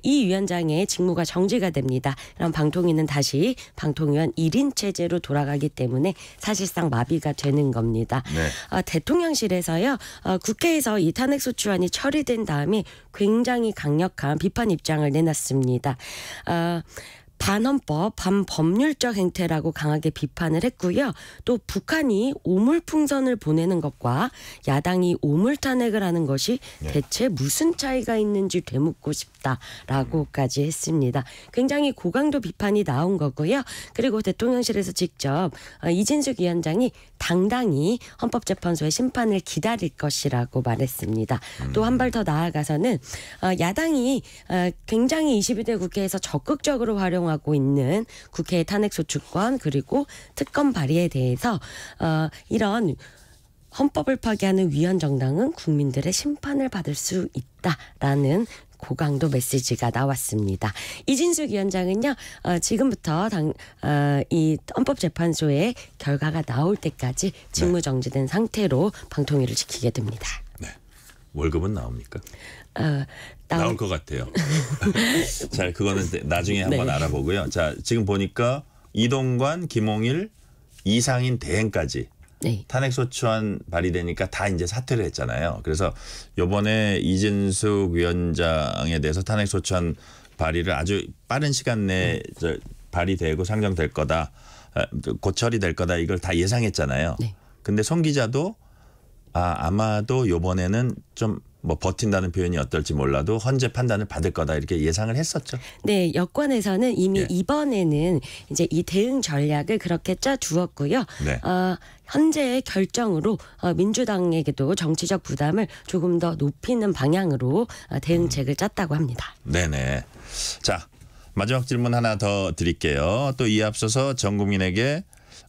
이 위원장의 직무가 정지가 됩니다. 그럼 방통위는 다시 방통위원 1인 체제로 돌아가기 때문에 사실상 마비가 되는 겁니다. 네. 대통령실에서요. 국회에서 이 탄핵소추안이 처리된 다음에 굉장히 강력한 비판 입장을 내놨습니다. 반헌법, 반법률적 행태라고 강하게 비판을 했고요. 또 북한이 오물풍선을 보내는 것과 야당이 오물탄핵을 하는 것이 대체 무슨 차이가 있는지 되묻고 싶다라고까지 했습니다. 굉장히 고강도 비판이 나온 거고요. 그리고 대통령실에서 직접 이진숙 위원장이 당당히 헌법재판소의 심판을 기다릴 것이라고 말했습니다. 또 한 발 더 나아가서는 야당이 굉장히 22대 국회에서 적극적으로 활용하고 있는 국회의 탄핵소추권 그리고 특검 발의에 대해서 이런 헌법을 파괴하는 위헌정당은 국민들의 심판을 받을 수 있다라는 고강도 메시지가 나왔습니다. 이진숙 위원장은요. 지금부터 이 헌법재판소의 결과가 나올 때까지 직무정지된 상태로 방통위를 지키게 됩니다. 네. 월급은 나옵니까? 나올 것 같아요. 자, 그거는 나중에 한번 알아보고요. 자, 지금 보니까 이동관, 김홍일, 이상인 대행까지 탄핵소추안 발의되니까 다 이제 사퇴를 했잖아요. 그래서 이번에 이진숙 위원장에 대해서 탄핵소추안 발의를 아주 빠른 시간 내에 발의되고 상정될 거다. 곧 처리될 거다. 이걸 다 예상했잖아요. 근데 송 기자도 아마도 이번에는 좀 뭐 버틴다는 표현이 어떨지 몰라도 헌재 판단을 받을 거다 이렇게 예상을 했었죠. 네, 여권에서는 이미 예. 이번에는 이제 이 대응 전략을 그렇게 짜두었고요. 네. 헌재의 결정으로 민주당에게도 정치적 부담을 조금 더 높이는 방향으로 대응책을 짰다고 합니다. 네네. 자, 마지막 질문 하나 더 드릴게요. 또 이 앞서서 전 국민에게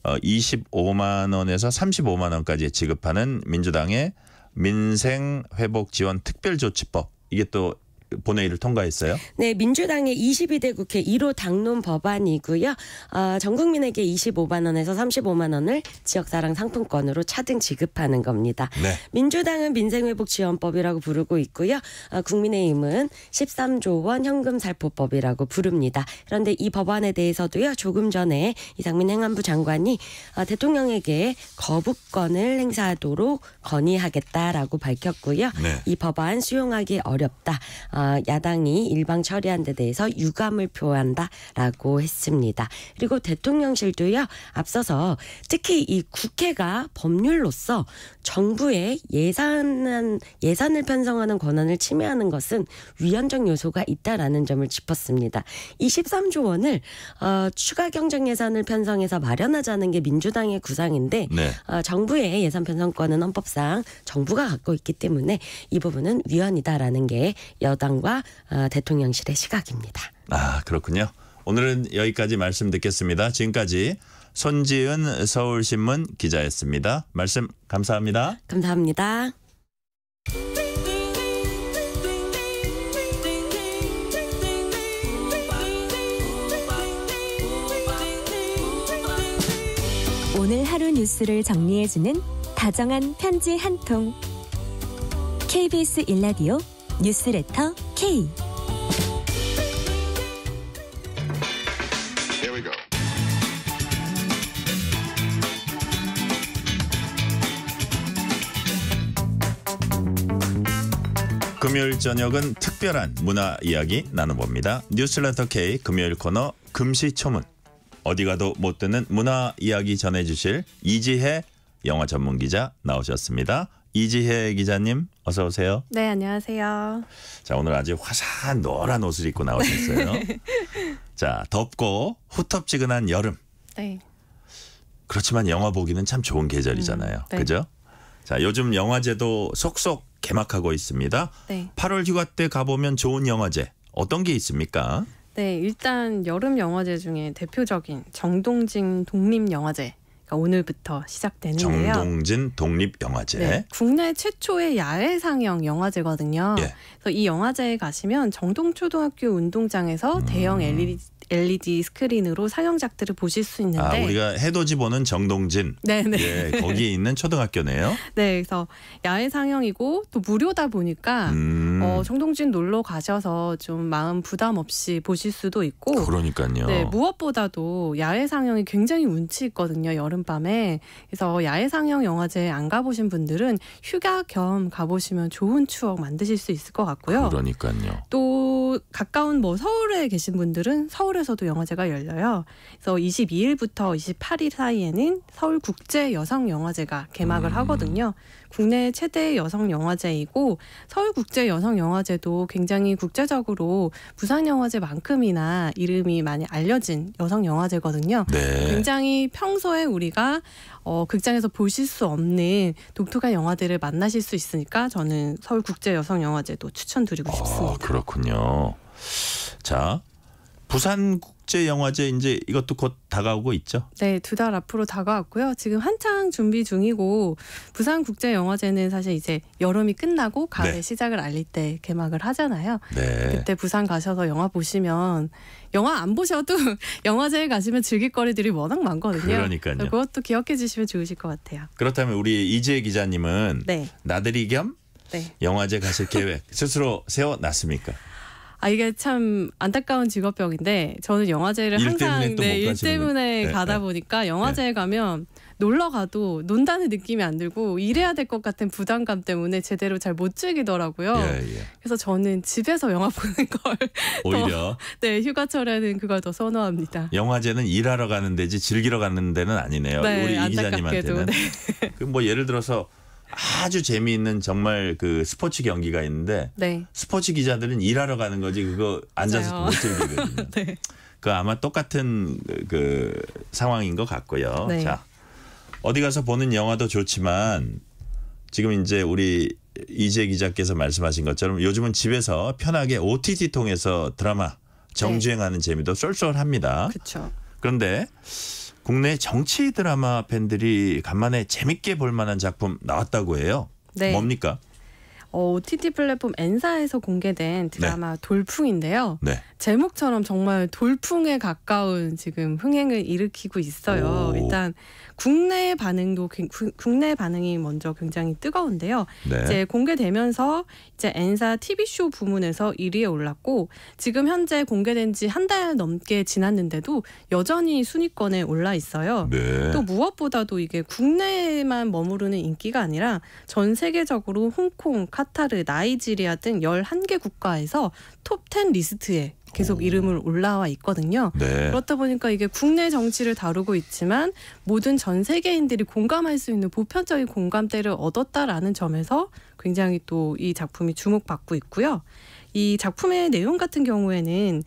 25만 원에서 35만 원까지 지급하는 민주당의 민생회복지원 특별조치법, 이게 또 본회의를 통과했어요. 네, 민주당의 22대 국회 1호 당론 법안이고요. 전 국민에게 25만 원에서 35만 원을 지역사랑 상품권으로 차등 지급하는 겁니다. 네. 민주당은 민생회복지원법이라고 부르고 있고요. 국민의힘은 13조 원 현금살포법이라고 부릅니다. 그런데 이 법안에 대해서도요. 조금 전에 이상민 행안부 장관이 대통령에게 거부권을 행사하도록 건의하겠다라고 밝혔고요. 네. 이 법안 수용하기 어렵다. 야당이 일방 처리한 데 대해서 유감을 표한다라고 했습니다. 그리고 대통령실도요. 앞서서 특히 이 국회가 법률로서 정부의 예산을 편성하는 권한을 침해하는 것은 위헌적 요소가 있다라는 점을 짚었습니다. 이 13조 원을 추가 경정 예산을 편성해서 마련하자는 게 민주당의 구상인데 네. 정부의 예산 편성권은 헌법상 정부가 갖고 있기 때문에 이 부분은 위헌이다라는 게 여당과 대통령실의 시각입니다. 아, 그렇군요. 오늘은 여기까지 말씀 듣겠습니다. 지금까지 손지은 서울신문 기자였습니다. 말씀 감사합니다. 감사합니다. 오늘 하루 뉴스를 정리해주는 다정한 편지 한 통. KBS 1라디오 뉴스레터 K. 금요일 저녁은 특별한 문화 이야기 나눠봅니다. 뉴스레터 K 금요일 코너 금시초문. 어디 가도 못 듣는 문화 이야기 전해주실 이지혜 영화 전문 기자 나오셨습니다. 이지혜 기자님 어서 오세요. 네, 안녕하세요. 자, 오늘 아주 화사한 노란 옷을 입고 나오셨어요. 자, 덥고 후텁지근한 여름. 네. 그렇지만 영화 보기는 참 좋은 계절이잖아요. 네. 그죠? 자, 요즘 영화제도 속속 개막하고 있습니다. 네. 8월 휴가 때 가보면 좋은 영화제 어떤 게 있습니까? 네, 일단 여름 영화제 중에 대표적인 정동진 독립영화제가 오늘부터 시작되는데요. 정동진 독립영화제. 네, 국내 최초의 야외 상영 영화제거든요. 예. 그래서 이 영화제에 가시면 정동초등학교 운동장에서 대형 LED 스크린으로 상영작들을 보실 수 있는데 우리가 해돋이 보는 정동진. 네네. 예, 거기에 있는 초등학교네요. 네, 그래서 야외 상영이고 또 무료다 보니까 정동진 놀러 가셔서 좀 마음 부담 없이 보실 수도 있고. 그러니까요. 네, 무엇보다도 야외 상영이 굉장히 운치 있거든요. 여름밤에. 그래서 야외 상영 영화제 안 가보신 분들은 휴가 겸 가보시면 좋은 추억 만드실 수 있을 것 같고요. 그러니까요. 또 가까운 서울에 계신 분들은 서울에서도 영화제가 열려요. 그래서 22일부터 28일 사이에는 서울국제여성영화제가 개막을 하거든요. 국내 최대 여성영화제이고 서울국제여성영화제도 굉장히 국제적으로 부산영화제만큼이나 이름이 많이 알려진 여성영화제거든요. 네. 굉장히 평소에 우리가 극장에서 보실 수 없는 독특한 영화들을 만나실 수 있으니까 저는 서울국제여성영화제도 추천드리고 싶습니다. 그렇군요. 자, 부산국제영화제 이제 이것도 곧 다가오고 있죠? 네, 2달 앞으로 다가왔고요. 지금 한창 준비 중이고 부산국제영화제는 사실 이제 여름이 끝나고 가을 네. 시작을 알릴 때 개막을 하잖아요. 네. 그때 부산 가셔서 영화 보시면 영화 안 보셔도 영화제에 가시면 즐길 거리들이 워낙 많거든요. 그러니까요. 그것도 기억해 주시면 좋으실 것 같아요. 그렇다면 우리 이지혜 기자님은 네. 나들이 겸 네. 영화제 가실 계획 스스로 세워놨습니까? 이게 참 안타까운 직업병인데 저는 영화제를 일 항상 때문에 또 못 일 가시는 때문에 분. 가다 보니까 영화제에 가면 놀러 가도 논다는 느낌이 안 들고 일해야 될 것 같은 부담감 때문에 제대로 잘 못 즐기더라고요. 그래서 저는 집에서 영화 보는 걸 오히려 네, 휴가철에는 그걸 더 선호합니다. 영화제는 일하러 가는 데지 즐기러 가는 데는 아니네요. 네, 우리 이 안타깝게도, 기자님한테는. 네. 그 뭐 예를 들어서 아주 재미있는 정말 그 스포츠 경기가 있는데 네. 스포츠 기자들은 일하러 가는 거지 그거 앉아서 못 즐기거든요. 네. 그 아마 똑같은 그 상황인 것 같고요. 네. 자, 어디 가서 보는 영화도 좋지만 지금 이제 우리 이재 기자께서 말씀하신 것처럼 요즘은 집에서 편하게 OTT 통해서 드라마 정주행하는 재미도 쏠쏠합니다. 그렇죠. 그런데 국내 정치 드라마 팬들이 간만에 재밌게 볼 만한 작품 나왔다고 해요. 네. 뭡니까? OTT 플랫폼 N사에서 공개된 드라마 돌풍인데요. 네. 제목처럼 정말 돌풍에 가까운 지금 흥행을 일으키고 있어요. 오. 일단 국내 반응이 먼저 굉장히 뜨거운데요. 네. 이제 공개되면서 이제 N사 TV쇼 부문에서 1위에 올랐고 지금 현재 공개된 지 한 달 넘게 지났는데도 여전히 순위권에 올라 있어요. 네. 또 무엇보다도 이게 국내에만 머무르는 인기가 아니라 전 세계적으로 홍콩, 카타르, 나이지리아 등 11개 국가에서 톱10 리스트에 계속 이름을 올라와 있거든요. 네. 그렇다 보니까 이게 국내 정치를 다루고 있지만 모든 전 세계인들이 공감할 수 있는 보편적인 공감대를 얻었다라는 점에서 굉장히 또 이 작품이 주목받고 있고요. 이 작품의 내용 같은 경우에는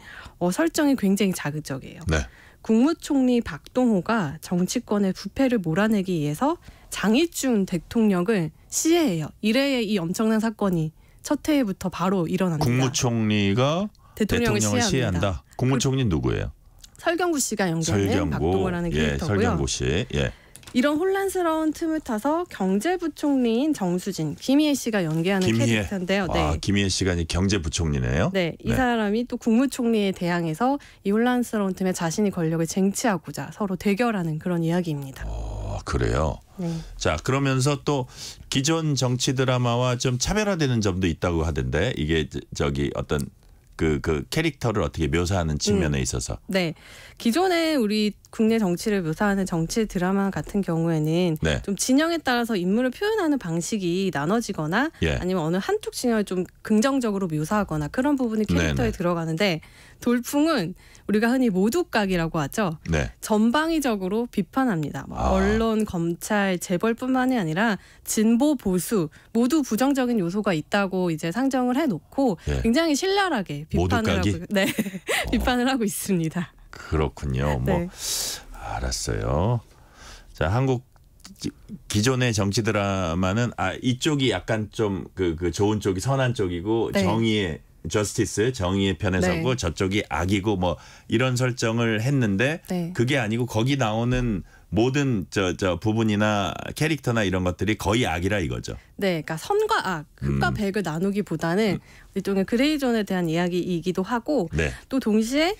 설정이 굉장히 자극적이에요. 네. 국무총리 박동호가 정치권의 부패를 몰아내기 위해서 장일중 대통령을 시해해요. 이래의 이 엄청난 사건이 첫 해부터 바로 일어납니다. 국무총리가 대통령을 시해한다. 국무총리 누구예요? 설경구 씨가 연기하는 박동호라는 캐릭터고요. 설경구 씨. 예. 이런 혼란스러운 틈을 타서 경제부총리인 정수진, 김희애 씨가 연기하는 캐릭터인데요. 네. 김희애 씨가 경제부총리네요. 네, 이 사람이 또 국무총리에 대항해서 이 혼란스러운 틈에 자신이 권력을 쟁취하고자 서로 대결하는 그런 이야기입니다. 그래요. 네. 자, 그러면서 또 기존 정치 드라마와 좀 차별화되는 점도 있다고 하던데 이게 저기 어떤 그 캐릭터를 어떻게 묘사하는 측면에 있어서. 네. 기존에 우리 국내 정치를 묘사하는 정치 드라마 같은 경우에는 네. 좀 진영에 따라서 인물을 표현하는 방식이 나눠지거나 예. 아니면 어느 한쪽 진영을 좀 긍정적으로 묘사하거나 그런 부분이 캐릭터에 네네. 들어가는데 돌풍은 우리가 흔히 모두각이라고 하죠. 네. 전방위적으로 비판합니다. 언론, 검찰, 재벌뿐만이 아니라 진보, 보수 모두 부정적인 요소가 있다고 이제 상정을 해놓고 예. 굉장히 신랄하게 비판을 모두각이? 하고, 네, 비판을 하고 있습니다. 그렇군요. 네. 뭐 알았어요. 자, 한국 기존의 정치 드라마는 이쪽이 약간 좀 그 좋은 쪽이 선한 쪽이고 네. 정의의 저스티스 정의의 편에 네. 서고 저쪽이 악이고 뭐 이런 설정을 했는데 네. 그게 아니고 거기 나오는 모든 저 부분이나 캐릭터나 이런 것들이 거의 악이라 이거죠. 네, 그러니까 선과 악, 흑과 백을 나누기보다는 일종의 그레이존에 대한 이야기이기도 하고 네. 또 동시에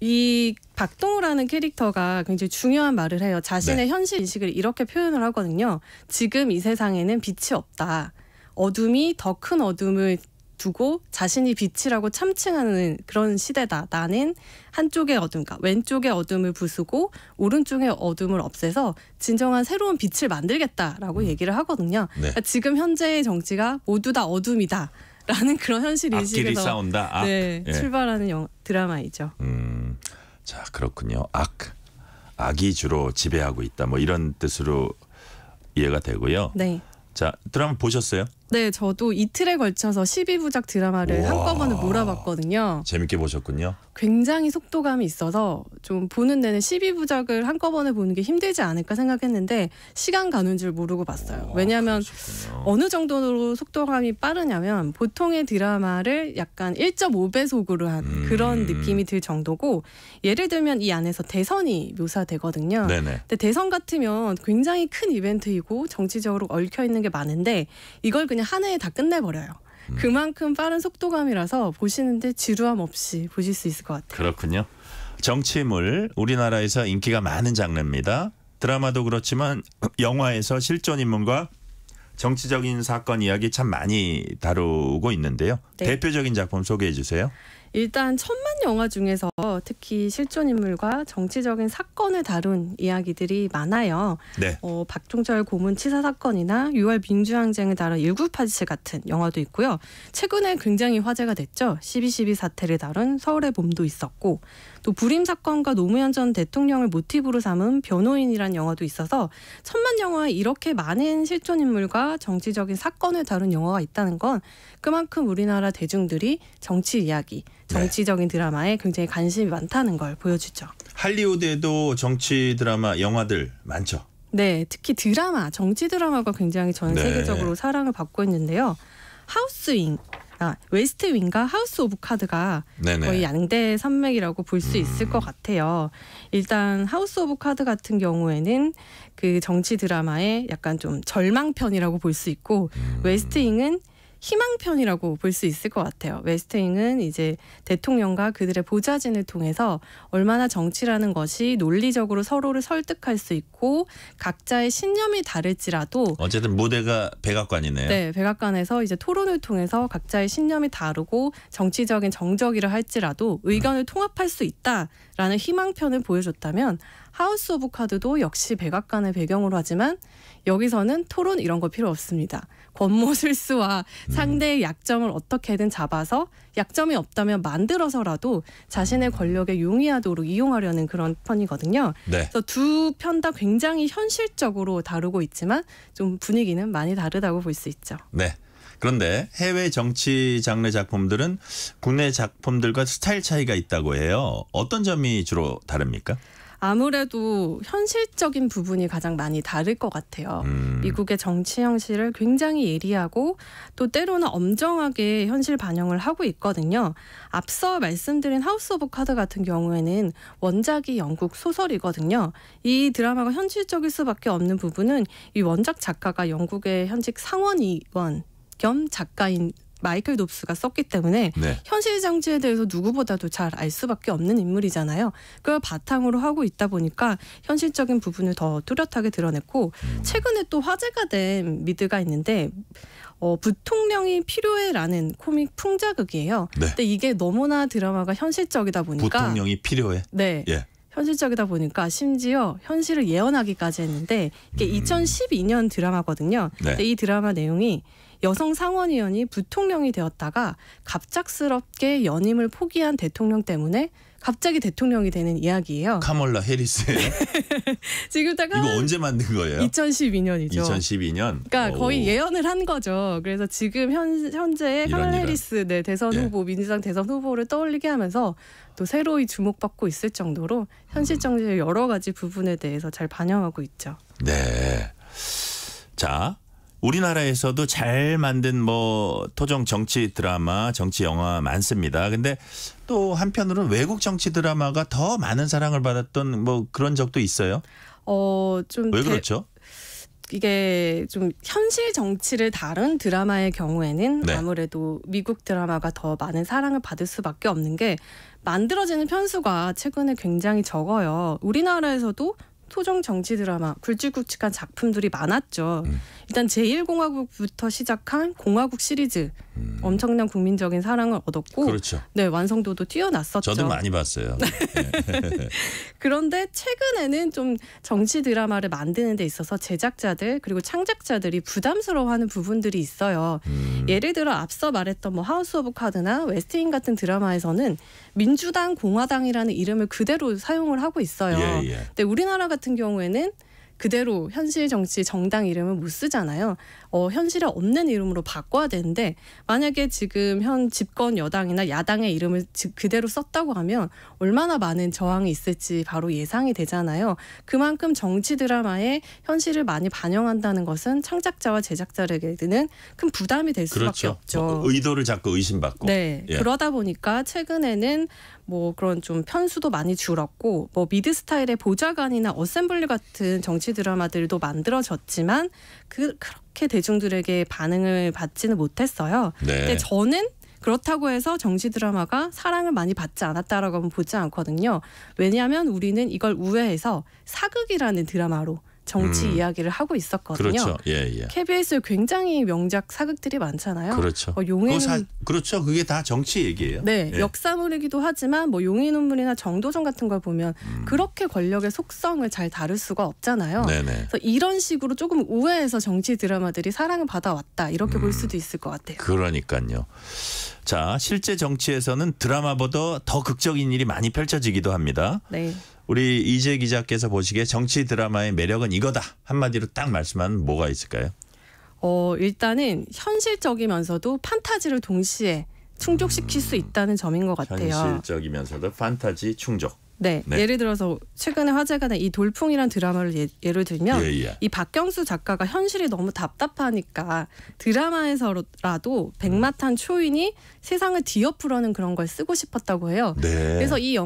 이 박동우라는 캐릭터가 굉장히 중요한 말을 해요. 자신의 네. 현실 인식을 이렇게 표현을 하거든요. 지금 이 세상에는 빛이 없다. 어둠이 더 큰 어둠을 두고 자신이 빛이라고 참칭하는 그런 시대다. 나는 한쪽의 어둠, 그러니까 왼쪽의 어둠을 부수고 오른쪽의 어둠을 없애서 진정한 새로운 빛을 만들겠다라고 얘기를 하거든요. 네. 그러니까 지금 현재의 정치가 모두 다 어둠이다. 라는 그런 현실 인식에서 악끼리 싸운다. 악. 네, 예. 출발하는 드라마이죠. 자, 그렇군요. 악이 주로 지배하고 있다. 뭐 이런 뜻으로 이해가 되고요. 네. 자, 드라마 보셨어요? 네, 저도 이틀에 걸쳐서 12부작 드라마를 우와. 한꺼번에 몰아봤거든요. 재밌게 보셨군요. 굉장히 속도감이 있어서 좀 보는 내내 12부작을 한꺼번에 보는 게 힘들지 않을까 생각했는데 시간 가는 줄 모르고 봤어요. 왜냐하면 어느 정도로 속도감이 빠르냐면 보통의 드라마를 약간 1.5배속으로 한 그런 느낌이 들 정도고 예를 들면 이 안에서 대선이 묘사되거든요. 네네. 근데 대선 같으면 굉장히 큰 이벤트이고 정치적으로 얽혀있는 게 많은데 이걸 그냥 한 해에 다 끝내버려요. 그만큼 빠른 속도감이라서 보시는데 지루함 없이 보실 수 있을 것 같아요. 그렇군요. 정치물 우리나라에서 인기가 많은 장르입니다. 드라마도 그렇지만 영화에서 실존 인물과 정치적인 사건 이야기 참 많이 다루고 있는데요. 네. 대표적인 작품 소개해 주세요. 일단 천만 영화 중에서 특히 실존 인물과 정치적인 사건을 다룬 이야기들이 많아요. 네. 박종철 고문 치사 사건이나 6월 민주항쟁을 다룬 1987 같은 영화도 있고요. 최근에 굉장히 화제가 됐죠. 12.12 사태를 다룬 서울의 봄도 있었고 또 불임 사건과 노무현 전 대통령을 모티브로 삼은 변호인이란 영화도 있어서 천만 영화에 이렇게 많은 실존 인물과 정치적인 사건을 다룬 영화가 있다는 건 그만큼 우리나라 대중들이 정치 이야기, 정치적인 드라마에 굉장히 관심이 많다는 걸 보여주죠. 할리우드에도 정치 드라마 영화들 많죠. 네, 특히 드라마, 정치 드라마가 굉장히 전 세계적으로 사랑을 받고 있는데요. 웨스트 윙과 하우스 오브 카드가 거의 양대 산맥이라고 볼 수 있을 것 같아요. 일단 하우스 오브 카드 같은 경우에는 그 정치 드라마의 약간 좀 절망편이라고 볼 수 있고 웨스트 윙은 희망편이라고 볼 수 있을 것 같아요. 웨스트윙은 이제 대통령과 그들의 보좌진을 통해서 얼마나 정치라는 것이 논리적으로 서로를 설득할 수 있고 각자의 신념이 다를지라도 어쨌든 무대가 백악관이네요. 네, 백악관에서 이제 토론을 통해서 각자의 신념이 다르고 정치적인 정적이라 할지라도 의견을 통합할 수 있다라는 희망편을 보여줬다면 하우스 오브 카드도 역시 백악관을 배경으로 하지만 여기서는 토론 이런 거 필요 없습니다. 권모술수와 상대의 약점을 어떻게든 잡아서 약점이 없다면 만들어서라도 자신의 권력에 용이하도록 이용하려는 그런 편이거든요. 네. 그래서 두 편 다 굉장히 현실적으로 다루고 있지만 좀 분위기는 많이 다르다고 볼 수 있죠. 네. 그런데 해외 정치 장르 작품들은 국내 작품들과 스타일 차이가 있다고 해요. 어떤 점이 주로 다릅니까? 아무래도 현실적인 부분이 가장 많이 다를 것 같아요. 미국의 정치 형식을 굉장히 예리하고 또 때로는 엄정하게 현실 반영을 하고 있거든요. 앞서 말씀드린 하우스 오브 카드 같은 경우에는 원작이 영국 소설이거든요. 이 드라마가 현실적일 수밖에 없는 부분은 이 원작 작가가 영국의 현직 상원의원 겸 작가인 마이클 dobs가 썼기 때문에 현실 정치에 대해서 누구보다도 잘 알 수밖에 없는 인물이잖아요. 그걸 바탕으로 하고 있다 보니까 현실적인 부분을 더 뚜렷하게 드러냈고 최근에 또 화제가 된 미드가 있는데 부통령이 필요해라는 코믹 풍자극이에요. 근데 이게 너무나 드라마가 현실적이다 보니까 부통령이 필요해? 네. 현실적이다 보니까 심지어 현실을 예언하기까지 했는데 이게 2012년 드라마거든요. 근데 이 드라마 내용이 여성 상원의원이 부통령이 되었다가 갑작스럽게 연임을 포기한 대통령 때문에 갑자기 대통령이 되는 이야기예요. 카멀라 해리스예요? 지금 딱 이거 언제 만든 거예요? 2012년이죠. 2012년. 그러니까 거의 예언을 한 거죠. 그래서 지금 현재 카멀라 해리스 대선 후보, 민주당 대선 후보를 떠올리게 하면서 또 새로이 주목받고 있을 정도로 현실 정치의 여러 가지 부분에 대해서 잘 반영하고 있죠. 네. 자, 우리나라에서도 잘 만든 토종 정치 드라마, 정치 영화 많습니다. 근데 또 한편으로는 외국 정치 드라마가 더 많은 사랑을 받았던 그런 적도 있어요? 좀 왜 그렇죠? 이게 좀 현실 정치를 다룬 드라마의 경우에는 아무래도 미국 드라마가 더 많은 사랑을 받을 수밖에 없는 게 만들어지는 편수가 최근에 굉장히 적어요. 우리나라에서도 토종 정치 드라마 굵직굵직한 작품들이 많았죠. 일단 제1공화국부터 시작한 공화국 시리즈 엄청난 국민적인 사랑을 얻었고 그렇죠. 네, 완성도도 뛰어났었죠. 저도 많이 봤어요. 그런데 최근에는 좀 정치 드라마를 만드는 데 있어서 제작자들 그리고 창작자들이 부담스러워하는 부분들이 있어요. 예를 들어 앞서 말했던 하우스 오브 카드나 웨스트윙 같은 드라마에서는 민주당, 공화당이라는 이름을 그대로 사용을 하고 있어요. 근데 우리나라 같은 경우에는 그대로 현실 정치 정당 이름을 못 쓰잖아요. 현실에 없는 이름으로 바꿔야 되는데 만약에 지금 현 집권 여당이나 야당의 이름을 그대로 썼다고 하면 얼마나 많은 저항이 있을지 바로 예상이 되잖아요. 그만큼 정치 드라마에 현실을 많이 반영한다는 것은 창작자와 제작자에게는 큰 부담이 될 수밖에 없죠. 의도를 자꾸 의심받고. 네. 그러다 보니까 최근에는 그런 좀 편수도 많이 줄었고 미드 스타일의 보좌관이나 어셈블리 같은 정치 드라마들도 만들어졌지만 그렇게 대중들에게 반응을 받지는 못했어요. 근데 저는 그렇다고 해서 정치 드라마가 사랑을 많이 받지 않았다라고 하면 보지 않거든요. 왜냐하면 우리는 이걸 우회해서 사극이라는 드라마로 정치 이야기를 하고 있었거든요. 그렇죠. 예. KBS에 굉장히 명작 사극들이 많잖아요. 그렇죠. 용의 그렇죠. 그게 다 정치 얘기예요. 네, 역사물이기도 하지만 뭐 용의 눈물이나 정도전 같은 걸 보면 그렇게 권력의 속성을 잘 다룰 수가 없잖아요. 네네. 그래서 이런 식으로 조금 우회해서 정치 드라마들이 사랑을 받아왔다 이렇게 볼 수도 있을 것 같아요. 그러니까요. 자, 실제 정치에서는 드라마보다 더 극적인 일이 많이 펼쳐지기도 합니다. 네. 우리 이재 기자께서 보시기에 정치 드라마의 매력은 이거다. 한마디로 딱 말씀하면 뭐가 있을까요? 일단은 현실적이면서도 판타지를 동시에 충족시킬 수 있다는 점인 것 같아요. 현실적이면서도 판타지 충족. 네. 예를 들어서 최근에 화제가 된 이 돌풍이란 드라마를 예를 들면 이 박경수 작가가 현실이 너무 답답하니까 드라마에서라도 백마탄 초인이 세상을 뒤엎으려는 그런 걸 쓰고 싶었다고 해요. 네. 그래서 이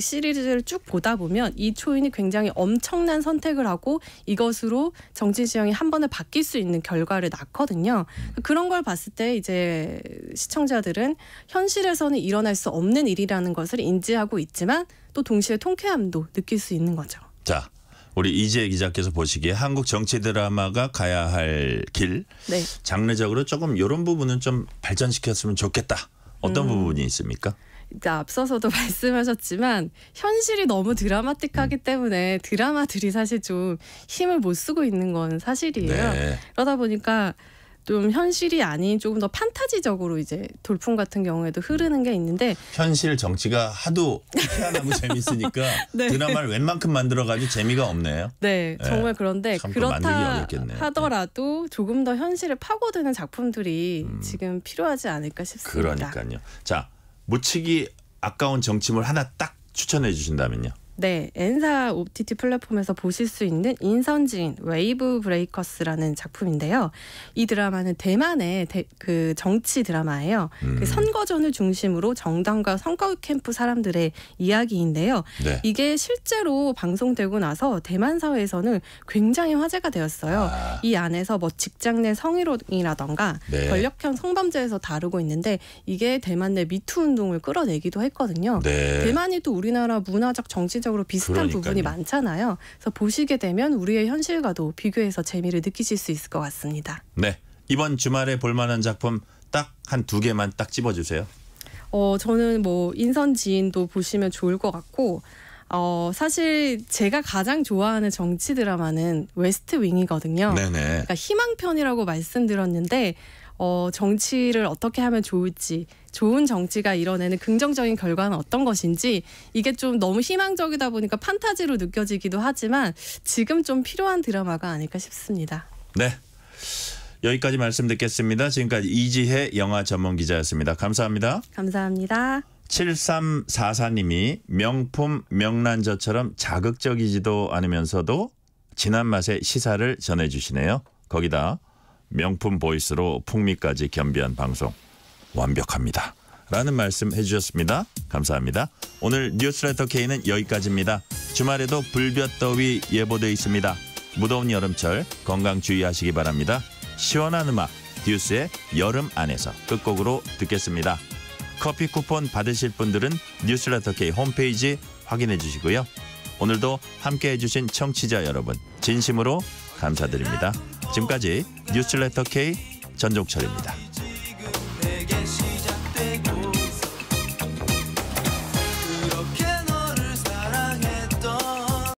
시리즈를 쭉 보다 보면 이 초인이 굉장히 엄청난 선택을 하고 이것으로 정치 지형이 한 번에 바뀔 수 있는 결과를 낳거든요. 그런 걸 봤을 때 이제 시청자들은 현실에서는 일어날 수 없는 일이라는 것을 인지하고 있지만 또 동시에 통쾌함도 느낄 수 있는 거죠. 자, 우리 이재 기자께서 보시기에 한국 정치 드라마가 가야 할 길, 네. 장르적으로 조금 이런 부분은 좀 발전시켰으면 좋겠다. 어떤 부분이 있습니까? 앞서서도 말씀하셨지만 현실이 너무 드라마틱하기 때문에 드라마들이 사실 좀 힘을 못 쓰고 있는 건 사실이에요. 네. 그러다 보니까 좀 현실이 아닌 조금 더 판타지적으로 이제 돌풍 같은 경우에도 흐르는 게 있는데 현실 정치가 하도 희한하고 재밌으니까 네. 드라마를 웬만큼 만들어가지고 재미가 없네요. 네, 정말 그런데 그렇다 하더라도 조금 더 현실을 파고드는 작품들이 지금 필요하지 않을까 싶습니다. 그러니까요. 자, 묻히기 아까운 정치물 하나 딱 추천해 주신다면요. 네, N사 OTT 플랫폼에서 보실 수 있는 인선지인 웨이브 브레이커스라는 작품인데요. 이 드라마는 대만의 그 정치 드라마예요. 그 선거전을 중심으로 정당과 선거 캠프 사람들의 이야기인데요. 네. 이게 실제로 방송되고 나서 대만 사회에서는 굉장히 화제가 되었어요. 이 안에서 뭐 직장 내 성희롱이라던가 네. 권력형 성범죄에서 다루고 있는데 이게 대만 내 미투 운동을 끌어내기도 했거든요. 네. 대만이 또 우리나라 문화적 정치적 비슷한 그러니까요. 부분이 많잖아요. 그래서 보시게 되면 우리의 현실과도 비교해서 재미를 느끼실 수 있을 것 같습니다. 네, 이번 주말에 볼만한 작품 딱 한 2개만 딱 찝어주세요. 저는 뭐 인선지인도 보시면 좋을 것 같고 사실 제가 가장 좋아하는 정치 드라마는 웨스트 윙이거든요. 네네. 그러니까 희망편이라고 말씀드렸는데 정치를 어떻게 하면 좋을지, 좋은 정치가 이뤄내는 긍정적인 결과는 어떤 것인지 이게 좀 너무 희망적이다 보니까 판타지로 느껴지기도 하지만 지금 좀 필요한 드라마가 아닐까 싶습니다. 네, 여기까지 말씀 듣겠습니다. 지금까지 이지혜 영화 전문 기자였습니다. 감사합니다. 감사합니다. 7344님이 명품 명란젓처럼 자극적이지도 않으면서도 진한 맛의 시사를 전해주시네요. 거기다 명품 보이스로 풍미까지 겸비한 방송 완벽합니다. 라는 말씀 해주셨습니다. 감사합니다. 오늘 뉴스레터 K는 여기까지입니다. 주말에도 불볕더위 예보되어 있습니다. 무더운 여름철 건강 주의하시기 바랍니다. 시원한 음악 듀스의 여름 안에서 끝곡으로 듣겠습니다. 커피 쿠폰 받으실 분들은 뉴스레터 K 홈페이지 확인해 주시고요. 오늘도 함께해 주신 청취자 여러분 진심으로 감사드립니다. 지금까지 뉴스레터 K 전종철입니다.